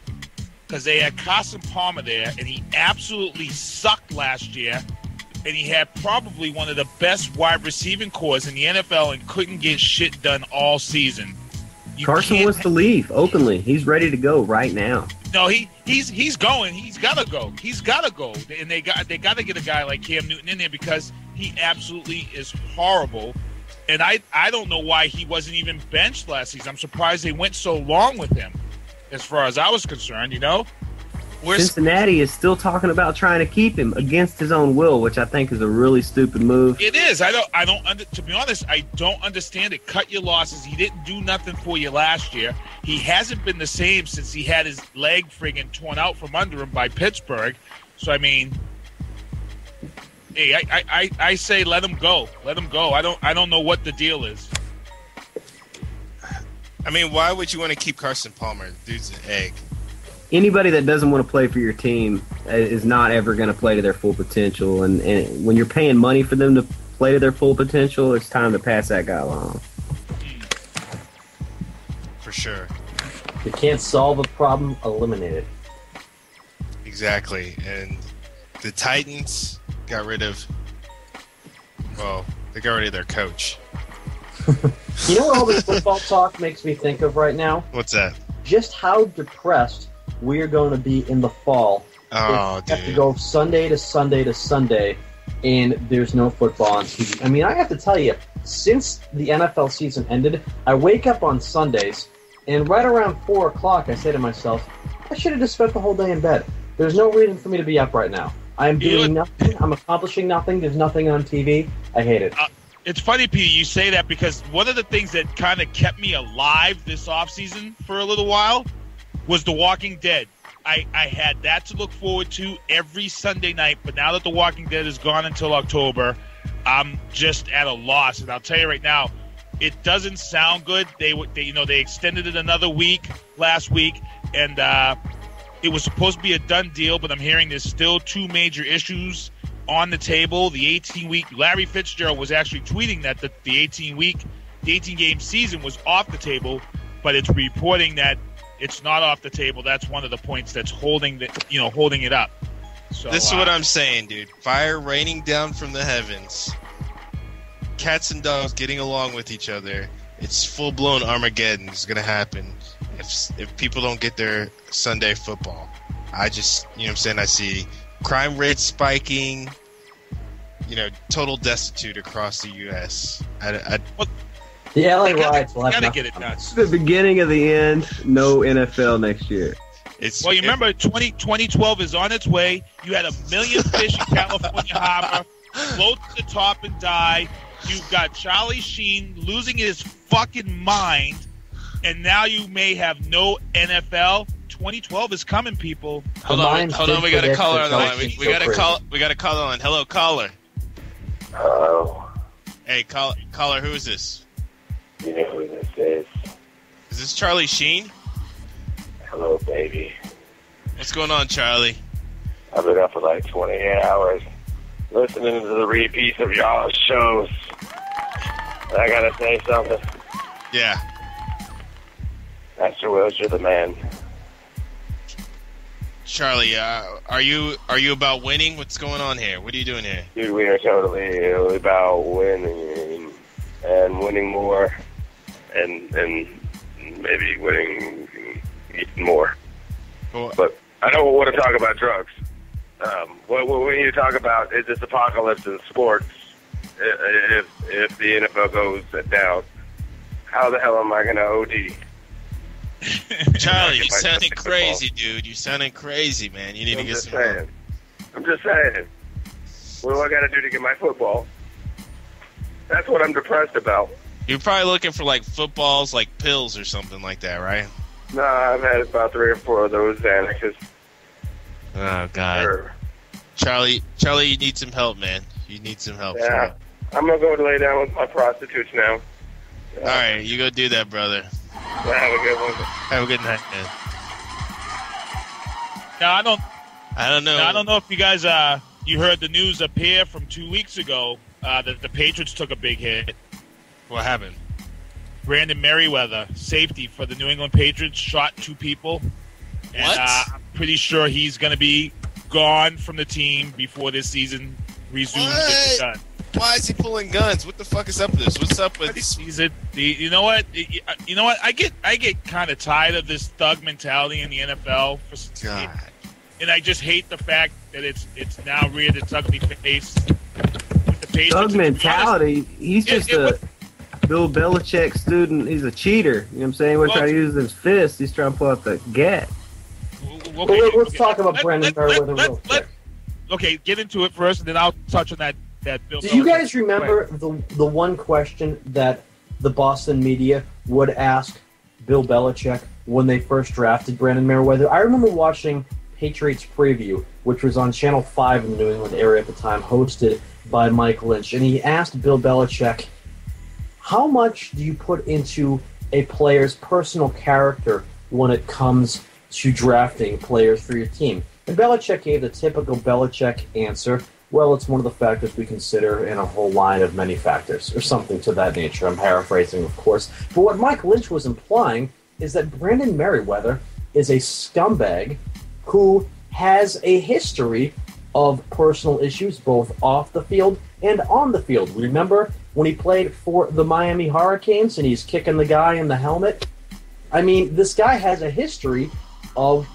Because they had Carson Palmer there, and he absolutely sucked last year, and he had probably one of the best wide receiving cores in the NFL and couldn't get shit done all season. Carson wants to leave openly. He's ready to go right now. No, he's going. He's gotta go. He's gotta go. And they got to get a guy like Cam Newton in there because he absolutely is horrible. And I don't know why he wasn't even benched last season. I'm surprised they went so long with him, as far as I was concerned. Cincinnati is still talking about trying to keep him against his own will, which I think is a really stupid move. It is. To be honest, I don't understand it. Cut your losses. He didn't do nothing for you last year. He hasn't been the same since he had his leg friggin' torn out from under him by Pittsburgh. So, I mean, hey, I say let him go. Let him go. I don't know what the deal is. I mean, why would you want to keep Carson Palmer? Dude's an egg. Anybody that doesn't want to play for your team is not ever going to play to their full potential. And when you're paying money for them to play to their full potential, it's time to pass that guy along. For sure. If you can't solve a problem, eliminate it. Exactly. And the Titans got rid of, they got rid of their coach. You know what all this football talk makes me think of right now? What's that? Just how depressed we are going to be in the fall. Oh, dude. Have to go Sunday to Sunday to Sunday, and there's no football on TV. I mean, I have to tell you, since the NFL season ended, I wake up on Sundays, and right around 4 o'clock, I say to myself, I should have just spent the whole day in bed. There's no reason for me to be up right now. I am doing nothing. I'm accomplishing nothing. There's nothing on TV. I hate it. It's funny, Peter, you say that because one of the things that kind of kept me alive this offseason for a little while was The Walking Dead. I had that to look forward to every Sunday night, but now that The Walking Dead is gone until October, I'm just at a loss. And I'll tell you right now, it doesn't sound good. They extended it another week last week, and it was supposed to be a done deal, but I'm hearing there's still 2 major issues on the table. The 18-week, Larry Fitzgerald was actually tweeting that the 18-game season was off the table, but it's reporting that it's not off the table. That's one of the points that's holding it up. So this is what I'm saying, dude. Fire raining down from the heavens. Cats and dogs getting along with each other. It's full-blown Armageddon is going to happen if people don't get their Sunday football. I just, I see crime rates spiking, total destitute across the U.S. The LA riots will have gotta get it done. It's the beginning of the end. No NFL next year. You remember 2012 is on its way. You had 1 million fish in California harbor float to the top and die. You've got Charlie Sheen losing his fucking mind, and now you may have no NFL. 2012 is coming, people. Hold on. We got a caller on the line. We got a caller on. Hello, caller. Hello. Hey, caller, who is this? You know who this is. Is this Charlie Sheen? Hello, baby. What's going on, Charlie? I've been up for like 28 hours listening to the repeats of y'all's shows. I gotta say something. Yeah. Master Wills, you're the man. Charlie, are you about winning? What's going on here? What are you doing here? Dude, we are totally about winning and winning more and maybe winning even more. Cool. But I don't want to talk about drugs. What we need to talk about is this apocalypse in sports. If the NFL goes down, how the hell am I going to OD? Charlie, you're sounding crazy, dude. You're sounding crazy, man. You need to get some help. I'm just saying. What do I got to do to get my football? That's what I'm depressed about. You're probably looking for like footballs, like pills or something like that, right? No, I've had about 3 or 4 of those Xanaxes. Oh God, Sure. Charlie, you need some help, man. You need some help. Yeah, I'm gonna go lay down with my prostitutes now. All right, you go do that, brother. Have a good one. Have a good night, man. Now I don't know. Now, I don't know if you guys you heard the news up here from 2 weeks ago that the Patriots took a big hit. What happened? Brandon Merriweather, safety for the New England Patriots, shot 2 people. And What? I'm pretty sure he's going to be gone from the team before this season resumes. If it's done. Why is he pulling guns? What the fuck is up with this? What's up with this? You know what? I get kind of tired of this thug mentality in the NFL. God. And I just hate the fact that it's now reared its ugly face with the Patriots. Thug mentality. He's just a Bill Belichick student. He's a cheater. You know what I'm saying? We're trying to use his fist. He's trying to pull out the gat. Let's talk about Brandon Merriweather real quick. Okay, get into it first, and then I'll touch on that Bill. Do you guys remember the one question that the Boston media would ask Bill Belichick when they first drafted Brandon Merriweather? I remember watching Patriots Preview, which was on Channel 5 in the New England area at the time, hosted by Mike Lynch, and he asked Bill Belichick, how much do you put into a player's personal character when it comes to drafting players for your team? And Belichick gave the typical Belichick answer, well, it's one of the factors we consider in a whole line of many factors, or something to that nature. I'm paraphrasing, of course. But what Mike Lynch was implying is that Brandon Merriweather is a scumbag who has a history of personal issues, both off the field and on the field. Remember when he played for the Miami Hurricanes and he's kicking the guy in the helmet? I mean, this guy has a history of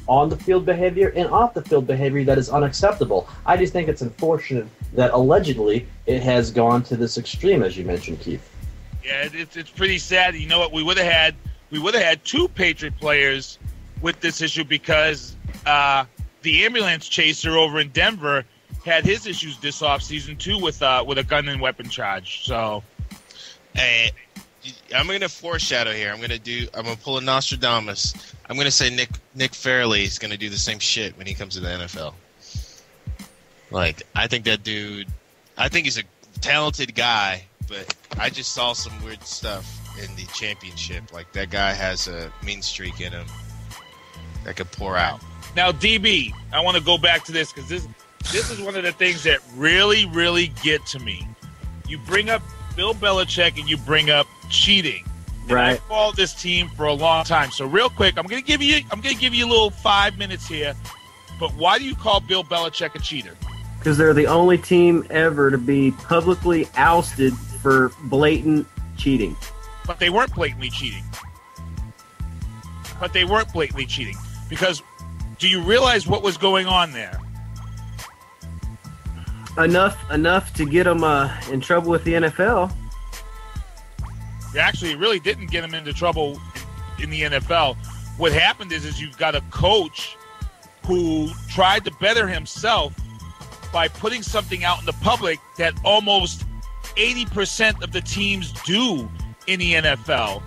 on-the-field behavior and off-the-field behavior that is unacceptable. I just think it's unfortunate that allegedly it has gone to this extreme, as you mentioned, Keith. Yeah, it's pretty sad. You know what? We would have had 2 Patriot players with this issue because the ambulance chaser over in Denver had his issues this offseason too with a gun and weapon charge. So, hey, I'm going to foreshadow here. I'm going to pull a Nostradamus. I'm going to say Nick Fairley is going to do the same shit when he comes to the NFL. Like, I think that dude, I think he's a talented guy, but I just saw some weird stuff in the championship. Like, that guy has a mean streak in him that could pour out. Now, DB, I want to go back to this because this is one of the things that really, really get to me. You bring up Bill Belichick and you bring up cheating. Right. I followed this team for a long time. So real quick, I'm gonna give you a little 5 minutes here. But why do you call Bill Belichick a cheater? Because they're the only team ever to be publicly ousted for blatant cheating. But they weren't blatantly cheating. Because do you realize what was going on there? Enough to get them in trouble with the NFL. Actually, it really didn't get him into trouble in the NFL. What happened is you've got a coach who tried to better himself by putting something out in the public that almost 80% of the teams do in the NFL.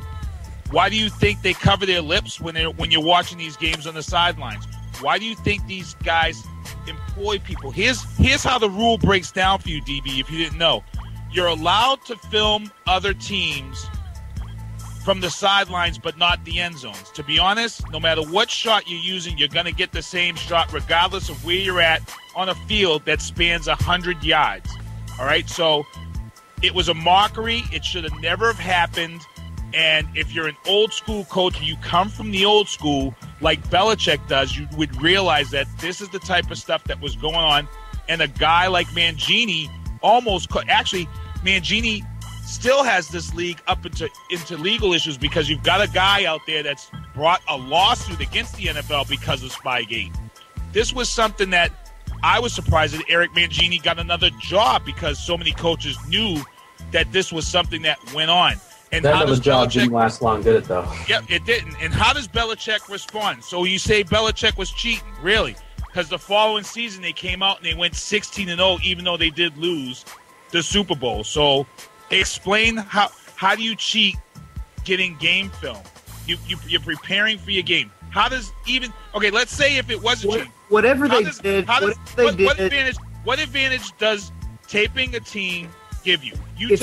Why do you think they cover their lips when you're watching these games on the sidelines? Why do you think these guys employ people? Here's how the rule breaks down for you, DB, if you didn't know. you're allowed to film other teams from the sidelines, but not the end zones. To be honest, no matter what shot you're using, you're going to get the same shot regardless of where you're at on a field that spans 100 yards. All right, so it was a mockery. It should have never have happened. And if you're an old school coach and you come from the old school like Belichick does, you would realize that this is the type of stuff that was going on. And a guy like Mangini Mangini still has this league up into legal issues because you've got a guy out there that's brought a lawsuit against the NFL because of Spygate. This was something that I was surprised that Eric Mangini got another job because so many coaches knew that this was something that went on. And that other job didn't last long, did it, though? Yep, it didn't. And how does Belichick respond? So you say Belichick was cheating, really? Because the following season they came out and they went 16-0, even though they did lose the Super Bowl. So explain how do you cheat getting game film? You're preparing for your game. How does even let's say if it wasn't cheating. What advantage does taping a team give you? It's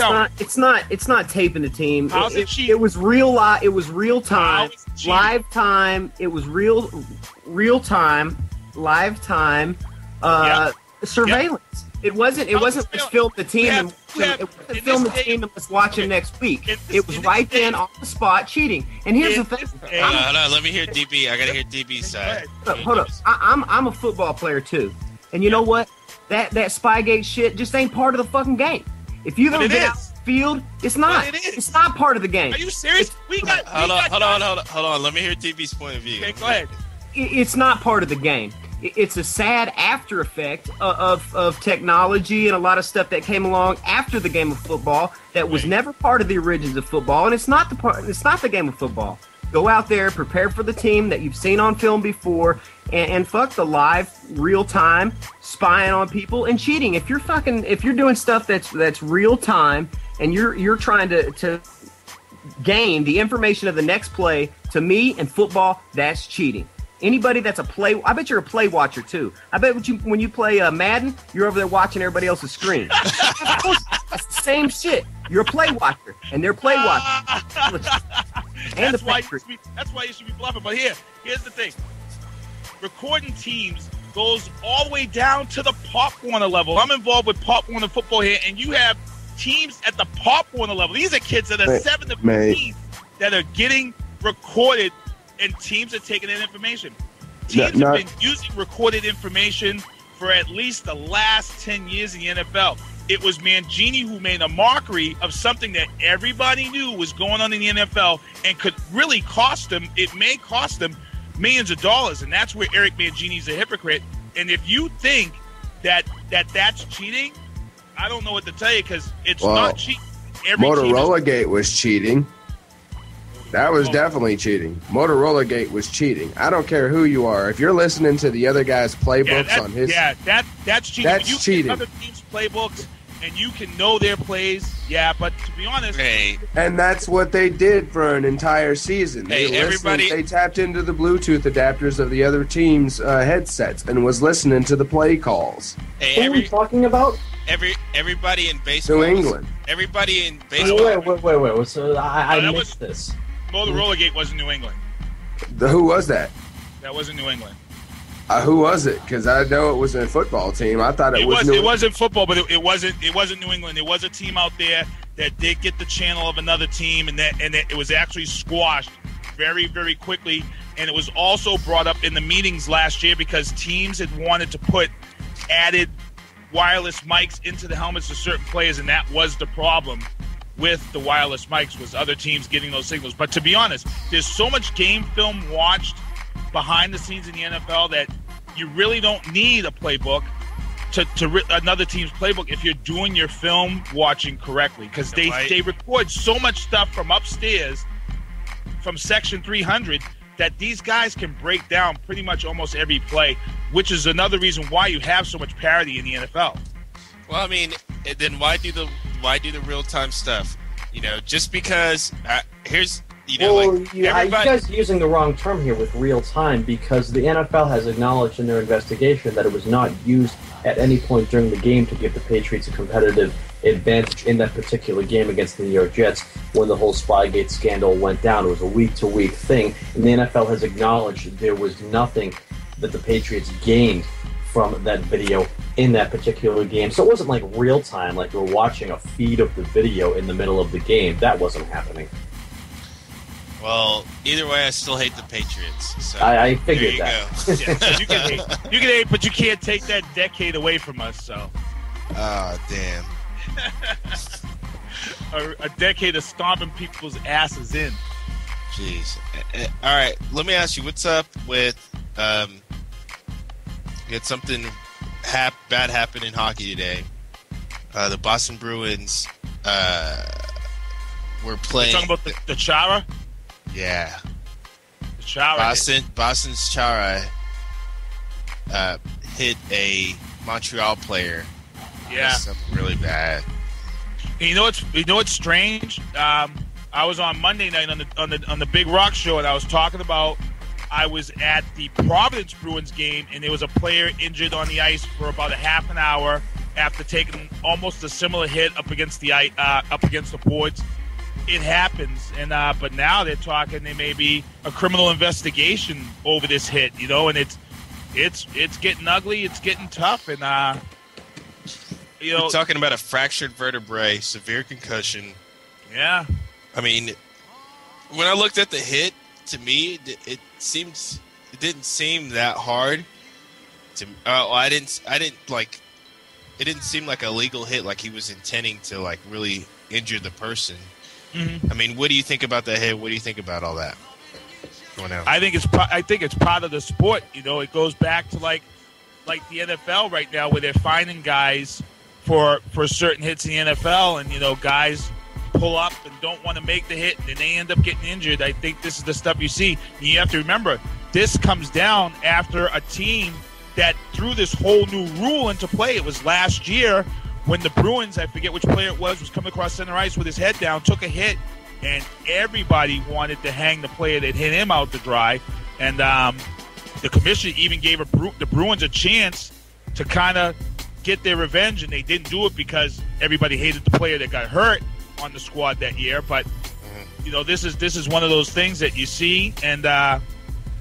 not taping the team. How's it cheap? It was real live. It was real time, live time. It was real time, live time surveillance. Yep. It wasn't. Let's film the team and film the team and let's watch them next week. It was right then on the spot cheating. And here's the thing. Hold on. Let me hear DB. I gotta hear DB's side. Hold up. I'm a football player too, and you know what? That Spygate shit just ain't part of the fucking game. If you don't get out the field, it's not. It's not part of the game. Are you serious? Hold on. Let me hear DB's point of view. Okay, go ahead. It's not part of the game. It's a sad after effect of technology and a lot of stuff that came along after the game of football that was never part of the origins of football, and it's not the game of football. Go out there, prepare for the team that you've seen on film before, and fuck the live, real time spying on people and cheating. If you're doing stuff that's real time and you're trying to gain the information of the next play, to me in football, that's cheating. Anybody that's I bet you're a play watcher too. I bet when you play Madden, you're over there watching everybody else's screen. That's the same shit. You're a play watcher, and they're play watchers. That's why you should be bluffing. But here's the thing. Recording teams goes all the way down to the Pop Warner level. I'm involved with Pop Warner football here, and you have teams at the Pop Warner level. These are kids that are 7 to 15 that are getting recorded, and teams are taking that information. Teams have been using recorded information for at least the last 10 years in the NFL. It was Mangini who made a mockery of something that everybody knew was going on in the NFL and could really cost them. It may cost them millions of dollars, and that's where Eric Mangini's a hypocrite. And if you think that's cheating, I don't know what to tell you because it's not cheating. Motorola Gate was cheating. That was definitely cheating. Motorola Gate was cheating. I don't care who you are. If you're listening to the other guy's playbooks on his... Yeah, that's cheating. That's you cheating. Other teams' playbooks, and you can know their plays. Yeah, but to be honest... And that's what they did for an entire season. They tapped into the Bluetooth adapters of the other team's headsets and was listening to the play calls. What are we talking about? Everybody in baseball... New England. Everybody in baseball... Wait. So I missed this. Motorola Gate wasn't New England. Who was that? That wasn't New England. Who was it? Because I know it was a football team. I thought it was. It wasn't football, but it wasn't New England. There was a team out there that did get the channel of another team, and it was actually squashed very, very quickly. And it was also brought up in the meetings last year because teams had wanted to put added wireless mics into the helmets of certain players, and that was the problem with the wireless mics, was other teams getting those signals. But to be honest, there's so much game film watched behind the scenes in the NFL that you really don't need a playbook to another team's playbook if you're doing your film watching correctly, because they record so much stuff from upstairs, from Section 300, that these guys can break down pretty much almost every play, which is another reason why you have so much parity in the NFL. Well, I mean, then why do the real time stuff? Just because you guys are using the wrong term here with real time, because the NFL has acknowledged in their investigation that it was not used at any point during the game to give the Patriots a competitive advantage in that particular game against the New York Jets when the whole Spygate scandal went down. It was a week-to-week thing, and the NFL has acknowledged there was nothing that the Patriots gained from that video in that particular game. So it wasn't like real time, like we were watching a feed of the video in the middle of the game. That wasn't happening. Well, either way, I still hate the Patriots. So I figured there you that. go. Yeah, you can hate, but you can't take that decade away from us. So, oh damn, a decade of stomping people's asses in. Jeez. All right, let me ask you, what's up with you had something bad happen in hockey today. The Boston Bruins were playing. You're talking about the Chara? Yeah. The Chara. Boston's Chara hit a Montreal player. Yeah. Something really bad. And you know what's strange? I was on Monday night on the Big Rock show, and I was talking about I was at the Providence Bruins game, and there was a player injured on the ice for about a half an hour after taking almost a similar hit up against the boards. It happens, and but now they're talking there may be a criminal investigation over this hit, and it's getting ugly, it's getting tough, and You're talking about a fractured vertebrae, severe concussion. Yeah. I mean, when I looked at the hit, to me, it didn't seem that hard. I didn't like. It didn't seem like a legal hit, like he was intending to like really injure the person. Mm-hmm. I mean, what do you think about that hit? What do you think about all that going on? I think it's part of the sport. It goes back to like the NFL right now, where they're finding guys for certain hits in the NFL, and guys pull up and don't want to make the hit, and they end up getting injured. I think this is the stuff you see. And you have to remember, this comes down after a team that threw this whole new rule into play. It was last year when the Bruins, I forget which player it was coming across center ice with his head down, took a hit, and everybody wanted to hang the player that hit him out to dry. And the commission even gave the Bruins a chance to kind of get their revenge, and they didn't do it because everybody hated the player that got hurt on the squad that year. But this is one of those things that you see, and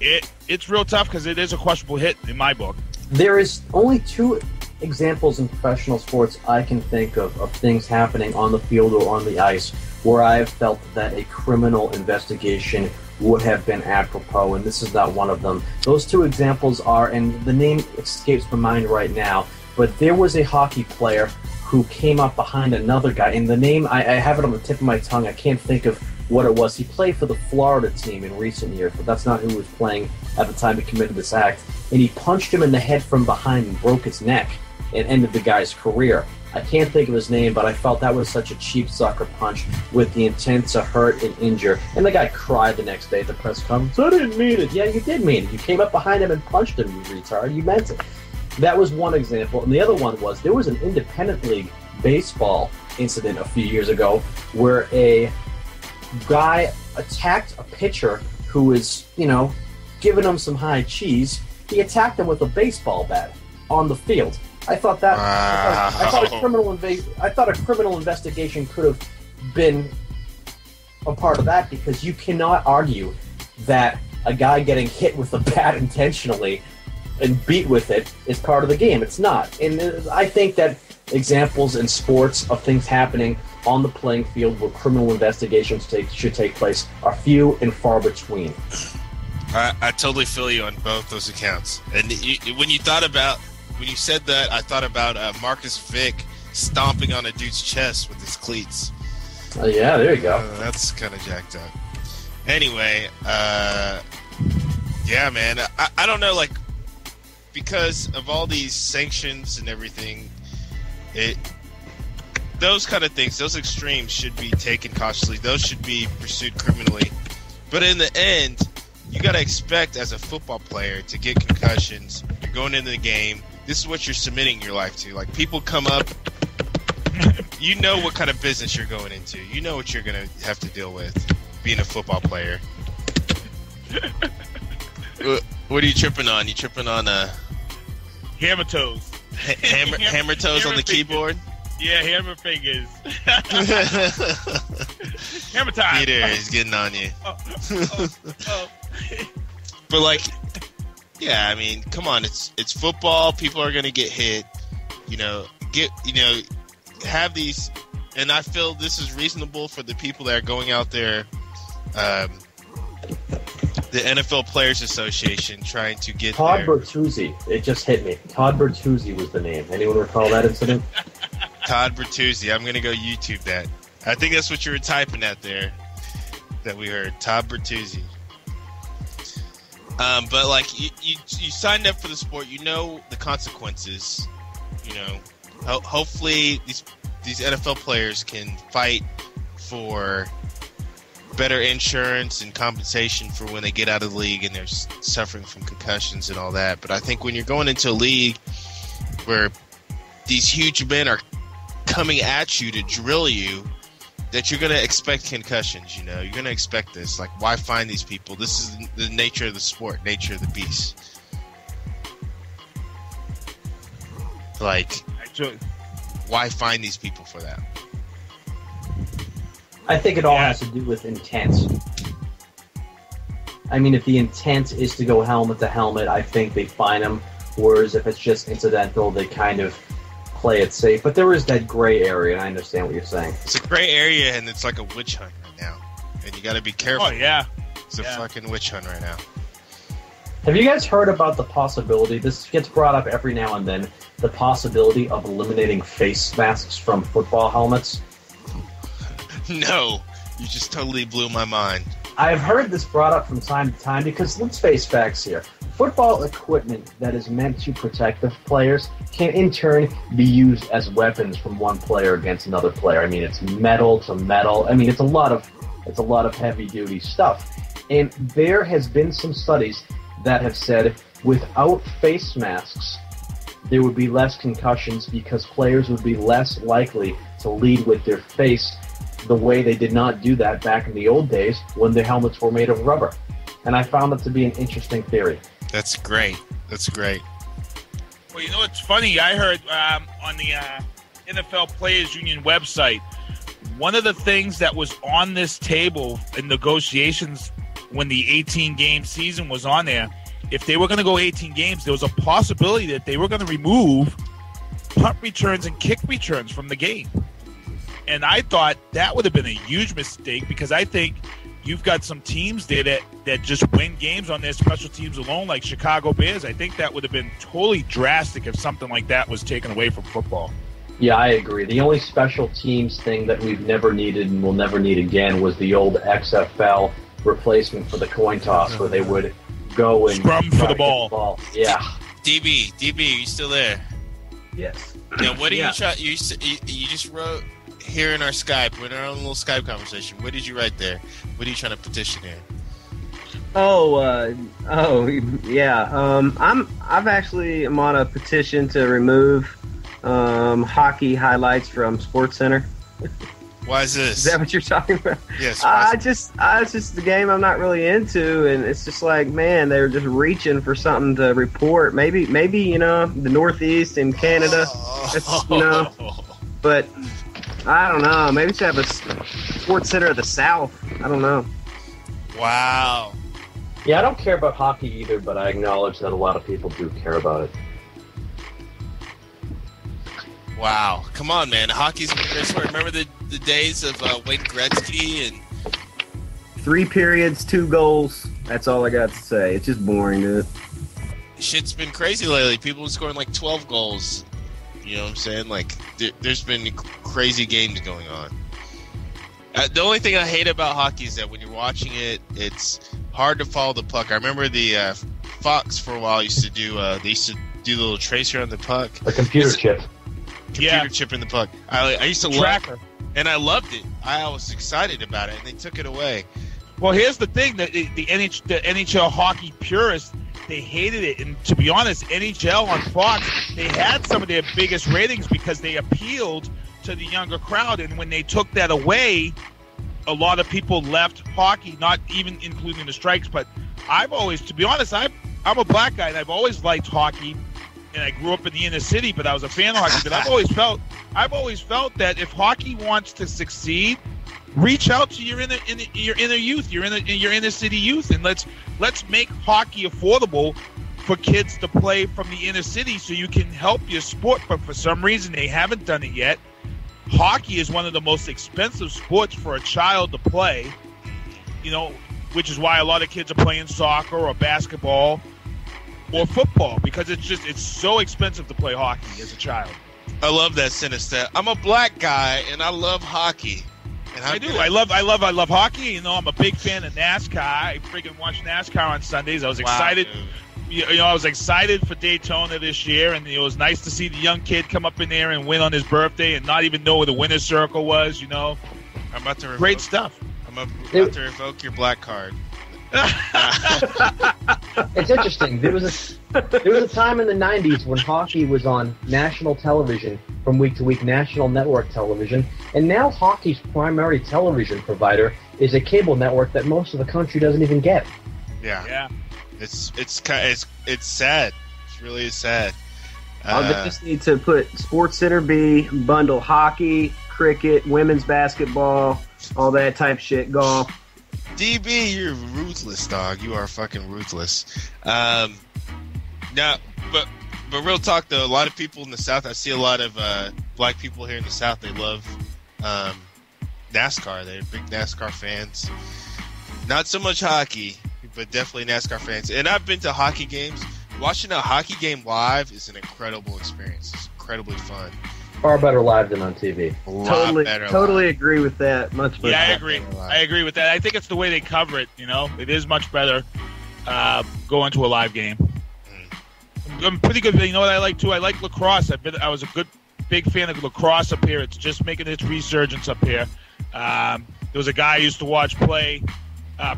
it's real tough because it is a questionable hit in my book. There is only two examples in professional sports I can think of things happening on the field or on the ice where I have felt that a criminal investigation would have been apropos, and this is not one of them. Those two examples are, and the name escapes my mind right now, but there was a hockey player who came up behind another guy, and the name, I have it on the tip of my tongue, I can't think of what it was. He played for the Florida team in recent years, but that's not who was playing at the time he committed this act, and he punched him in the head from behind and broke his neck and ended the guy's career. I can't think of his name, but I felt that was such a cheap sucker punch with the intent to hurt and injure. And the guy cried the next day at the press conference, I didn't mean it. Yeah, you did mean it. You came up behind him and punched him, you retard. You meant it. That was one example. And the other one was there was an independent league baseball incident a few years ago where a guy attacked a pitcher who was, giving him some high cheese. He attacked him with a baseball bat on the field. I thought that. I thought a criminal investigation could have been a part of that, because you cannot argue that a guy getting hit with a bat intentionally and beat with it is part of the game. It's not. And I think that examples in sports of things happening on the playing field where criminal investigations should take place are few and far between. I totally feel you on both those accounts. And when you said that, I thought about Marcus Vick stomping on a dude's chest with his cleats. Oh, yeah, there you go. That's kind of jacked up. Anyway, yeah, man. I don't know, like, because of all these sanctions and everything, those kind of things, those extremes should be taken cautiously. Those should be pursued criminally. But in the end, you got to expect as a football player to get concussions. You're going into the game. This is what you're submitting your life to. Like, people come up, you know what kind of business you're going into. You know what you're going to have to deal with being a football player. What are you tripping on? You tripping on hammer toes? Hammer toes on the keyboard? Yeah, hammer fingers. Hammer time. Peter is getting on you. Oh. But like, yeah, I mean, come on, it's football. People are gonna get hit. Have these, and I feel this is reasonable for the people that are going out there. The NFL Players Association trying to get Todd Bertuzzi. It just hit me. Todd Bertuzzi was the name. Anyone recall that incident? Todd Bertuzzi. I'm gonna go YouTube that. I think that's what you were typing at there. That we heard Todd Bertuzzi. But like you signed up for the sport, you know the consequences. Hopefully these NFL players can fight for better insurance and compensation for when they get out of the league and they're suffering from concussions and all that. But I think when you're going into a league where these huge men are coming at you to drill you, that you're going to expect concussions, You're going to expect this. Like, why find these people? This is the nature of the sport, nature of the beast. Like, why find these people for that? I think it all has to do with intent. I mean, if the intent is to go helmet to helmet, I think they fine them. Whereas if it's just incidental, they kind of play it safe. But there is that gray area, and I understand what you're saying. It's a gray area, and it's like a witch hunt right now. And you got to be careful. Oh, yeah. It's a fucking witch hunt right now. Have you guys heard about the possibility, this gets brought up every now and then, the possibility of eliminating face masks from football helmets? No, you just totally blew my mind. I've heard this brought up from time to time because let's face facts here. Football equipment that is meant to protect the players can in turn be used as weapons from one player against another player. I mean, it's metal to metal. I mean, it's a lot of heavy duty stuff. And there has been some studies that have said without face masks, there would be less concussions because players would be less likely to lead with their face the way they did not do that back in the old days when the helmets were made of rubber. And I found that to be an interesting theory. That's great. That's great. Well, it's funny. I heard on the NFL Players Union website, one of the things that was on this table in negotiations when the 18-game season was on there, if they were going to go 18 games, there was a possibility that they were going to remove punt returns and kick returns from the game. And I thought that would have been a huge mistake because I think you've got some teams there that just win games on their special teams alone, like Chicago Bears. I think that would have been totally drastic if something like that was taken away from football. Yeah, I agree. The only special teams thing that we've never needed and will never need again was the old XFL replacement for the coin toss where they would go and scrum for the ball. Yeah. DB, are you still there? Yes. Now, what do you try? You just wrote here in our Skype, we're in our own little Skype conversation. What did you write there? What are you trying to petition here? I'm on a petition to remove hockey highlights from SportsCenter. Why is this? Is that what you're talking about? Yes. It's just the game I'm not really into, and it's just like, man, they're just reaching for something to report. Maybe the Northeast and Canada, but I don't know. Maybe to have a SportsCenter of the South. I don't know. Wow. Yeah, I don't care about hockey either, but I acknowledge that a lot of people do care about it. Wow. Come on, man. Hockey's been a great sport. Remember the days of Wayne Gretzky and 3 periods, 2 goals. That's all I got to say. It's just boring, dude. Shit's been crazy lately. People are scoring like 12 goals. You know what I'm saying? Like, there's been crazy games going on. The only thing I hate about hockey is that when you're watching it, it's hard to follow the puck. I remember the Fox for a while used to do the little tracer on the puck. A computer chip. Computer chip in the puck. I used to love it, and I loved it. I was excited about it, and they took it away. Well, here's the thing: that the NHL hockey purists, they hated it, and to be honest, NHL on Fox, they had some of their biggest ratings because they appealed to the younger crowd, and when they took that away, a lot of people left hockey, not even including the strikes. But I've always, to be honest, I'm a black guy, and I've always liked hockey. and I grew up in the inner city, but I was a fan of hockey. But I've always felt that if hockey wants to succeed, reach out to your inner youth, your inner city youth, and let's make hockey affordable for kids to play from the inner city, so you can help your sport. But for some reason, they haven't done it yet. Hockey is one of the most expensive sports for a child to play, which is why a lot of kids are playing soccer or basketball or football, because it's so expensive to play hockey as a child. I love that Sinista. I'm a black guy and I love hockey. And I do. I love hockey. I'm a big fan of NASCAR. I freaking watch NASCAR on Sundays. I was excited. I was excited for Daytona this year, and it was nice to see the young kid come up in there and win on his birthday and not even know where the winner's circle was. I'm about to great stuff. I'm about to revoke your black card. It's interesting. There was a time in the 90s when hockey was on national television from week to week, national network television, and now hockey's primary television provider is a cable network that most of the country doesn't even get. Yeah. It's sad. It really is sad. They just need to put Sports Center B, bundle hockey, cricket, women's basketball, all that type shit, golf. DB, you're ruthless, dog. You are fucking ruthless. Now, but real talk though, a lot of people in the South, I see a lot of black people here in the South. They love NASCAR. They're big NASCAR fans. Not so much hockey, but definitely NASCAR fans. And I've been to hockey games. Watching a hockey game live is an incredible experience. It's incredibly fun. Far better live than on TV. Totally agree with that. Much better. Yeah, I agree with that. I think it's the way they cover it. It is much better going to a live game. I'm pretty good. You know what I like too? I like lacrosse. I was a big fan of lacrosse up here. It's just making its resurgence up here. There was a guy I used to watch play.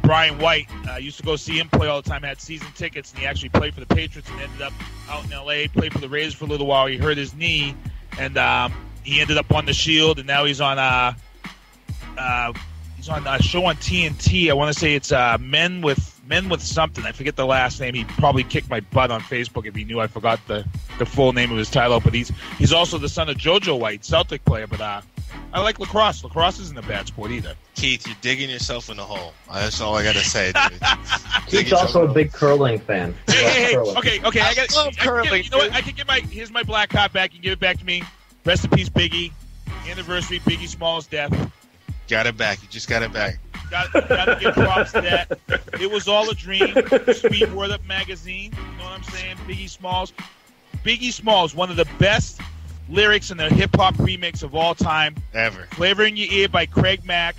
Brian White, used to go see him play all the time, had season tickets, and he actually played for the Patriots and ended up out in L.A., played for the Raiders for a little while. He hurt his knee, and he ended up on the Shield, and now he's on a show on TNT. I want to say it's Men with something. I forget the last name. He'd probably kick my butt on Facebook if he knew I forgot the full name of his title, but he's also the son of JoJo White, Celtic player, but I like lacrosse. Lacrosse isn't a bad sport either. Keith, you're digging yourself in a hole. That's all I got to say. Keith's also a big curling fan. Hey, curling. Okay. I love curling. You know what? I can get here's my black card back. You can give it back to me. Rest in peace, Biggie. Anniversary, Biggie Smalls' death. Got it back. You just got it back. Got to give props to that. It was all a dream. Sweet Word Up magazine. You know what I'm saying? Biggie Smalls. Biggie Smalls, one of the best lyrics in the hip-hop remix of all time. Ever. Flavor in Your Ear by Craig Mack.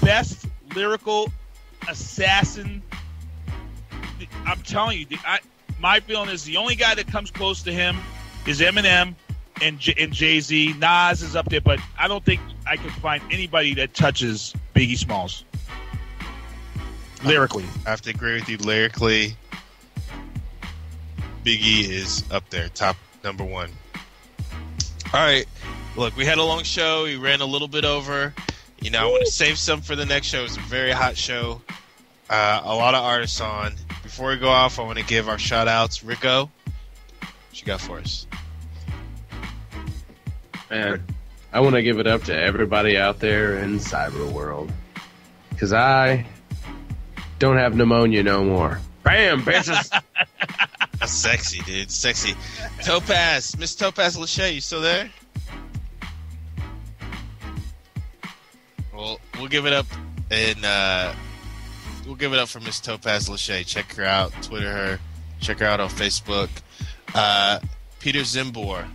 Best lyrical assassin. I'm telling you, my feeling is the only guy that comes close to him is Eminem and Jay-Z. Nas is up there, but I don't think I can find anybody that touches Biggie Smalls. Lyrically. I have to agree with you. Lyrically, Biggie is up there, top number one. All right. Look, we had a long show. We ran a little bit over. I want to save some for the next show. It's a very hot show. A lot of artists on. Before we go off, I want to give our shout-outs. Rico, what you got for us? Man, I want to give it up to everybody out there in cyber world. Because I don't have pneumonia no more. Bam, bitches. That's sexy, dude. Sexy. Topaz. Miss Topaz Lachey, you still there? Well, we'll give it up and we'll give it up for Miss Topaz Lachey. Check her out. Twitter her. Check her out on Facebook. Peter Zimbor.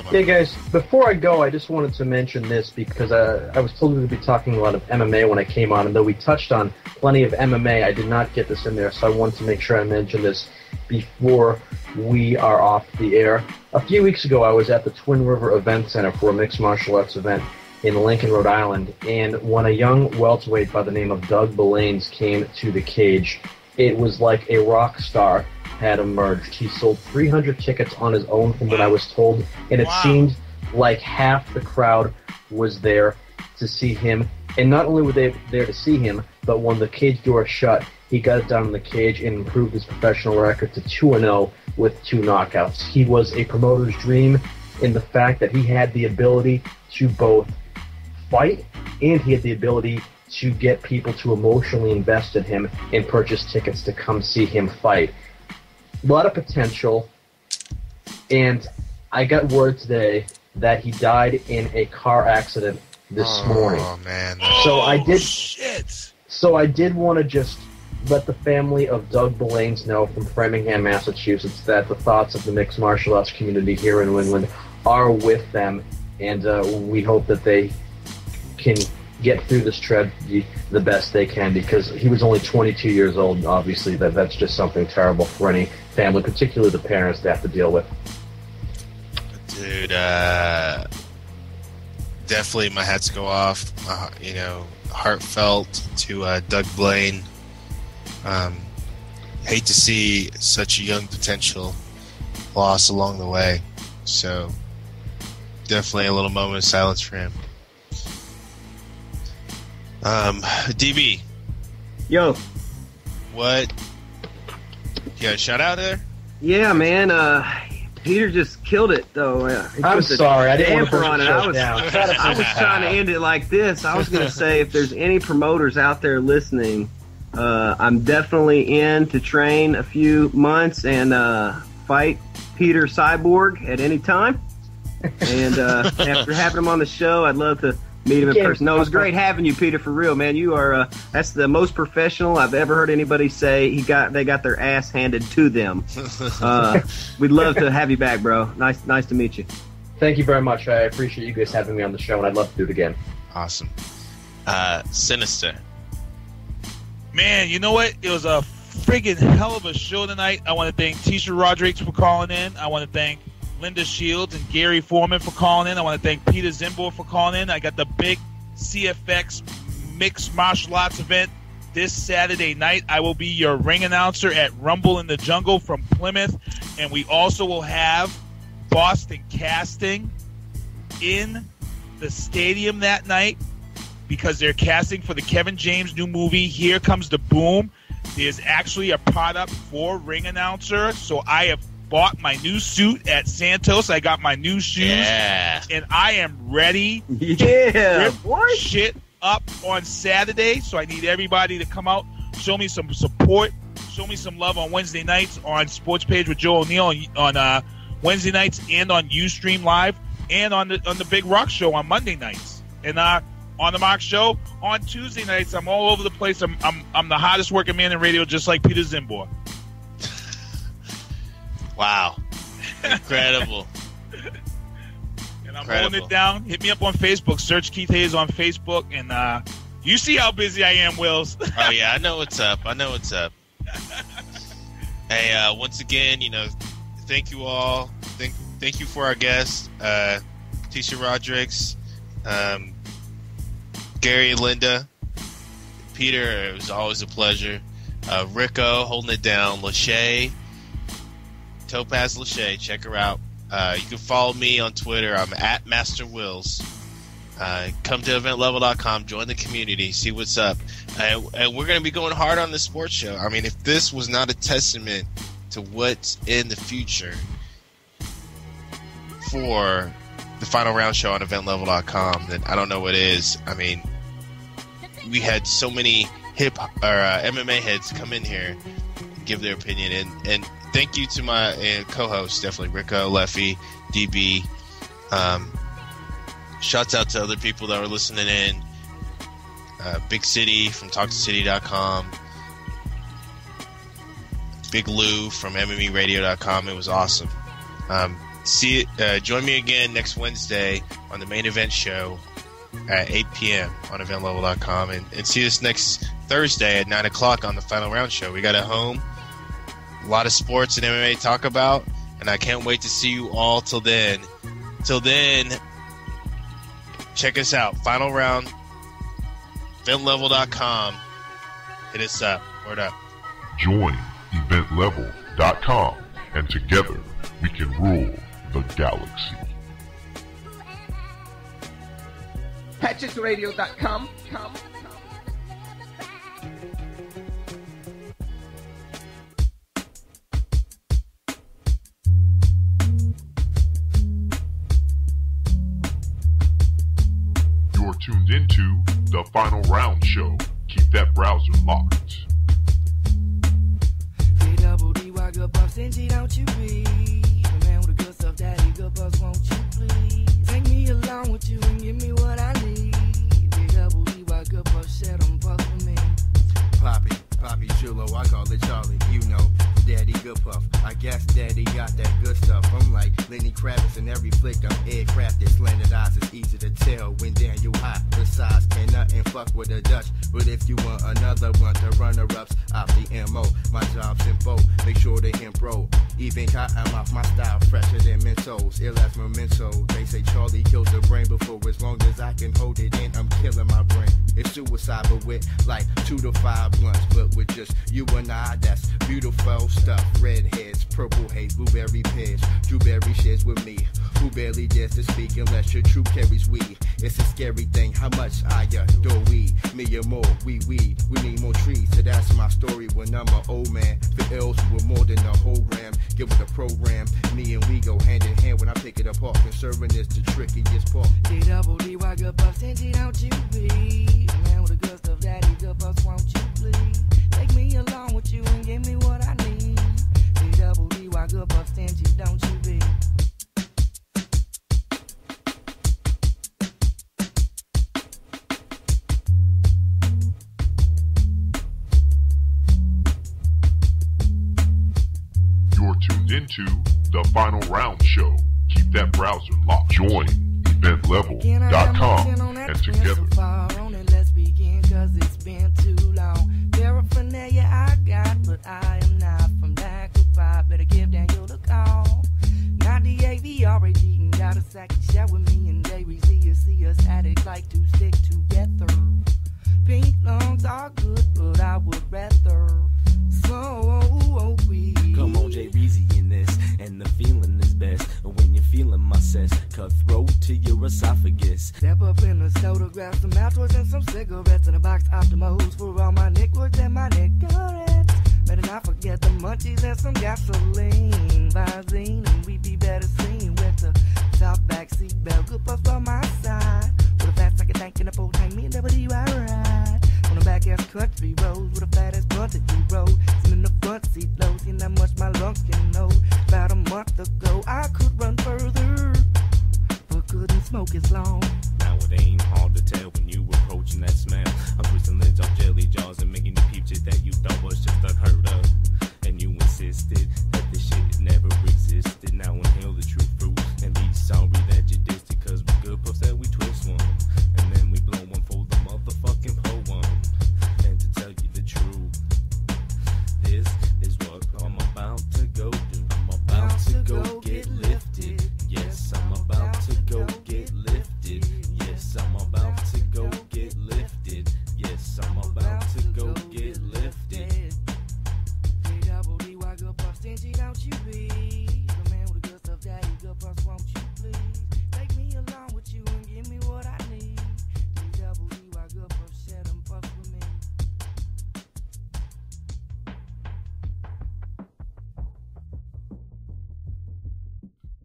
Hey guys, before I go, I just wanted to mention this because I was told we would be talking a lot of MMA when I came on, and though we touched on plenty of MMA, I did not get this in there, so I wanted to make sure I mention this before we are off the air. A few weeks ago, I was at the Twin River Event Center for a mixed martial arts event in Lincoln, Rhode Island, and when a young welterweight by the name of Doug Belanes came to the cage, it was like a rock star had emerged. He sold 300 tickets on his own from what I was told, and it seemed like half the crowd was there to see him. And not only were they there to see him, but when the cage door shut, he got it down in the cage and improved his professional record to 2-0 with 2 knockouts. He was a promoter's dream in the fact that he had the ability to both fight and he had the ability to get people to emotionally invest in him and purchase tickets to come see him fight. A lot of potential, and I got word today that he died in a car accident this morning. Oh man! So I did want to just let the family of Doug Belanes know from Framingham, Massachusetts, that the thoughts of the mixed martial arts community here in New England are with them, and we hope that they can get through this tragedy the best they can, because he was only 22 years old, and obviously that's just something terrible for any family, particularly the parents, to have to deal with. Dude, definitely my hats go off. Heartfelt to Doug Blaine. Hate to see such a young potential lost along the way. So definitely a little moment of silence for him. DB. Yo. What? You got a shout out there? Yeah, man. Peter just killed it, though. I'm sorry, I didn't want to on it. I was trying to end it like this. I was going to say, if there's any promoters out there listening, I'm definitely in to train a few months and fight Peter Cyborg at any time. And after having him on the show, I'd love to meet him in person. No, it was great having you, Peter, for real, man. You are that's the most professional I've ever heard anybody say they got their ass handed to them. We'd love to have you back, bro. Nice to meet you. Thank you very much. I appreciate you guys having me on the show, and I'd love to do it again. Awesome. Sinister. Man, you know what? It was a friggin' hell of a show tonight. I want to thank Tisha Rodrigues for calling in. I want to thank Linda Shields and Gary Foreman for calling in. I want to thank Peter Zimbor for calling in. I got the big CFX mixed martial arts event this Saturday night. I will be your ring announcer at Rumble in the Jungle from Plymouth. And we also will have Boston Casting in the stadium that night because they're casting for the Kevin James new movie, Here Comes the Boom. There's actually a product for ring announcer. So I have bought my new suit at Santos. I got my new shoes, and I am ready to rip shit up on Saturday. So I need everybody to come out, show me some support, show me some love on Wednesday nights on Sports Page with Joe O'Neill on Wednesday nights, and on Ustream Live, and on the Big Rock Show on Monday nights, and on the Mark Show on Tuesday nights. I'm all over the place. I'm the hottest working man in radio, just like Peter Zimbor. Wow. Incredible. And I'm holding it down. Hit me up on Facebook. Search Keith Hayes on Facebook. And you see how busy I am, Wills. Oh, yeah. I know what's up. Hey, once again, thank you all. Thank you for our guests, Tisha Rodrigues, Gary and Linda, Peter. It was always a pleasure. Rico holding it down. Lachey. Topaz Lachey, check her out. You can follow me on Twitter. I'm at Master Wills. Come to eventlevel.com, join the community, see what's up. And we're going to be going hard on the sports show. I mean, if this was not a testament to what's in the future for the Final Round Show on eventlevel.com, then I don't know what is. I mean, we had so many MMA heads come in here, give their opinion, and thank you to my co-hosts, definitely Rico, Leffy, DB. Shouts out to other people that were listening in. Big City from TalkToCity.com. Big Lou from MMERadio.com. It was awesome. Join me again next Wednesday on the main event show at 8 p.m. on eventlevel.com. And see us next Thursday at 9 o'clock on the Final Round Show. We got a home. A lot of sports and MMA to talk about, and I can't wait to see you all till then. Till then, check us out. Final Round, eventlevel.com. Hit us up. Word up. Join eventlevel.com, and together we can rule the galaxy. PatchesRadio.com. tuned into the Final Round Show. Keep that browser locked. D-double-D-Y, good puff, stingy, don't you be the man with the good stuff, daddy, good puffs, won't you please take me along with you and give me what I need. D-double-D-Y, good puff, share them puffs with me. Poppy Chulo, I call it Charlie, you know, Daddy Good Puff. I guess Daddy got that good stuff. I'm like Lenny Kravitz in every flick. I'm aircrafted, slanted eyes. It's easy to tell when Daniel hot. Besides, can't nothing fuck with a Dutch. But if you want another one, the runner-ups off the MO. My job's info, make sure they him pro. Even cotton off my style, fresher than Mentos. Ill as memento. They say Charlie kills the brain before as long as I can hold it in. I'm killing my brain. It's suicide, but with like 2 to 5 blunts. But with just you and I, that's beautiful stuff. Redheads, purple haze, blueberry pears, Drewberry shares with me. Who barely dares to speak unless your troop carries weed. It's a scary thing how much I adore weed. Me and more, we need more trees. So that's my story when I'm an old man. For ills with more than a whole gram. Give it a program. Me and we go hand in hand when I pick it apart. Conserving is the trickiest part. D-double-D-Y, good puff, stingy, don't you be the man with the good stuff, daddy, good puffs, won't you please take me along with you and give me what I need. D-double-D-Y, good puff, stingy, don't you be. You're tuned into the Final Round Show. Keep that browser locked. Join eventlevel.com and together. Let's begin, cause it's been too long. Paraphernalia I got, but I am not from lack of five. Better give Daniel the call. Not the AVRAG, got a sack to share with me and Jerry. See us addict like to stick together. Pink lungs are good, but I would rather so we. Come on, Jay Reezy in this, and the feeling is best when you're feeling my cess. Cutthroat to your esophagus. Step up in the store to grab some mouthwash and some cigarettes in a box Optimos for all my Nickwoods and my Nicorettes. Better not forget the munchies and some gasoline, Visine, and we be better seen with the top back seat belt. Good puff on my side, with a fast like a tank in a full tank. Me and W I ride on the back ass country roads with a fat ass blunt that we roll. Sitting in the front seat low, seeing how much my lungs can know. About a month ago, I could run further, but couldn't smoke as long. Now it ain't hard to tell when you approaching that smell. I'm twisting lids off jelly jars and making you peep shit that you thought was just unheard of. And you insisted that this shit never existed. Now inhale the true fruit and be sorry that you dissed it. Cause we good puffs that we twist one, and then we blow one for the motherfucking poem. And to tell you the truth, this is what I'm about to go do. I'm about to go get lifted. Yes, I'm about to go get lifted. Yes, I'm about to go get lifted. Yes, I'm about to go get lifted. D-double-D-Y, good puff, stingy, don't you be the man with the good stuff, daddy, good puffs, won't you please take me along with you and give me what I need. D-double-D-Y, good puff, share them puffs with me.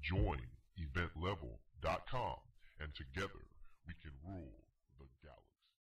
Join eventlevel.com and together we can rule